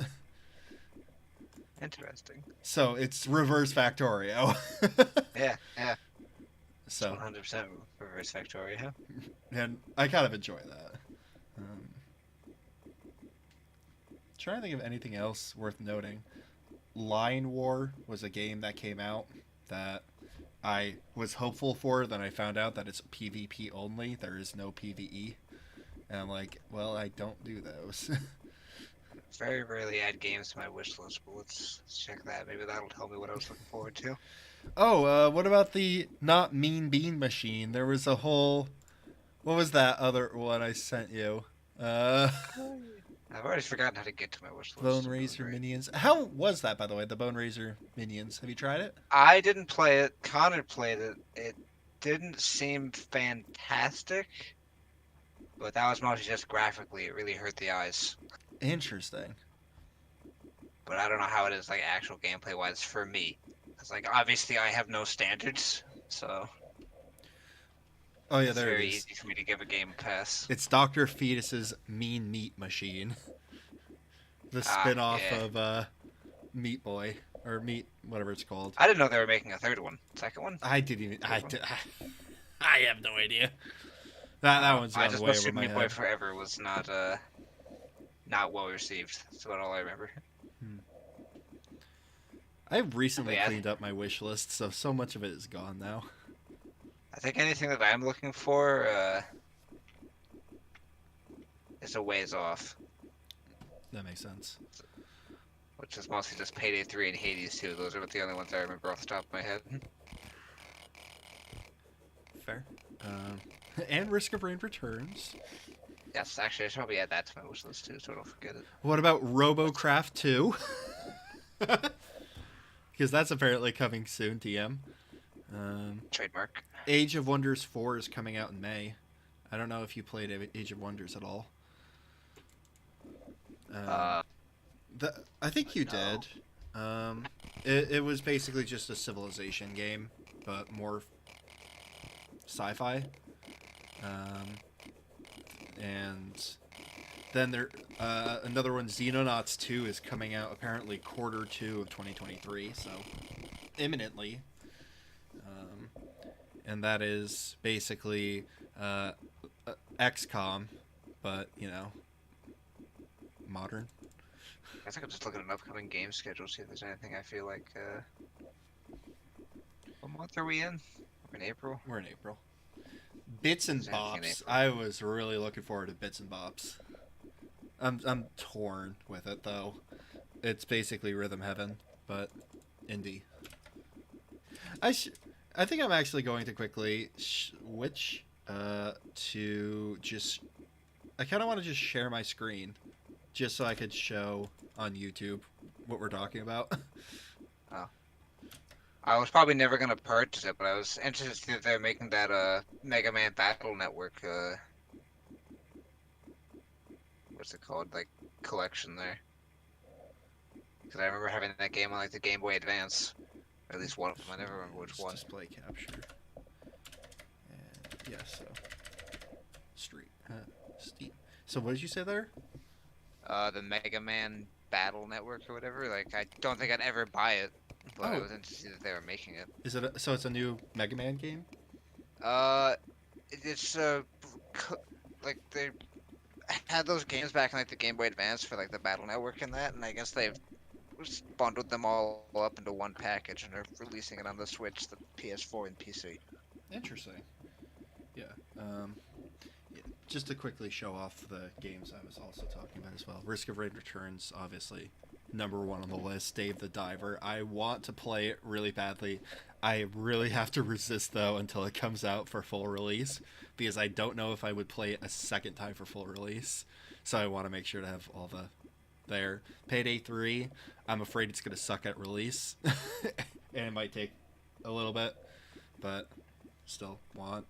Interesting. So it's reverse Factorio. Yeah. So 100% reverse Factorio. And I kind of enjoy that. Trying to think of anything else worth noting. Line War was a game that came out that I was hopeful for. Then I found out that it's PvP only. There is no PvE. And I'm like, well, I don't do those. Very rarely add games to my wish list, but let's check that. Maybe that'll tell me what I was looking forward to. Oh, what about the not Mean Bean Machine? There was a whole... What was that other one I sent you? I've already forgotten how to get to my wish list. Bone Razor Minions. How was that, by the way, the Bone Razor Minions? Have you tried it? I didn't play it. Connor played it. It didn't seem fantastic, but that was mostly just graphically. It really hurt the eyes. Interesting. But I don't know how it is, like, actual gameplay-wise for me. Because, like, obviously I have no standards, so... Oh, yeah, it's there it very is. easy for me to give a game a pass. It's Dr. Fetus's Mean Meat Machine. The spin-off of Meat Boy. Or Meat, whatever it's called. I didn't know they were making a third one. Second one? I have no idea. That one's gone way over my Meat head. Boy Forever was not not well received. That's about all I remember. I've recently But yeah, cleaned up my wish list, so much of it is gone now. I think anything that I'm looking for is a ways off, That makes sense. which is mostly just Payday 3 and Hades 2. Those are the only ones I remember off the top of my head. Fair. Um, and Risk of Rain Returns. Yes, actually, I should probably add that to my wish list too, so I don't forget it. What about RoboCraft 2? Because that's apparently coming soon, TM. Trademark. Age of Wonders 4 is coming out in May. I don't know if you played Age of Wonders at all. Uh, I think you no. did. It was basically just a civilization game, but more sci-fi. And then another one, Xenonauts 2, is coming out apparently Q2 of 2023, so imminently. And that is basically XCOM, but, modern. I guess I could just look at an upcoming game schedule, see if there's anything I feel like. What month are we in? We're in April. We're in April. Bits and There's anything in Bops. April. I was really looking forward to Bits and Bops. I'm torn with it though. It's basically Rhythm Heaven, but indie. I think I'm actually going to quickly switch to just. I kind of want to just share my screen, just so I could show on YouTube what we're talking about. Oh. I was probably never gonna purchase it, but I was interested to see that they're making that Mega Man Battle Network what's it called, like, collection there. Because I remember having that game on like the Game Boy Advance, or at least one of them. I never remember which one. Display capture. And yeah, so Steam. So what did you say there? The Mega Man Battle Network or whatever. Like, I don't think I'd ever buy it, but I Oh. was interested that they were making it. Is it so? It's a new Mega Man game. It's like they had those games back in like the Game Boy Advance for like the Battle Network and that, and I guess they've just bundled them all up into one package and are releasing it on the Switch, the PS4, and PC. Interesting. Yeah. Yeah. Just to quickly show off the games I was also talking about as well. Risk of Rain Returns, obviously, #1 on the list. Dave the Diver. I want to play it really badly. I really have to resist though until it comes out for full release, because I don't know if I would play it a second time for full release. So I want to make sure to have all the there. Payday 3. I'm afraid it's gonna suck at release, and it might take a little bit, but still want.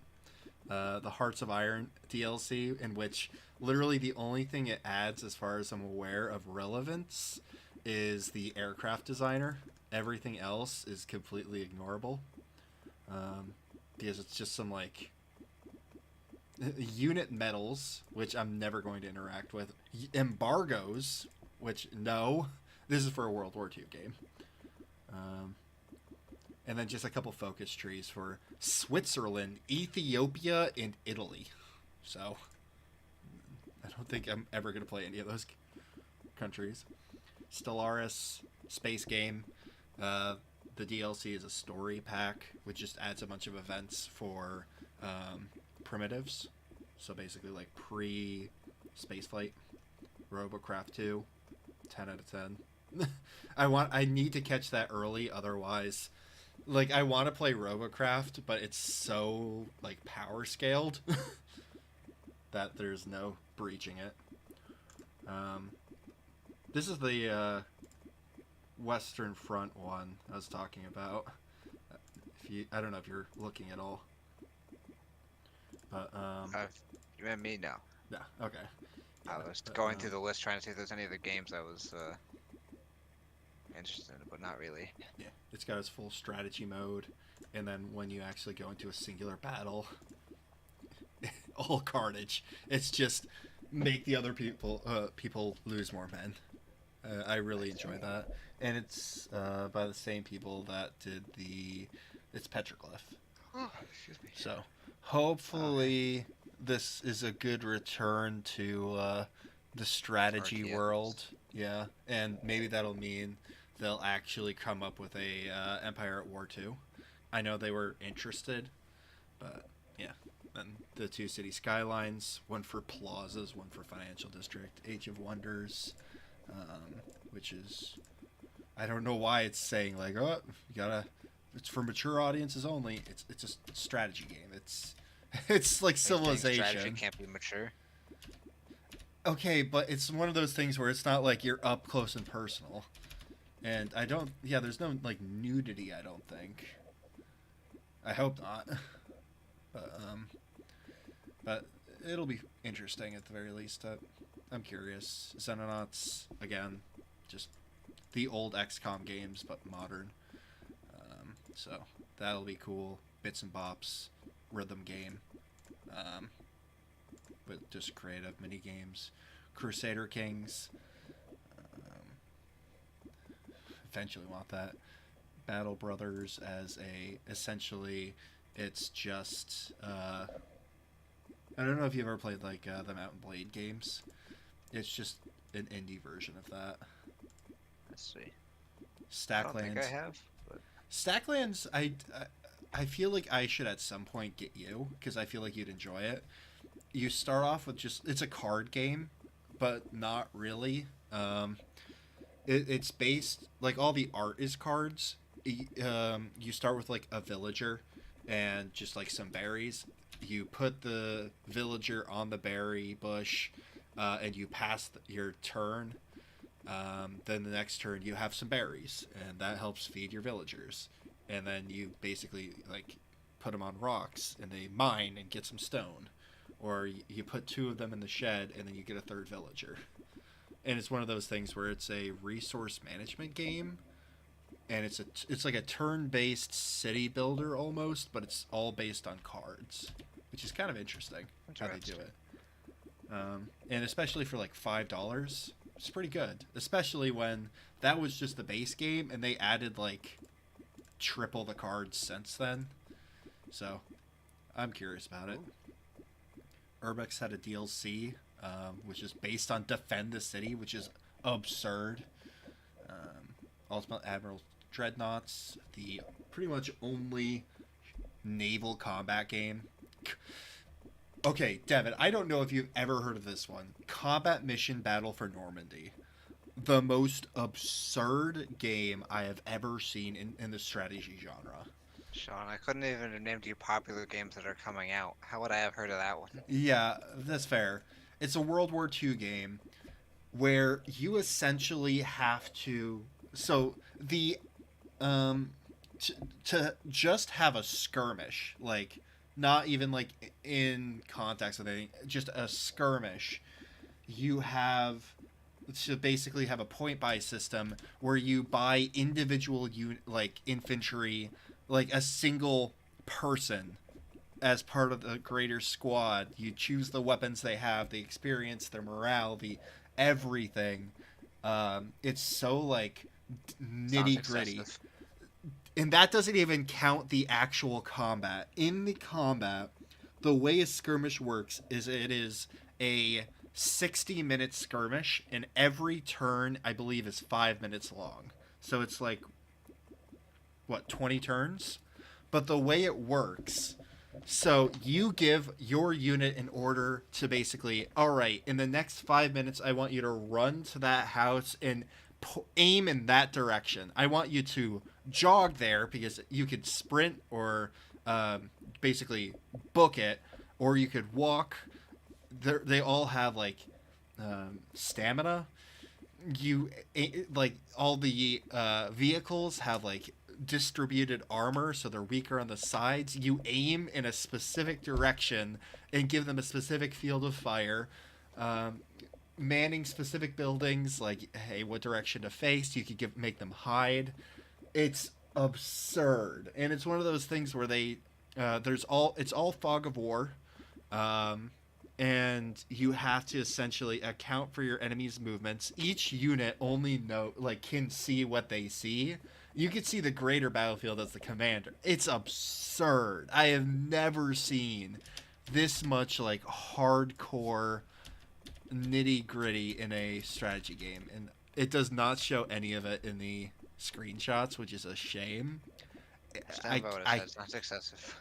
The Hearts of Iron DLC, in which literally the only thing it adds, as far as I'm aware, of relevance is the aircraft designer. Everything else is completely ignorable, because it's just some like unit medals, which I'm never going to interact with. Embargoes, which no, this is for a World War II game. And then just a couple focus trees for Switzerland, Ethiopia, and Italy. So I don't think I'm ever going to play any of those countries. Stellaris, space game. The DLC is a story pack, which just adds a bunch of events for primitives. So basically like pre-spaceflight. RoboCraft 2, 10 out of 10. I need to catch that early, otherwise... Like, I want to play RoboCraft, but it's so, like, power scaled that there's no breaching it. This is the Western Front one I was talking about. I don't know if you're looking at all. But, You and me now. yeah, okay. I was going through the list trying to see if there's any other games I was interested in, but not really. Yeah, it's got its full strategy mode, and then when you actually go into a singular battle, all carnage. It's just make the other people lose more men. I really enjoy that, and it's by the same people that did it's Petroglyph. Oh, excuse me. So hopefully this is a good return to the strategy RTS. world. Yeah, and maybe that'll mean they'll actually come up with a Empire at War 2. I know they were interested, but yeah. And the two city skylines, one for plazas, one for financial district, Age of Wonders, which is, I don't know why it's saying like, oh, you gotta, it's for mature audiences only. It's a strategy game. It's like Are you saying strategy Civilization. can't be mature? Okay, but it's one of those things where it's not like you're up close and personal. And I don't, yeah, there's no like nudity, I don't think. I hope not. But it'll be interesting at the very least. I'm curious. Xenonauts, again, just the old XCOM games, but modern. So that'll be cool. Bits and bops, rhythm game. But just creative mini games. Crusader Kings. Eventually want that. Battle Brothers as essentially, it's just I don't know if you've ever played like the Mount and Blade games. It's just an indie version of that. Let's see. I don't Stacklands. think I have. But... Stacklands, I feel like I should at some point get you because I feel like you'd enjoy it. You start off with it's a card game, but not really. It's based like all the art is cards. You start with like a villager and just like some berries. You put the villager on the berry bush, and you pass your turn. Then the next turn you have some berries, and that helps feed your villagers. And then you basically like put them on rocks, and they mine and get some stone. Or you put two of them in the shed, and then you get a third villager. And it's one of those things where it's a resource management game, and it's like a turn-based city builder almost, but it's all based on cards, which is kind of interesting how they do it. And especially for like $5, it's pretty good. Especially when that was just the base game, and they added like triple the cards since then. So I'm curious about it. Urbex had a DLC, which is based on Defend the City, which is absurd. Ultimate Admiral Dreadnoughts, the pretty much only naval combat game. Okay, Devin, I don't know if you've ever heard of this one. Combat Mission Battle for Normandy. The most absurd game I have ever seen in the strategy genre. Sean, I couldn't even have named you popular games that are coming out. How would I have heard of that one? Yeah, that's fair. It's a World War II game where you essentially have to. So the to just have a skirmish, like not even like in context with anything, just a skirmish. You have to basically have a point buy system where you buy individual like infantry, like a single person as part of the greater squad. You choose the weapons they have, the experience, their morale, the everything. It's so like nitty gritty, and that doesn't even count the actual combat. In the combat, the way a skirmish works is it is a 60-minute skirmish, and every turn I believe is 5 minutes long. So it's like what, 20 turns? But the way it works, so you give your unit an order to basically, all right, in the next 5 minutes, I want you to run to that house and aim in that direction. I want you to jog there because you could sprint or basically book it, or you could walk. They all have like stamina. You like all the vehicles have like distributed armor, so they're weaker on the sides. You aim in a specific direction and give them a specific field of fire. Manning specific buildings, like hey, what direction to face. You could make them hide. It's absurd, and it's one of those things where they it's all fog of war, and you have to essentially account for your enemy's movements. Each unit only can see what they see. You can see the greater battlefield as the commander. It's absurd. I have never seen this much like hardcore nitty gritty in a strategy game, and it does not show any of it in the screenshots, which is a shame. Stand by what it says. Not excessive.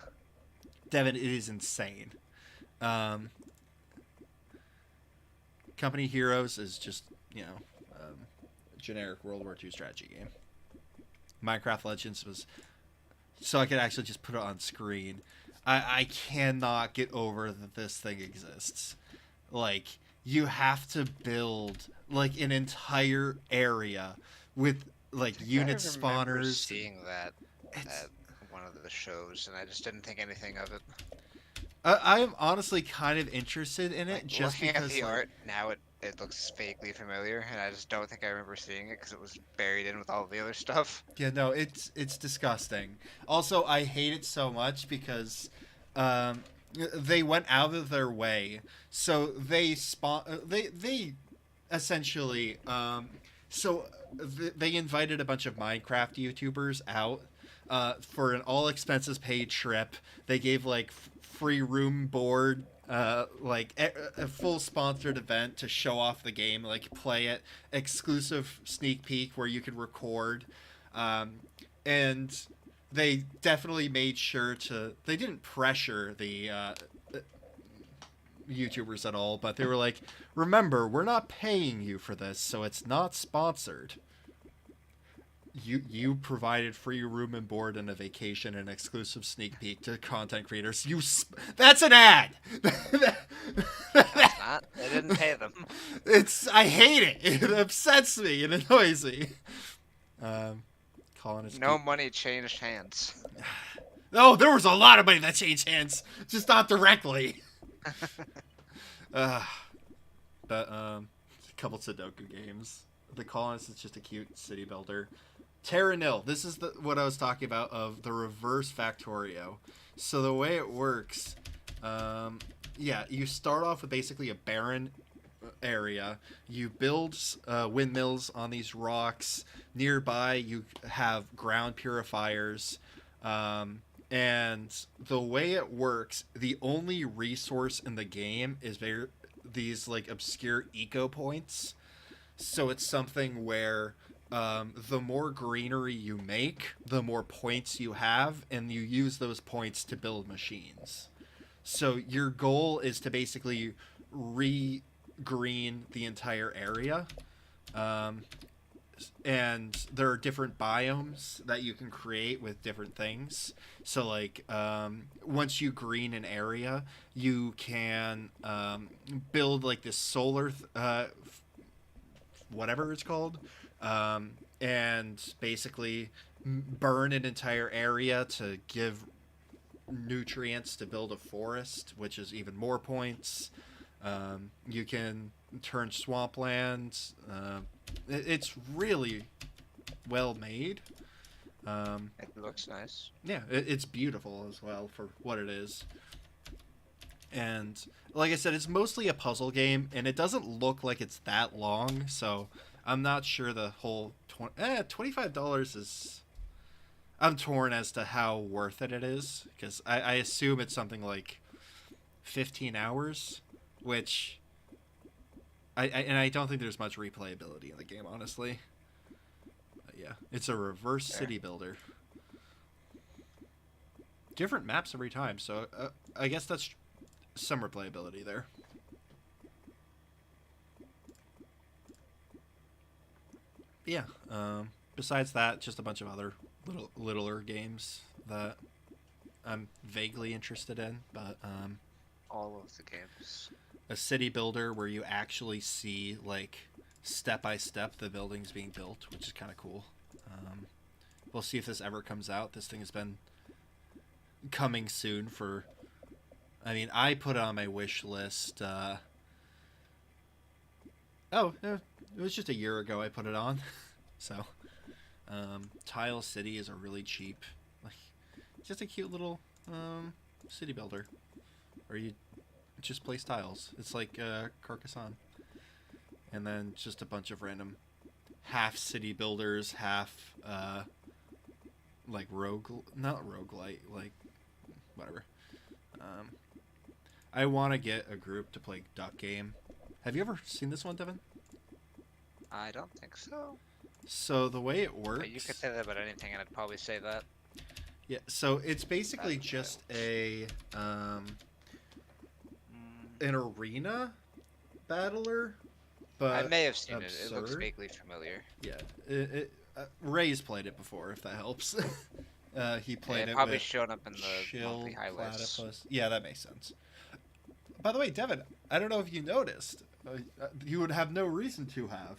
Devin, it is insane. Company Heroes is just, generic World War II strategy game. Minecraft Legends was so I could actually just put it on screen. I cannot get over that this thing exists. Like, you have to build like an entire area with like unit spawners. Seeing that at one of the shows, and I just didn't think anything of it. I am honestly kind of interested in it, Like, just looking because at the like, art now, it looks vaguely familiar, and I just don't think I remember seeing it because it was buried in with all the other stuff. yeah, no, it's disgusting. Also, I hate it so much because they went out of their way, so they essentially they invited a bunch of Minecraft YouTubers out for an all expenses paid trip. They gave like free room board, like a full sponsored event to show off the game, like play it, exclusive sneak peek where you could record, and they definitely made sure they didn't pressure the YouTubers at all, but they were like, remember, we're not paying you for this, so it's not sponsored. You provided free room and board and a vacation and exclusive sneak peek to content creators. That's an ad. That's not. They didn't pay them. I hate it. It upsets me. It annoys me. No money changed hands. Oh, there was a lot of money that changed hands, just not directly. But a couple Sudoku games. The Colonist is just a cute city builder. Terra Nil. This is what I was talking about of the reverse Factorio. So the way it works, you start off with basically a barren area. You build windmills on these rocks. Nearby, you have ground purifiers. And the way it works, the only resource in the game is these like obscure eco points. So it's something where the more greenery you make, the more points you have, and you use those points to build machines. So your goal is to basically re-green the entire area. And there are different biomes that you can create with different things. So like once you green an area, you can build like this solar whatever it's called, and basically burn an entire area to give nutrients to build a forest, which is even more points. You can turn swampland. It's really well made. It looks nice. Yeah, it's beautiful as well for what it is. And like I said, it's mostly a puzzle game, and it doesn't look like it's that long, so I'm not sure the whole $25 is... I'm torn as to how worth it is, because I assume it's something like 15 hours, which... I don't think there's much replayability in the game, honestly. But yeah, it's a reverse city builder. Different maps every time, so I guess that's some replayability there. Yeah, besides that, just a bunch of other littler games that I'm vaguely interested in, but all of the games. A city builder where you actually see like step by step the buildings being built, which is kind of cool. We'll see if this ever comes out. This thing has been coming soon for... I mean, I put it on my wish list. It was just a year ago I put it on. So, Tile City is a really cheap, like, just a cute little city builder, where you just place tiles. It's like Carcassonne, and then just a bunch of random half city builders, half like not roguelite, like whatever. I want to get a group to play Duck Game, Have you ever seen this one, Devin? I don't think so. So the way it But you could works, say that about anything, and I'd probably say that. yeah. So it's basically Battle just Royals. an arena battler, I but may have seen it. It looks absurd. vaguely familiar. Yeah, Ray's played it before, if that helps. He played It it probably with showed up in the Chill monthly highlights. Platypus. Yeah, that makes sense. By the way, Devin, I don't know if you noticed. You would have no reason to have.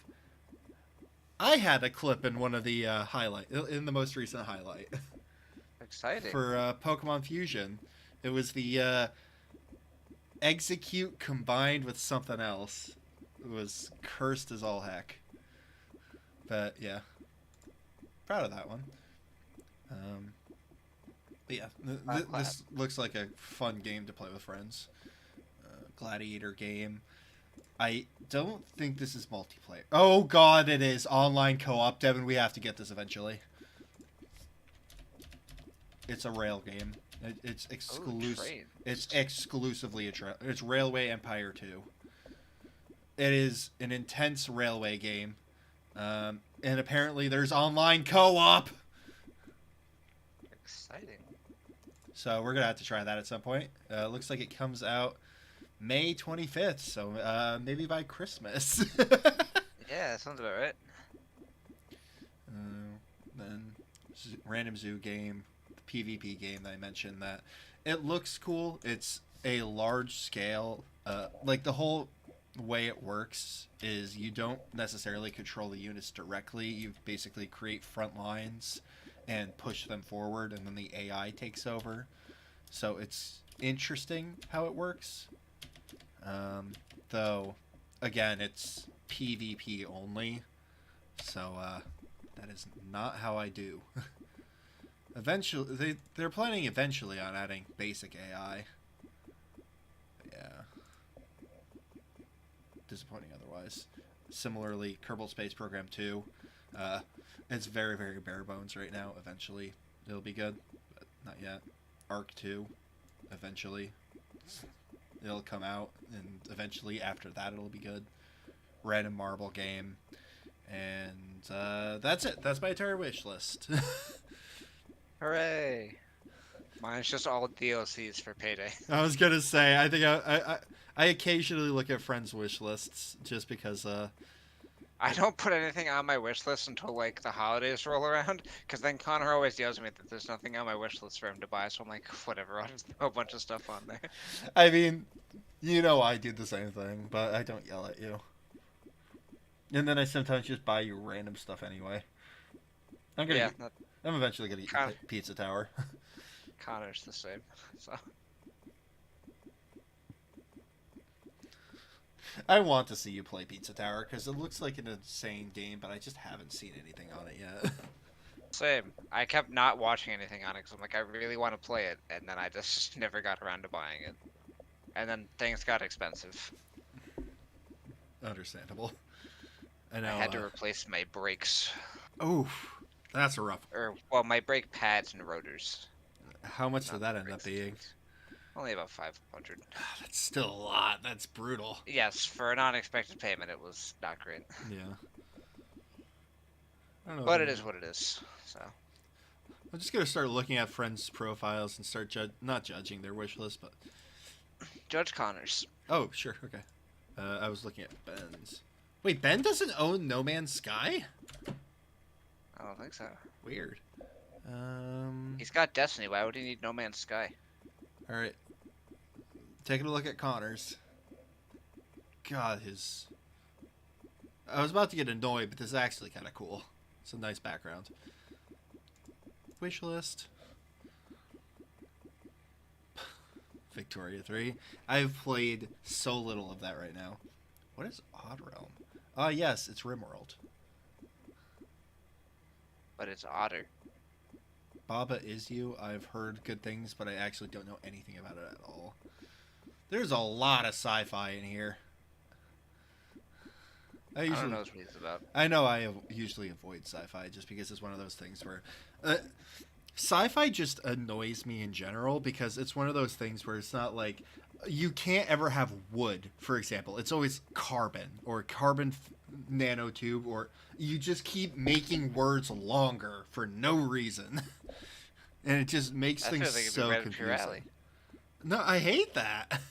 I had a clip in one of the in the most recent highlight Exciting. for Pokemon Fusion. It was the execute combined with something else. It was cursed as all heck. But yeah, proud of that one. But yeah, this looks like a fun game to play with friends. Gladiator game. I don't think this is multiplayer. Oh god, it is online co-op. Devin, we have to get this eventually. It's a rail game. It's exclusive. It's exclusively it's Railway Empire 2. It is an intense railway game. And apparently there's online co-op. Exciting. So we're going to have to try that at some point. Looks like it comes out May 25th, so maybe by Christmas. Yeah, that sounds about right. Then random zoo game, the PvP game that I mentioned, that it looks cool. It's a large scale, like the whole way it works is you don't necessarily control the units directly. You basically create front lines and push them forward, and then the AI takes over. So it's interesting how it works. Though, again, it's PvP only, so that is not how I do. Eventually, they're planning eventually on adding basic AI. But yeah, disappointing otherwise. Similarly, Kerbal Space Program 2, it's very, very bare bones right now. Eventually, it'll be good, but not yet. Arc 2, eventually. It'll come out, and eventually after that it'll be good. Random Marble game. And that's it. That's my entire wish list. Hooray! Mine's just all DLCs for Payday. I was going to say, I think I occasionally look at friends' wish lists just because... I don't put anything on my wish list until like the holidays roll around, because then Connor always yells at me that there's nothing on my wish list for him to buy. So I'm like, whatever, I'll just throw a bunch of stuff on there. I mean, you know I do the same thing, but I don't yell at you. And then I sometimes just buy you random stuff anyway. I'm eventually gonna eat Pizza Tower. Connor's the same. So I want to see you play Pizza Tower because it looks like an insane game, but I just haven't seen anything on it yet. same. I kept not watching anything on it because I'm like, I really want to play it, and then I just never got around to buying it. And then things got expensive. Understandable. I know. I had to replace my brakes. Oof, that's a rough. Well, my brake pads and rotors. How much did that end up being? Only about 500. That's still a lot. That's brutal. Yes, for an unexpected payment, it was not great. Yeah. I don't know, But it is what it is. So I'm just gonna start looking at friends' profiles and start not judging their wish list, but Judge Connors. oh sure, okay. I was looking at Ben's. Wait, Ben doesn't own No Man's Sky? I don't think so. Weird. He's got Destiny. Why would he need No Man's Sky? All right. Taking a look at Connor's. God, I was about to get annoyed, but this is actually kind of cool. It's a nice background. Wish list. Victoria 3. I've played so little of that right now. What is Odd Realm? Yes, it's RimWorld. But it's Otter. Baba Is You. I've heard good things, but I actually don't know anything about it at all. There's a lot of sci-fi in here. I don't know what it's about. I know I usually avoid sci-fi just because it's one of those things where sci-fi just annoys me in general because it's one of those things where it's not like, you can't ever have wood, for example. It's always carbon or carbon nanotube, or you just keep making words longer for no reason. And it just makes That things feels like it'd be so right up your confusing. alley. No, I hate that.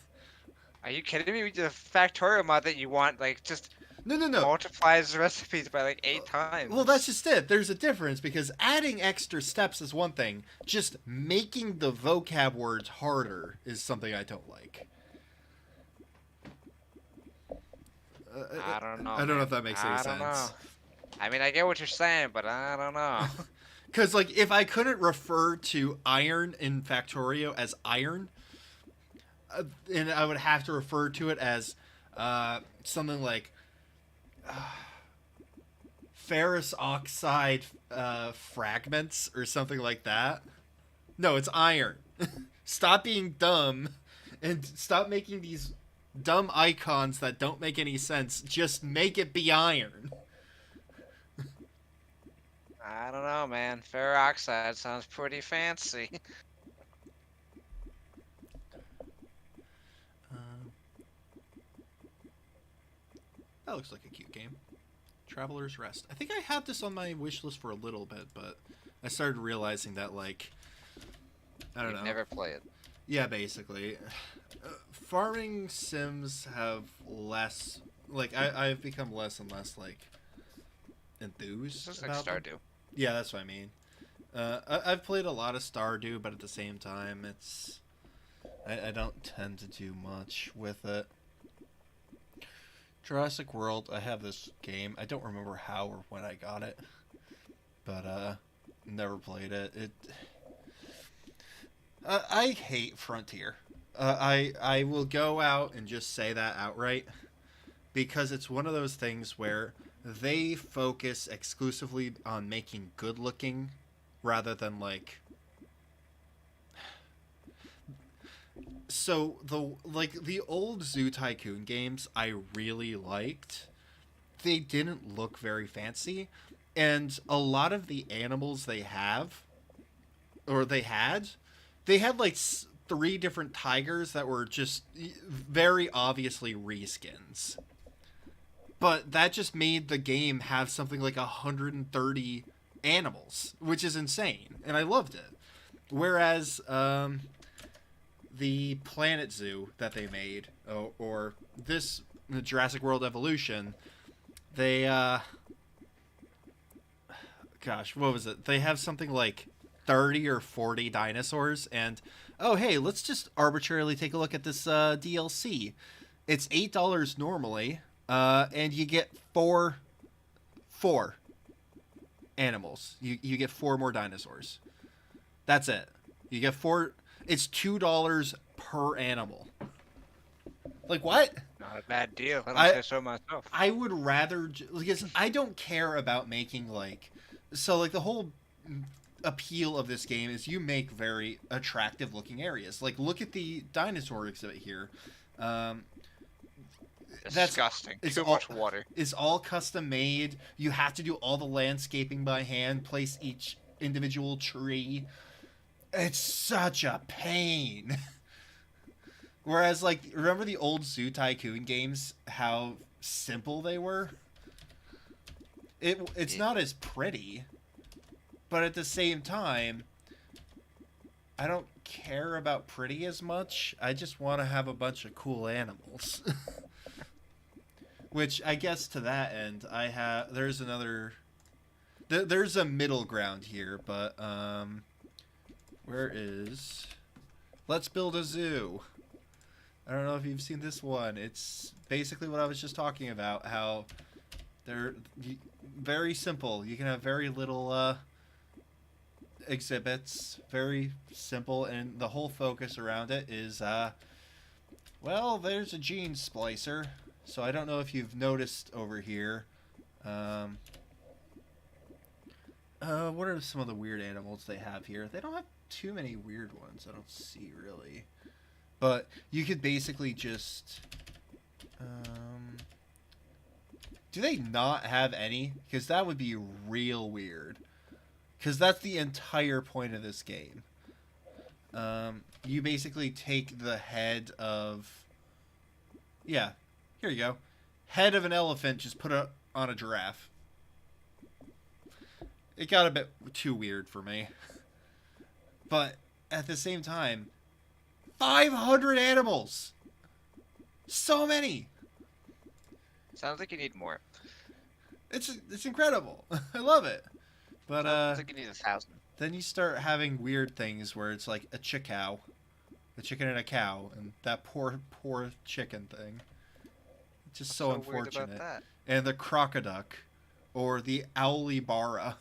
Are you kidding me? The factorial mod that you want, like, just No, no, no. multiplies the recipes by like 8 Well, that's times. just it. There's a difference because adding extra steps is one thing. Just making the vocab words harder is something I don't like. I don't I know, don't know man. if that makes any I don't know. sense. I mean, I get what you're saying, but I don't know. Because, like, if I couldn't refer to iron in Factorio as iron, and I would have to refer to it as something like ferrous oxide fragments or something like that. No, it's iron. Stop being dumb and stop making these dumb icons that don't make any sense. Just make it be iron. I don't know, man. Ferroxide sounds pretty fancy. Uh, that looks like a cute game. Traveler's Rest. I think I had this on my wish list for a little bit, but I started realizing that, like, I don't know. Never play it. Yeah, basically. Farming sims have less, like, I've become less and less, like, enthused This is like about them. Stardew. Yeah, that's what I mean. I've played a lot of Stardew, but at the same time, I don't tend to do much with it. Jurassic World, I have this game. I don't remember how or when I got it, but never played it. I hate Frontier. I will go out and just say that outright because it's one of those things where they focus exclusively on making good looking rather than like so the old Zoo Tycoon games I really liked. They didn't look very fancy, and a lot of the animals they have or they had like three different tigers that were just very obviously reskins. But that just made the game have something like 130 animals, which is insane, and I loved it. Whereas the Planet Zoo that they made, or this the Jurassic World Evolution, they gosh, what was it? They have something like 30 or 40 dinosaurs, and oh hey, let's just arbitrarily take a look at this DLC. It's $8 normally, and you get four animals. You get four more dinosaurs. That's it. You get four. It's $2 per animal. Like what? Not a bad deal. I don't I say so myself. I would rather because I don't care about making like so like the whole appeal of this game is you make very attractive looking areas. Like look at the dinosaur exhibit here. Um, Disgusting. it's Too all- much water. It's all custom made. You have to do all the landscaping by hand, place each individual tree. It's such a pain. Whereas, like, remember the old Zoo Tycoon games? How simple they were. It's not as pretty, but at the same time, I don't care about pretty as much. I just want to have a bunch of cool animals. Which I guess to that end, there's another. There's a middle ground here, but where is? Let's build a zoo. I don't know if you've seen this one. It's basically what I was just talking about. How they're very simple. You can have very little exhibits. Very simple, and the whole focus around it is, well, there's a gene splicer. So I don't know if you've noticed over here. What are some of the weird animals they have here? They don't have too many weird ones. I don't see really. But you could basically just... do they not have any? Because that would be real weird. Because that's the entire point of this game. You basically take the head of, yeah, here you go, head of an elephant, just put it on a giraffe. It got a bit too weird for me, but at the same time, 500 animals, so many. Sounds like you need more. It's incredible. I love it. But Sounds like you need 1,000. then you start having weird things where it's like a chicow, a chicken and a cow, and that poor chicken thing. It's just so What's so weird about unfortunate. that? And the crocoduck, or the owlibara.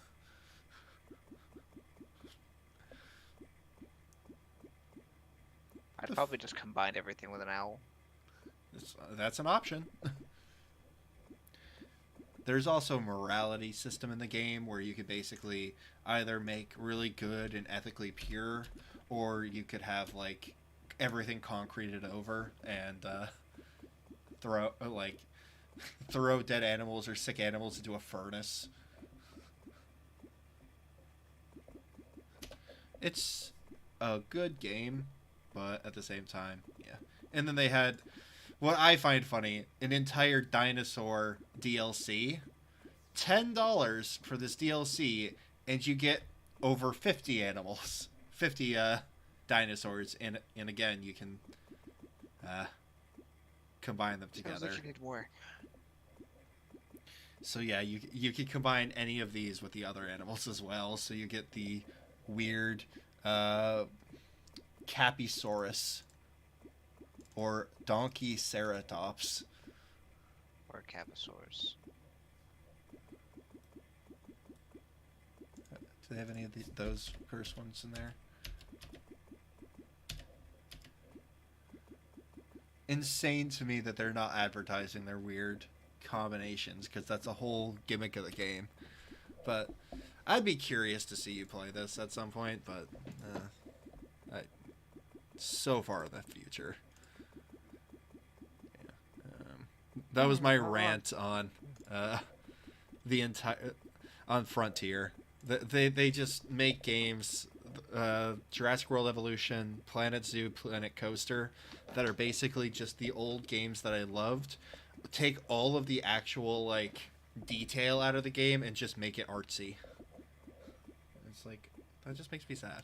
I'd probably just combine everything with an owl. That's an option. There's also a morality system in the game where you could basically either make really good and ethically pure, or you could have like everything concreted over and throw dead animals or sick animals into a furnace. It's a good game, but at the same time, yeah. And then they had what I find funny, an entire dinosaur DLC. $10 for this DLC, and you get over 50 animals, 50 dinosaurs, and again you can combine them together. Sounds like you need more. So yeah, you can combine any of these with the other animals as well. So you get the weird Capisaurus or Donkey Ceratops. Or Caposaurs. Do they have any of those curse ones in there? Insane to me that they're not advertising their weird combinations, because that's a whole gimmick of the game. But I'd be curious to see you play this at some point, but so far in the future. Yeah. That was my rant on the entire on Frontier. They just make games, Jurassic World Evolution, Planet Zoo, Planet Coaster, that are basically just the old games that I loved. Take all of the actual like detail out of the game and just make it artsy. It's like, that just makes me sad.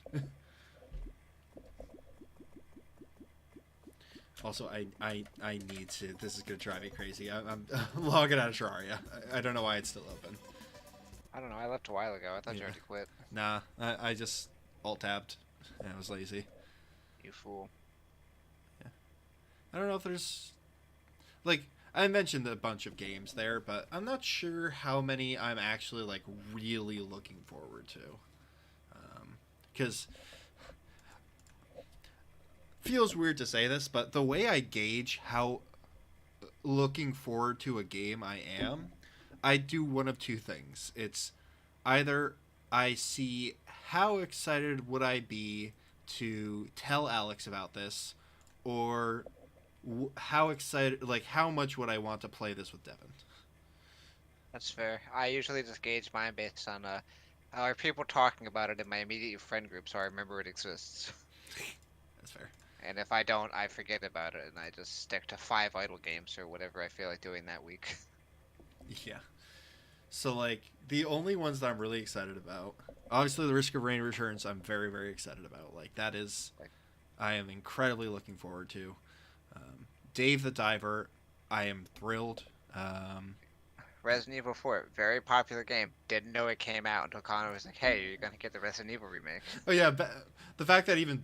Also, I need to. This is gonna drive me crazy. I'm logging out of Terraria. I don't know why it's still open. I don't know, I left a while ago. I thought you already quit. Nah, I just alt-tabbed. And I was lazy. You fool. Yeah. I don't know if there's... Like, I mentioned a bunch of games there, but I'm not sure how many I'm actually, like, really looking forward to. Because... feels weird to say this, but the way I gauge how looking forward to a game I am, I do one of two things. It's either I see how excited would I be to tell Alex about this, or how excited, like how much would I want to play this with Devin. That's fair. I usually just gauge mine based on are people talking about it in my immediate friend group, so I remember it exists. That's fair. And if I don't, I forget about it, and I just stick to 5 idle games or whatever I feel like doing that week. Yeah. So, like, the only ones that I'm really excited about, obviously the Risk of Rain Returns, I'm very, very excited about. Like, that is, I am incredibly looking forward to. Dave the Diver, I am thrilled. Resident Evil 4, very popular game. Didn't know it came out until Connor was like, hey, you're gonna get the Resident Evil remake. Oh, yeah, the fact that even,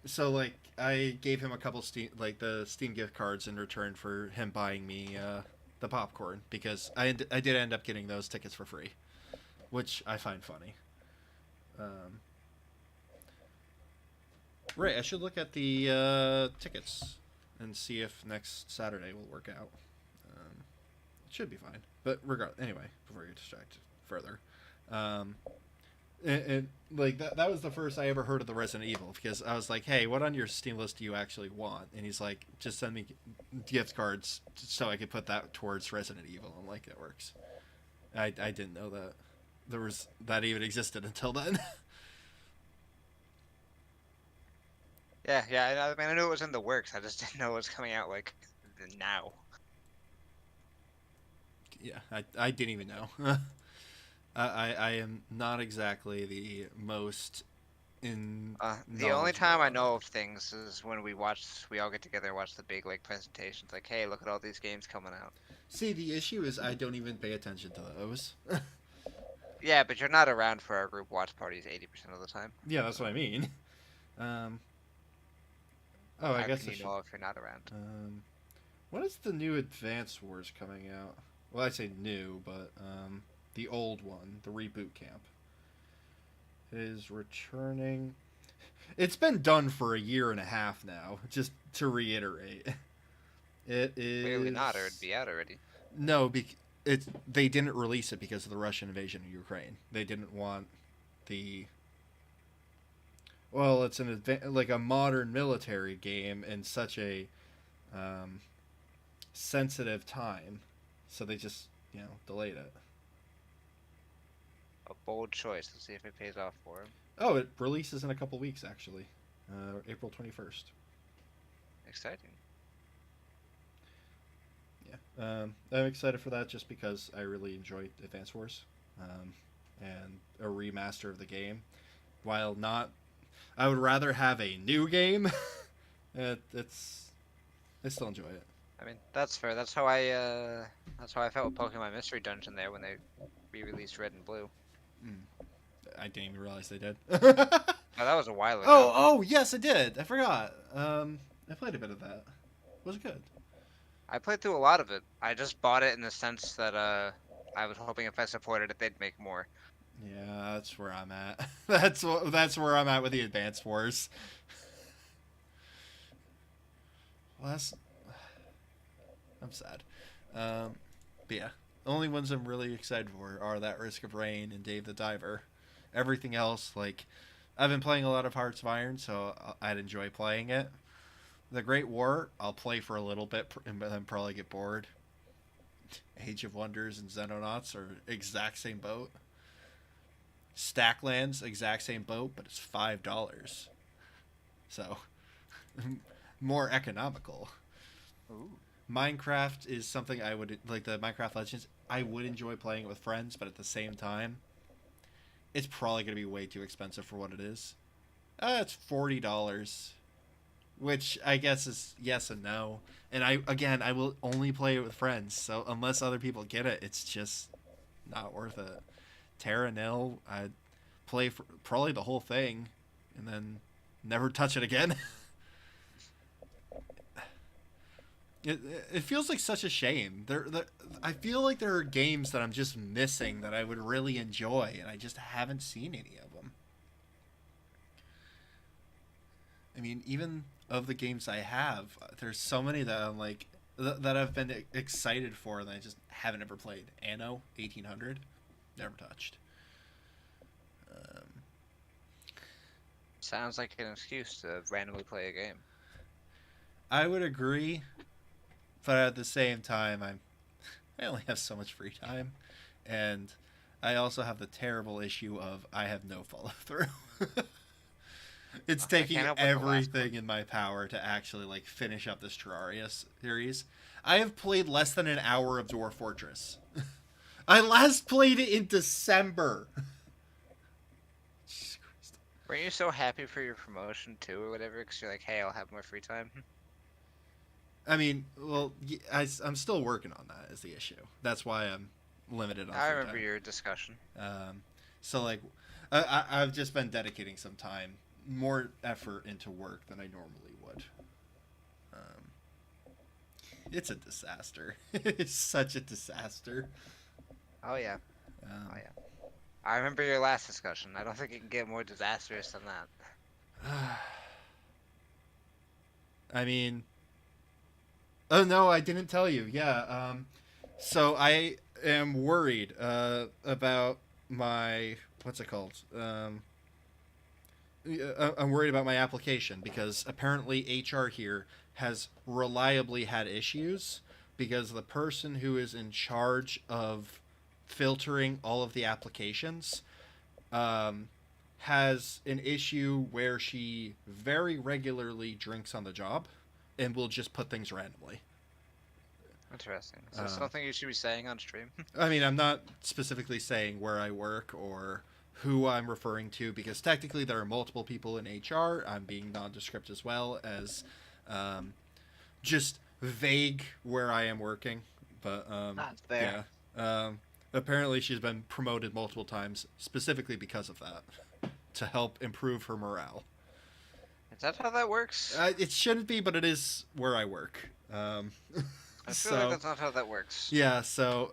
so, like, I gave him a couple the Steam gift cards in return for him buying me, the popcorn, because I did end up getting those tickets for free, which I find funny. Right, I should look at the tickets and see if next Saturday will work out. It should be fine, but regardless, anyway, before I get distracted further, and like that was the first I ever heard of the Resident Evil, because I was like, hey, what on your Steam list do you actually want? And he's like, just send me gift cards so I could put that towards Resident Evil. I'm like, that works. I didn't know that that even existed until then. Yeah. I mean, I knew it was in the works. I just didn't know it was coming out like now. Yeah, I didn't even know. I am not exactly the most in The only knowledgeable time I on know it. of things is when we all get together and watch the big like presentations. Like, hey, look at all these games coming out. See, the issue is I don't even pay attention to those. Yeah, but you're not around for our group watch parties 80% of the time. Yeah, that's what I mean. Um, oh, I How guess can I you should. know if you're not around? When is the new Advance Wars coming out? Well, I say new, but the old one, the reboot camp, is returning. It's been done for a year and a half now. Just to reiterate, it Clearly not, or it'd is be out already. no. It's they didn't release it because of the Russian invasion of Ukraine. They didn't want the well, it's like a modern military game in such a um, sensitive time, so they just delayed it. A bold choice. Let's see if it pays off for him. Oh, it releases in a couple weeks actually, April 21st. Exciting. Yeah, I'm excited for that just because I really enjoyed Advance Wars, and a remaster of the game. While not, I would rather have a new game. It's I still enjoy it. I mean, that's fair. That's how I felt with Pokemon Mystery Dungeon there when they re-released Red and Blue. Mm, I didn't even realize they did. Oh, that was a while Oh, ago. oh, yes, I did. I forgot. I played a bit of that. Was it good? I played through a lot of it. I just bought it in the sense that I was hoping if I supported it, they'd make more. Yeah, that's where I'm at. That's where I'm at with the Advanced Wars. Well, that's I'm sad. But yeah, the only ones I'm really excited for are that Risk of Rain and Dave the Diver. Everything else, like I've been playing a lot of Hearts of Iron, so I'd enjoy playing it. The Great War, I'll play for a little bit and then probably get bored. Age of Wonders and Xenonauts are exact same boat. Stacklands, exact same boat, but it's $5. So more economical. Ooh. Minecraft is something I would like the Minecraft Legends. I would enjoy playing it with friends, but at the same time, it's probably going to be way too expensive for what it is. It's $40, which I guess is yes and no. And I will only play it with friends. So unless other people get it, it's just not worth it. Terra Nil, I'd play for probably the whole thing, and then never touch it again. It, it feels like such a shame. I feel like there are games that I'm just missing that I would really enjoy, and I just haven't seen any of them. I mean, even of the games I have, there's so many that I'm like that I've been excited for, and I just haven't ever played. Anno 1800, never touched. Um, Sounds like an excuse to randomly play a game. I would agree, but at the same time, I only have so much free time, and I also have the terrible issue of I have no follow through. It's I taking can't help with the last one. everything in my power to actually like finish up this Terraria series. I have played less than an hour of Dwarf Fortress. I last played it in December. Jesus Christ. Weren't you so happy for your promotion too, or whatever? Because you're like, hey, I'll have more free time. I mean, well, I'm still working on that is the issue. That's why I'm limited on I free remember time. your discussion. So like, I've just been dedicating some time, more effort into work than I normally would. It's a disaster. It's such a disaster. Oh yeah, Um, oh yeah. I remember your last discussion. I don't think it can get more disastrous than that. I mean, oh no, I didn't tell you. Yeah. So I am worried about my what's it called? I'm worried about my application because apparently HR here has reliably had issues because the person who is in charge of filtering all of the applications has an issue where she very regularly drinks on the job and will just put things randomly. Interesting. Is this something you should be saying on stream? I mean, I'm not specifically saying where I work or who I'm referring to because technically there are multiple people in HR. I'm being nondescript as well as just vague where I am working. But Not fair. yeah. Apparently she's been promoted multiple times specifically because of that to help improve her morale. Is that how that works? It shouldn't be, but it is where I work. I feel like that's not how that works. Yeah, so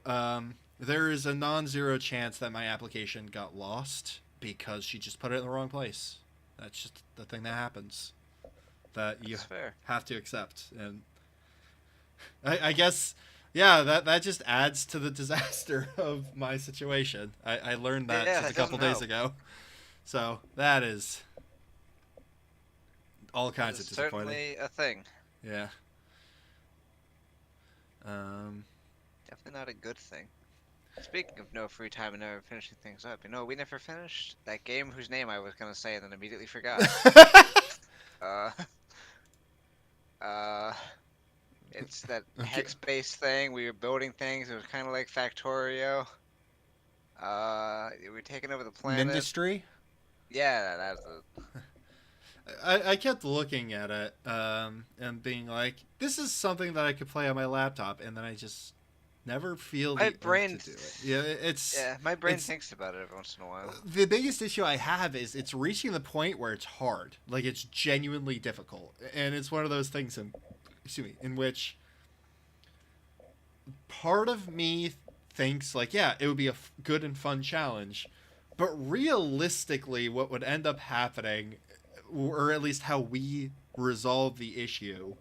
there is a non-zero chance that my application got lost because she just put it in the wrong place. That's just the thing that happens that you have to accept. And I guess, yeah, that just adds to the disaster of my situation. I learned that just a couple days ago. So that is all kinds of disappointing. Certainly a thing. Yeah. Definitely not a good thing. Speaking of no free time and never finishing things up, we never finished that game whose name I was gonna say and then immediately forgot. It's that hex-based thing. We were building things. It was kind of like Factorio. We were taking over the planet. Industry? Yeah, that's it. I kept looking at it and being like, this is something that I could play on my laptop, and then I just never feel the urge to do it. Yeah, my brain thinks about it every once in a while. The biggest issue I have is it's reaching the point where it's hard. Like, it's genuinely difficult. And it's one of those things in which part of me thinks, like, yeah, it would be a good and fun challenge. But realistically, what would end up happening, or at least how we resolve the issue,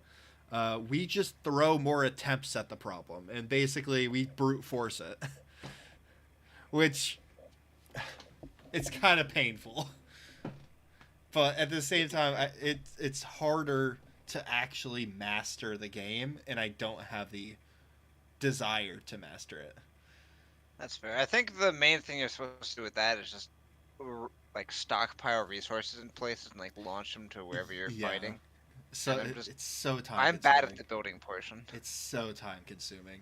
we just throw more attempts at the problem, and basically we brute force it. Which, it's kind of painful. But at the same time, it's harder to actually master the game, and I don't have the desire to master it. That's fair. I think the main thing you're supposed to do with that is just like stockpile resources in places and like launch them to wherever you're fighting. So it's so time. I'm bad at the building portion. It's so time consuming,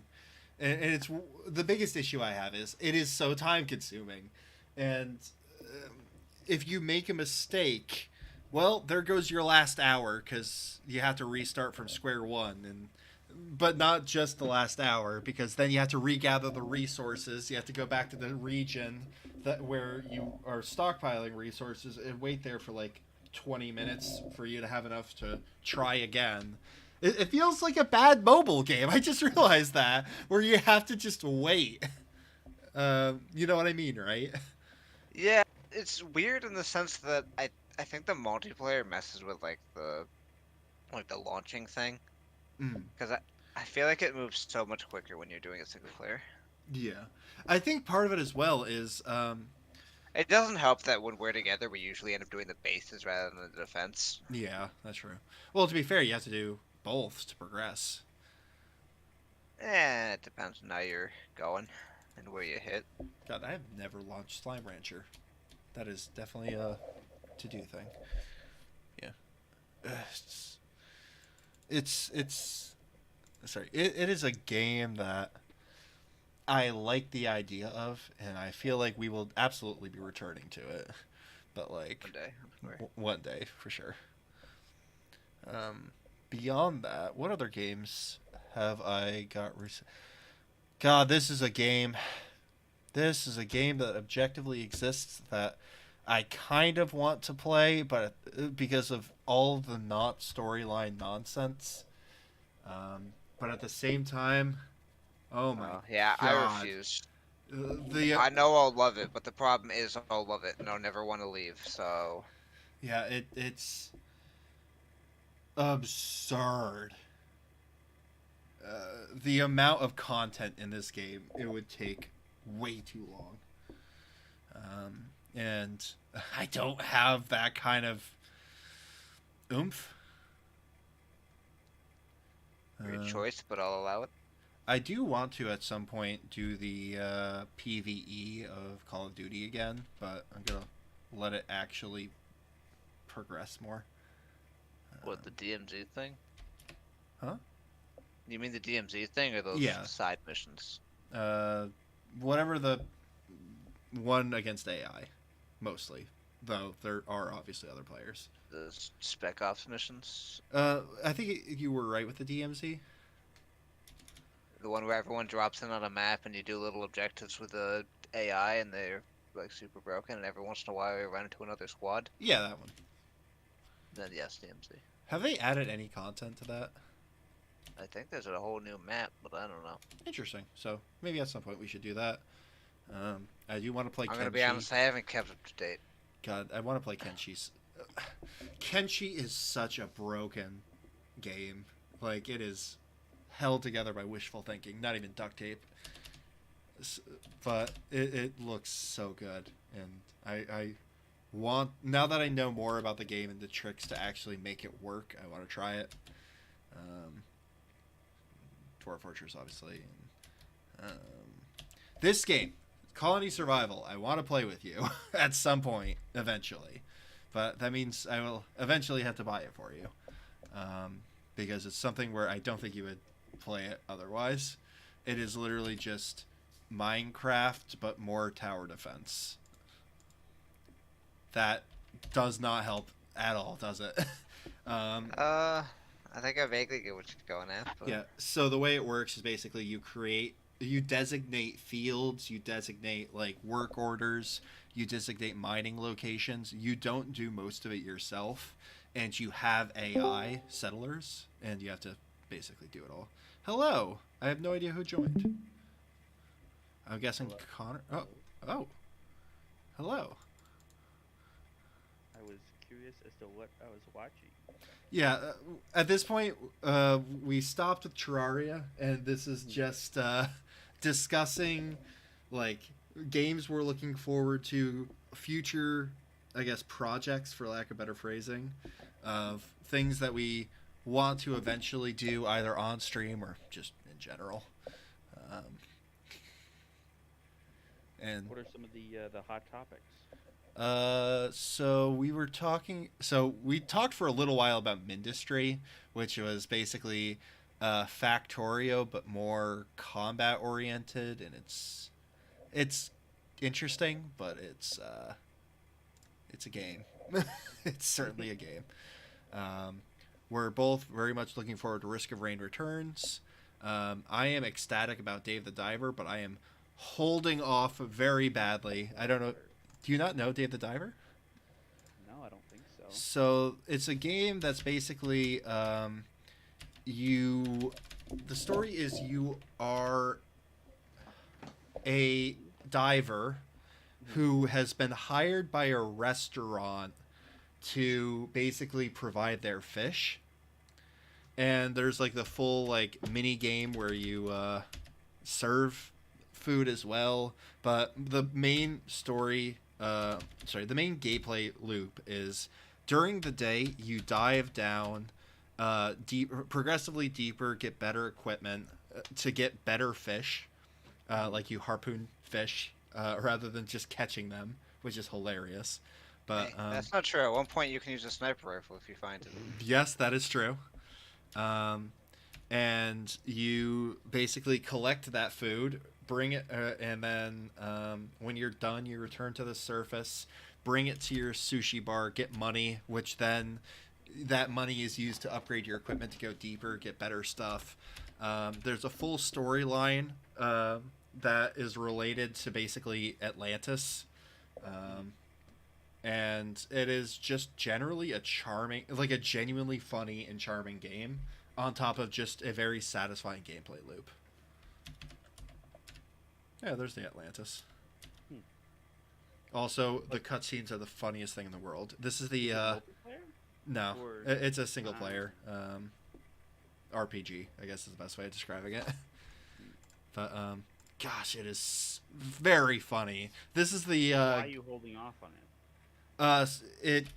and it's the biggest issue I have is it is so time consuming, and if you make a mistake, well, there goes your last hour because you have to restart from square one, but not just the last hour, because then you have to regather the resources. You have to go back to the region where you are stockpiling resources and wait there for like 20 minutes for you to have enough to try again. It feels like a bad mobile game. I just realized that, where you have to just wait. You know what I mean, right? Yeah, it's weird in the sense that I think the multiplayer messes with like the launching thing. Because I feel like it moves so much quicker when you're doing a single player. Yeah. I think part of it as well is... it doesn't help that when we're together, we usually end up doing the bases rather than the defense. Yeah, that's true. Well, to be fair, you have to do both to progress. It depends on how you're going and where you hit. God, I have never launched Slime Rancher. That is definitely a to-do thing. Yeah. It's sorry, it is a game that I like the idea of, and I feel like we will absolutely be returning to it. But like one day for sure. Beyond that, what other games have I got God, this is a game that objectively exists that I kind of want to play, but because of all the not storyline nonsense. But at the same time, oh my yeah, God. I refuse. I know I'll love it, but the problem is I'll love it and I'll never want to leave, so... Yeah, it's absurd. The amount of content in this game, it would take way too long. And I don't have that kind of oomph. Your choice, but I'll allow it. I do want to at some point do the PvE of Call of Duty again, but I'm gonna let it actually progress more. What, the DMZ thing? Huh? You mean the DMZ thing or those Yeah. side missions? Whatever the one against AI, mostly. Though there are obviously other players. The Spec Ops missions? I think you were right with the DMZ. The one where everyone drops in on a map and you do little objectives with the AI and they're like super broken and every once in a while you run into another squad? Yeah, that one. Then yes, DMZ. Have they added any content to that? I think there's a whole new map, but I don't know. Interesting. So maybe at some point we should do that. I do want to play I'm Kenshi. gonna be honest, I haven't kept up to date. God, I want to play Kenshi. Kenshi is such a broken game. Like, it is held together by wishful thinking, not even duct tape. But it looks so good, and I want, now that I know more about the game and the tricks to actually make it work, I want to try it. Dwarf Fortress, obviously. This game, Colony Survival, I want to play with you at some point, eventually. But that means I will eventually have to buy it for you. Because it's something where I don't think you would play it otherwise. It is literally just Minecraft, but more tower defense. That does not help at all, does it? I think I vaguely get what you're going at. But... Yeah, so the way it works is basically you designate fields, you designate like work orders, you designate mining locations. You don't do most of it yourself, and you have AI settlers, and you have to basically do it all. Hello, I have no idea who joined. I'm guessing Hello. Connor. Oh, hello. I was curious as to what I was watching. Yeah, at this point, we stopped with Terraria, and this is just discussing, like, games we're looking forward to, future, I guess, projects, for lack of better phrasing, of things that we want to eventually do, either on stream or just in general. And What are some of the hot topics? so we talked for a little while about Mindustry, which was basically Factorio, but more combat oriented, and it's interesting, but it's a game. It's certainly a game. We're both very much looking forward to Risk of Rain Returns. I am ecstatic about Dave the Diver, but I am holding off very badly. I don't know. Do you not know Dave the Diver? No, I don't think so. So it's a game that's basically the story is you are a diver who has been hired by a restaurant to basically provide their fish. And there's like the full like mini game where you serve food as well, but the main story the main gameplay loop is during the day you dive down progressively deeper, get better equipment to get better fish, like you harpoon fish rather than just catching them, which is hilarious. But Hey, that's not true. At one point you can use a sniper rifle if you find it. yes, that is true. And you basically collect that food, bring it, and then when you're done, you return to the surface, bring it to your sushi bar, get money, which then that money is used to upgrade your equipment to go deeper, get better stuff. There's a full storyline that is related to basically Atlantis. And it is just generally a charming, like a genuinely funny and charming game, on top of just a very satisfying gameplay loop. Yeah, there's the Atlantis. Also, the cutscenes are the funniest thing in the world. This is the Multiplayer? no, Or- it's a single player RPG, I guess is the best way of describing it. But gosh, it is very funny. This is the Why are you holding off on it? it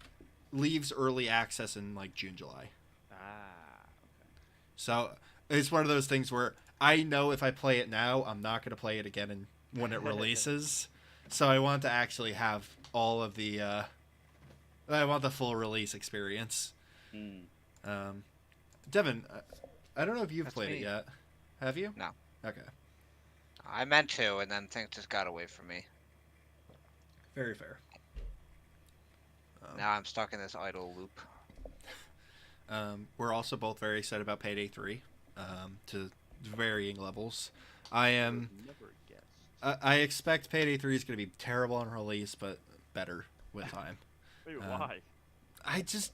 leaves early access in like June, July. Ah, okay. So it's one of those things where I know if I play it now, I'm not going to play it again when it releases. So I want to actually have all of the. I want the full release experience. Hmm. Devin, I don't know if you've That's played me. it yet. Have you? No. Okay. I meant to, and then things just got away from me. Very fair. Now I'm stuck in this idle loop. We're also both very excited about Payday 3, to varying levels. I am. Never guessed. I expect Payday 3 is going to be terrible on release, but better with time. Wait, um, why? I just.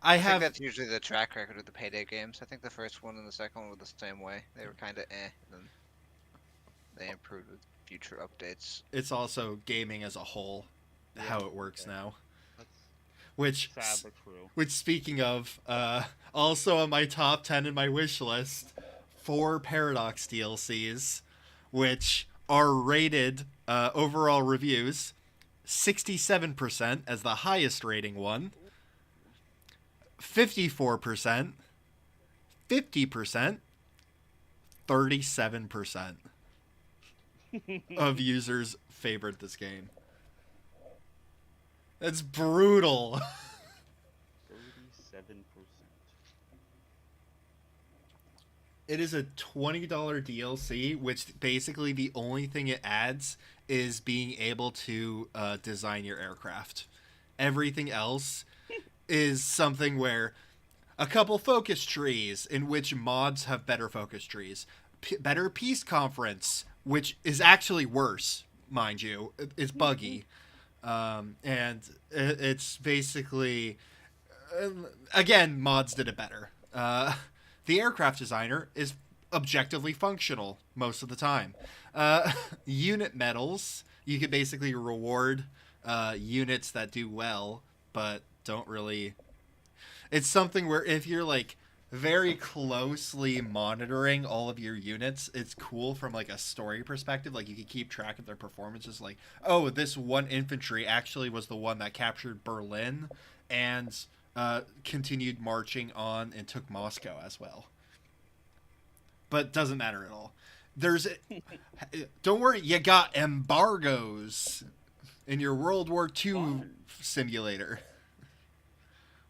I I think have. that's usually the track record of the Payday games. I think the first one and the second one were the same way. They were kind of and then they improved with future updates. It's also gaming as a whole, how Yeah, it works okay. now. That's Which, sad but true. speaking of, also on my top 10 in my wish list, 4 Paradox DLCs, which are rated overall reviews 67% as the highest rating one, 54%, 50%, 37% of users favored this game. That's brutal. 37%. It is a $20 DLC, which basically the only thing it adds is being able to design your aircraft. Everything else is something where a couple focus trees, in which mods have better focus trees, better peace conference, which is actually worse, mind you. It's buggy. And it's basically, again, mods did it better. The aircraft designer is objectively functional most of the time. Unit medals, you could basically reward units that do well, but don't really. It's something where if you're like very closely monitoring all of your units, it's cool from like a story perspective. Like you can keep track of their performances. Like, oh, this one infantry actually was the one that captured Berlin and continued marching on and took Moscow as well. But doesn't matter at all. There's, don't worry, you got embargoes in your World War II Fun. simulator,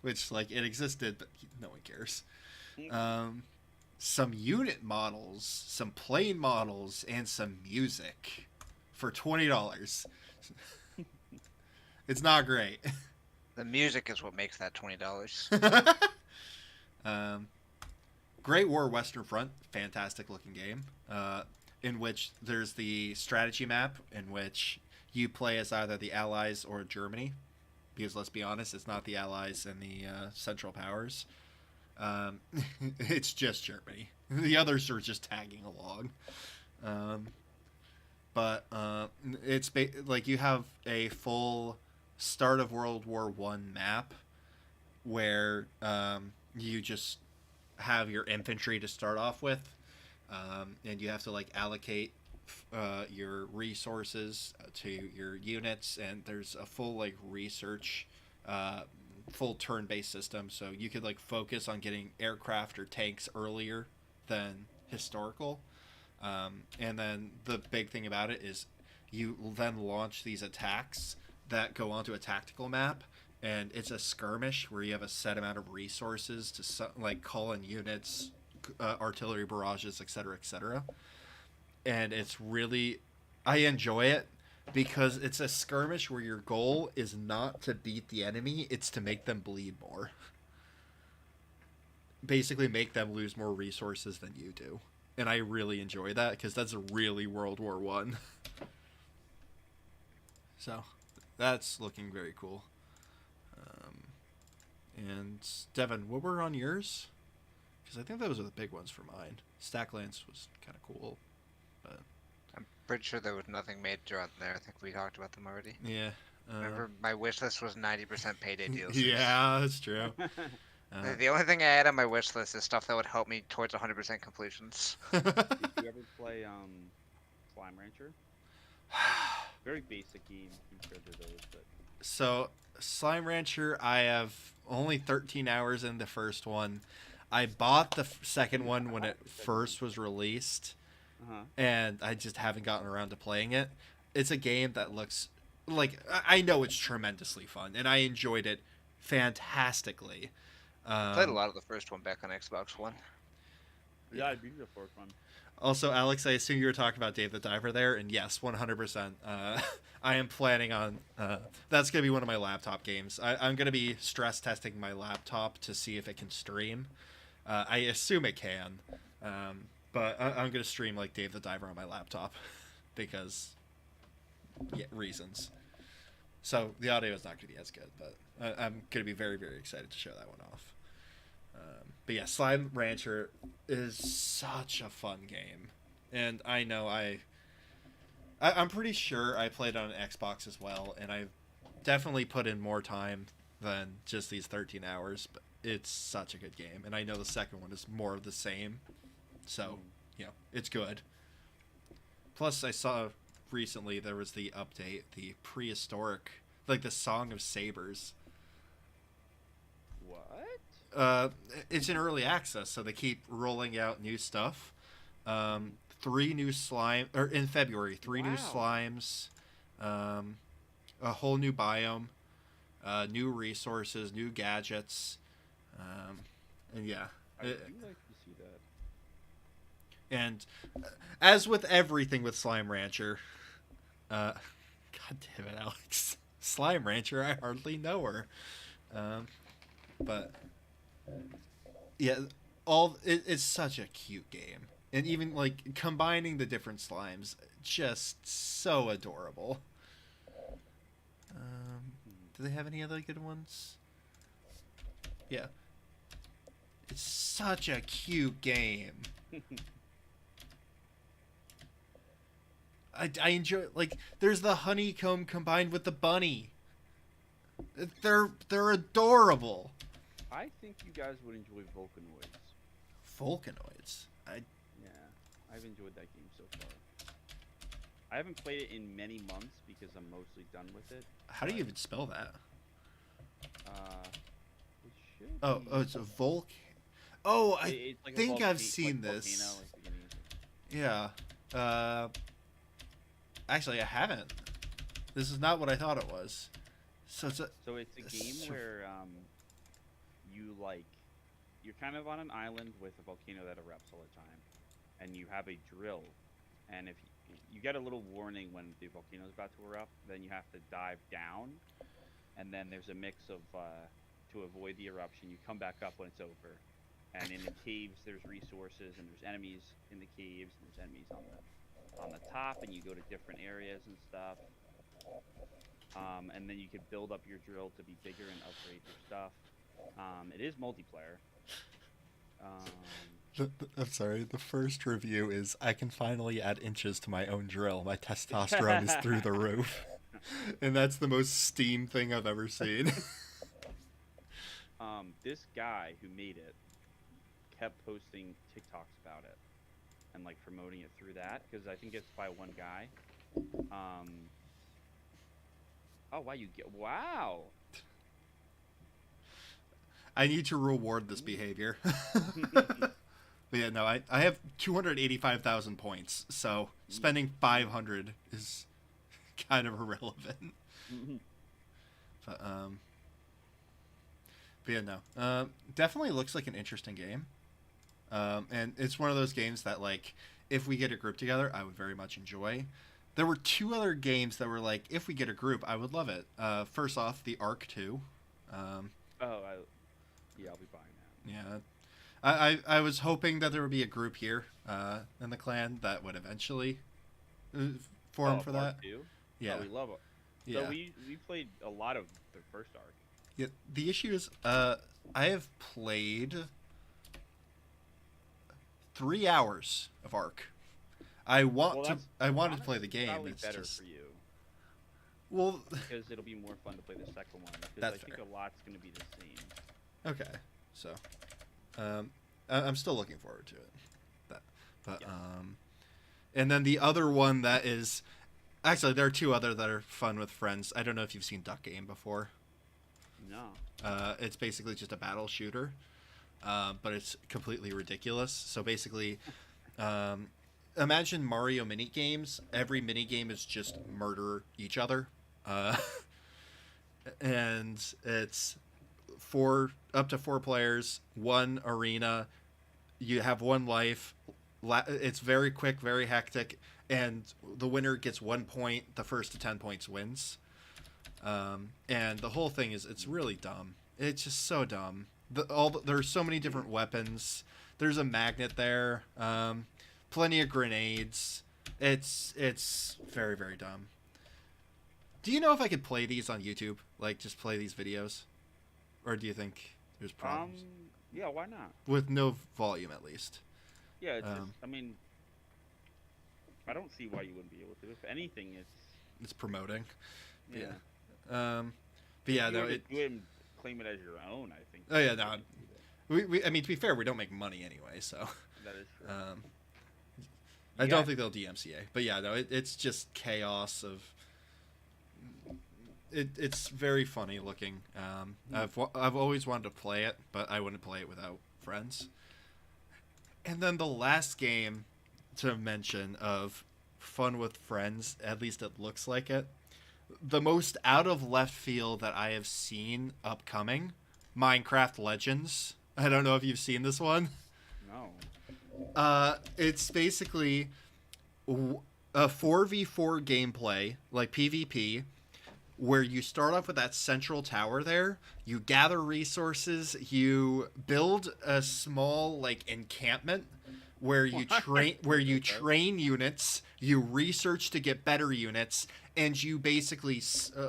which like it existed, but no one cares. Some unit models, some plane models, and some music for $20. It's not great. The music is what makes that $20. Great War Western Front, fantastic looking game, in which there's the strategy map in which you play as either the Allies or Germany, because let's be honest, it's not the Allies and the Central Powers. It's just Germany. The others are just tagging along. But it's like you have a full start of World War One map where you just have your infantry to start off with, and you have to like allocate your resources to your units, and there's a full like research full turn-based system, so you could like focus on getting aircraft or tanks earlier than historical. And then the big thing about it is you then launch these attacks that go onto a tactical map, and it's a skirmish where you have a set amount of resources to like call in units, artillery barrages, etc., etc. And it's really, I enjoy it because it's a skirmish where your goal is not to beat the enemy, it's to make them bleed more. Basically make them lose more resources than you do. And I really enjoy that because that's really World War One. So that's looking very cool. And Devin, what were on yours? Because I think those were the big ones for mine. Stacklands was kind of cool, but I'm pretty sure there was nothing major on there. I think we talked about them already. yeah. Remember, my wish list was 90% Payday deals. Yeah, that's true. The only thing I had on my wish list is stuff that would help me towards 100% completions. Did you ever play Slime Rancher? Very basic game compared to those, but So, Slime Rancher, I have only 13 hours in the first one. I bought the second one when it first was released, and I just haven't gotten around to playing it. it's a game that looks like I know it's tremendously fun, and I enjoyed it fantastically. Played a lot of the first one back on Xbox One. Yeah, I beat the fourth one. Also, Alex, I assume you were talking about Dave the Diver there, and yes, 100%. I am planning on that's going to be one of my laptop games. I'm going to be stress testing my laptop to see if it can stream. I assume it can, but I'm going to stream like Dave the Diver on my laptop because reasons. So the audio is not going to be as good, but I'm going to be very, very excited to show that one off. But yeah, Slime Rancher is such a fun game, and I know I'm pretty sure I played on an Xbox as well, and I've definitely put in more time than just these 13 hours. But it's such a good game, and I know the second one is more of the same, so it's good. Plus, I saw recently there was the update, the prehistoric, like the Song of Sabers. What? It's in early access, so they keep rolling out new stuff. 3 new slime, or in February, 3 new slimes, a whole new biome, new resources, new gadgets, and yeah. I do like to see that. And as with everything with Slime Rancher, God damn it, Alex, Slime Rancher, I hardly know her, but yeah, it's such a cute game, and even like combining the different slimes, just so adorable. Do they have any other good ones? Yeah, it's such a cute game. I enjoy, like, there's the honeycomb combined with the bunny. They're adorable. I think you guys would enjoy Volcanoids. Volcanoids. Yeah, I've enjoyed that game so far. I haven't played it in many months because I'm mostly done with it. How do you even spell that? It should Oh, be... it's a Volc. Oh, I It's like a think I've volca- seen like this. volcano, like beginning of it. Yeah. Actually, I haven't. This is not what I thought it was. So it's a. So it's a game where you're kind of on an island with a volcano that erupts all the time, and you have a drill, and if you get a little warning when the volcano is about to erupt, then you have to dive down, and then there's a mix of to avoid the eruption, you come back up when it's over, and in the caves there's resources, and there's enemies in the caves, and there's enemies on the top, and you go to different areas and stuff. And then you could build up your drill to be bigger and upgrade your stuff. It is multiplayer. I'm sorry. The first review is I can finally add inches to my own drill. My testosterone is through the roof, and that's the most Steam thing I've ever seen. This guy who made it kept posting TikToks about it and like promoting it through that because I think it's by one guy. Oh wow, wow. I need to reward this behavior. But yeah, no, I have 285,000 points, so spending 500 is kind of irrelevant. But yeah, no. Definitely looks like an interesting game. And it's one of those games that, like, if we get a group together, I would very much enjoy. There were 2 other games that were like, if we get a group, I would love it. First off, the Ark 2. Yeah, I'll be buying that. Yeah. I was hoping that there would be a group here in the clan that would eventually form for that. Part 2? Yeah. Oh, we love it. Yeah. So we played a lot of the first Ark. Yeah. The issue is, I have played 3 hours of Ark. I wanted to play the game. Probably It's better just for you. well, Because it'll be more fun to play the second one. Because That's I think fair. a lot's going to be the same. okay. So, I'm still looking forward to it. But Yeah. and then the other one that is actually there are 2 other that are fun with friends. I don't know if you've seen Duck Game before. No. It's basically just a battle shooter, but it's completely ridiculous. So basically, imagine Mario mini games. Every mini game is just murder each other, uh, and it's up to 4 players, one arena. You have one life. It's very quick, very hectic, and the winner gets 1 point. The first to 10 points wins. And the whole thing it's really dumb. It's just so dumb. There's so many different weapons. There's a magnet there. Plenty of grenades. It's very, very dumb. Do you know if I could play these on YouTube? Like, just play these videos? Or do you think there's problems? Yeah, why not? With no volume, at least. Yeah, it's just, I mean, I don't see why you wouldn't be able to. If anything, It's promoting. yeah. But yeah, If you no, were to do it and claim it as your own, I think. Oh yeah, no. I mean, to be fair, we don't make money anyway, so. That is true. I don't think they'll DMCA, but yeah, no, it's just chaos of. It's very funny looking. I've always wanted to play it, but I wouldn't play it without friends. And then the last game to mention of fun with friends, at least it looks like it. The most out of left field that I have seen upcoming, Minecraft Legends. I don't know if you've seen this one. No. It's basically a 4v4 gameplay, like PvP, where you start off with that central tower there. You gather resources. You build a small like encampment where you train units. You research to get better units, and you basically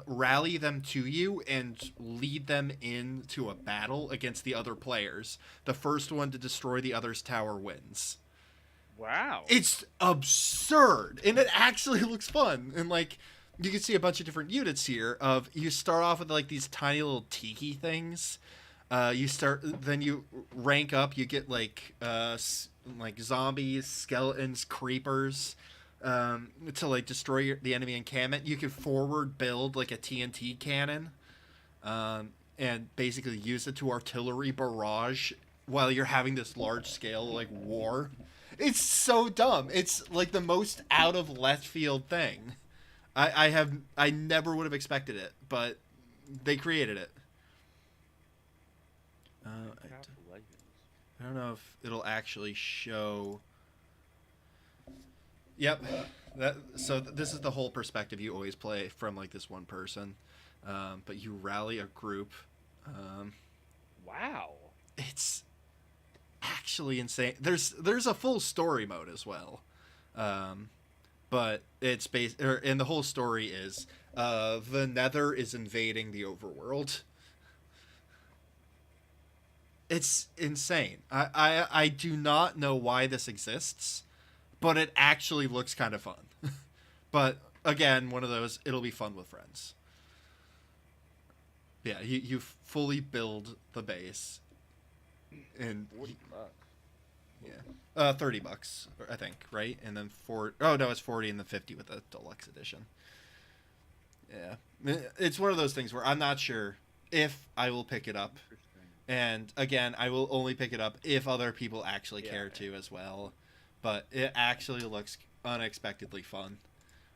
rally them to you and lead them into a battle against the other players. The first one to destroy the other's tower wins. Wow. It's absurd, and it actually looks fun. And like, you can see a bunch of different units here. You start off with like these tiny little tiki things. Then you rank up. You get like zombies, skeletons, creepers, to like destroy the enemy encampment. You can forward build like a TNT cannon, and basically use it to artillery barrage while you're having this large scale like war. It's so dumb. It's like the most out of left field thing. I never would have expected it, but they created it. I don't know if it'll actually show. Yep. So this is the whole perspective you always play from like this one person, but you rally a group. Wow. It's actually insane. There's a full story mode as well, but it's and the whole story is the Nether is invading the overworld. It's insane. I do not know why this exists, but it actually looks kind of fun. But again, one of those, it'll be fun with friends. Yeah, you fully build the base. And $40. yeah, $30, I think, right? And then it's 40 and then 50 with the deluxe edition. Yeah, it's one of those things where I'm not sure if I will pick it up. And again, I will only pick it up if other people actually care to as well. But it actually looks unexpectedly fun.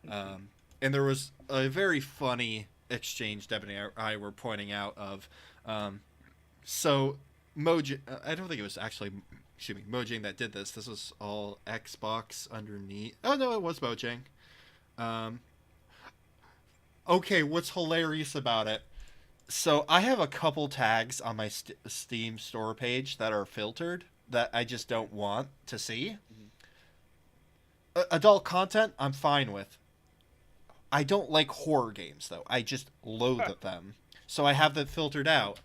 And there was a very funny exchange Deb and I were pointing out of. So Mojang, I don't think it was actually, Mojang that did this. This was all Xbox underneath. Oh no, it was Mojang. Okay, what's hilarious about it? So I have a couple tags on my Steam store page that are filtered that I just don't want to see. Mm-hmm. Adult content, I'm fine with. I don't like horror games, though. I just loathe them. So I have that filtered out.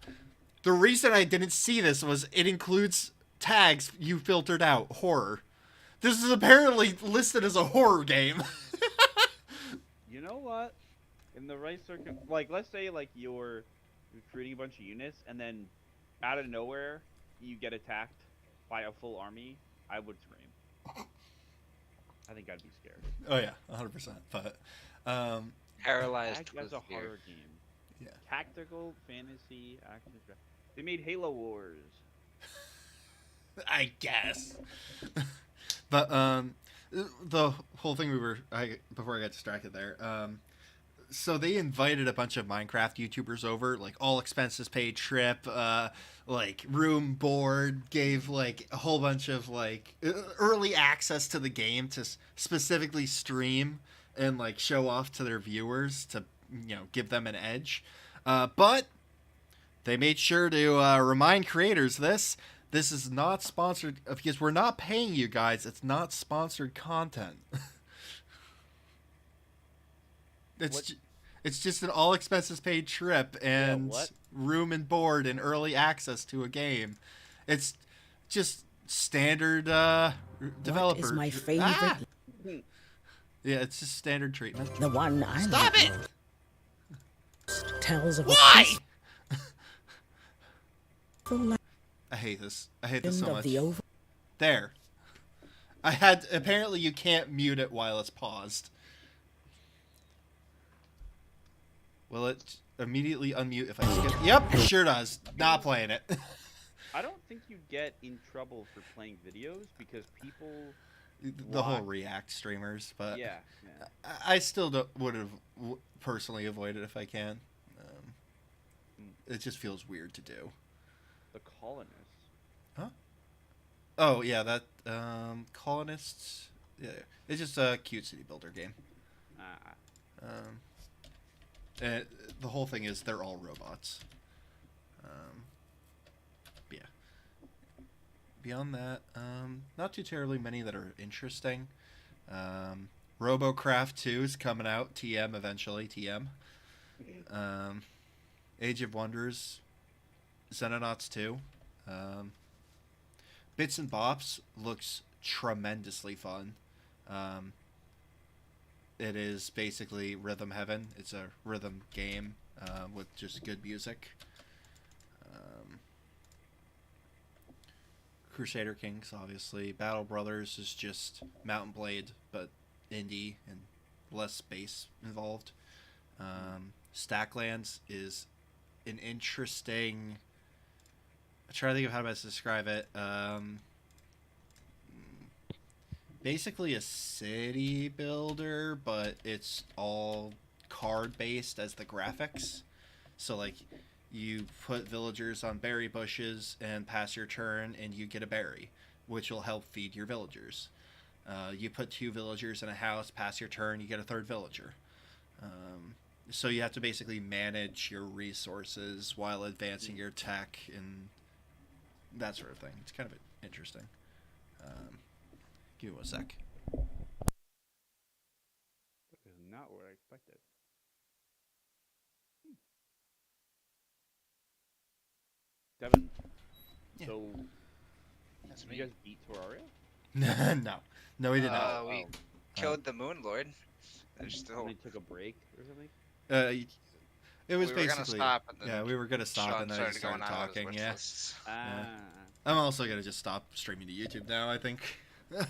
The reason I didn't see this was it includes tags you filtered out. Horror. This is apparently listed as a horror game. You know what? In the right like, let's say, like, you're recruiting a bunch of units, and then out of nowhere, you get attacked by a full army, I would scream. I think I'd be scared. Oh, yeah, 100%. But, Paralyzed That's with a fear. horror game. Yeah. Tactical, fantasy, action. They made Halo Wars. I guess. But the whole thing before I got distracted there. So they invited a bunch of Minecraft YouTubers over, like all expenses paid trip, like room board, gave like a whole bunch of like early access to the game to specifically stream and like show off to their viewers to give them an edge. But they made sure to remind creators this is not sponsored because we're not paying you guys. It's not sponsored content. It's just an all expenses paid trip and room and board and early access to a game. It's just standard developer. What is my favorite? Ah! Yeah, it's just standard treatment. The one I Stop it! tells of Why? a peaceful I hate this. I hate this so of much. the over. There. Apparently you can't mute it while it's paused. Will it immediately unmute if I skip? Yep, sure does. Not playing it. I don't think you get in trouble for playing videos because people. The whole React streamers, but yeah. I still would have personally avoided if I can. It just feels weird to do. The colonists. Huh? Oh yeah, that colonists. Yeah, it's just a cute city builder game. And the whole thing is they're all robots. Yeah. Beyond that, not too terribly many that are interesting. RoboCraft 2 is coming out. TM eventually. TM. Age of Wonders. Xenonauts 2. Bits and Bops looks tremendously fun. It is basically Rhythm Heaven. It's a rhythm game with just good music. Crusader Kings, obviously. Battle Brothers is just Mountain Blade, but indie and less space involved. Stacklands is an interesting... I try to think of how best to describe it. Basically a city builder, but it's all card based as the graphics. So like you put villagers on berry bushes and pass your turn and you get a berry, which will help feed your villagers. You put 2 villagers in a house, pass your turn, you get a 3rd villager. So you have to basically manage your resources while advancing your tech and that sort of thing. It's kind of interesting. Give me 1 sec. That is not what I expected. Devin, Yeah. so That's you me. guys beat Terraria? No, we did not. We killed the Moon Lord. There's still. And they took a break or something? It was We were gonna basically stop and then yeah, we were gonna stop Sean and then I just started going on about his talking. wish Yeah, lists. Ah. I'm also gonna just stop streaming to YouTube now. I think.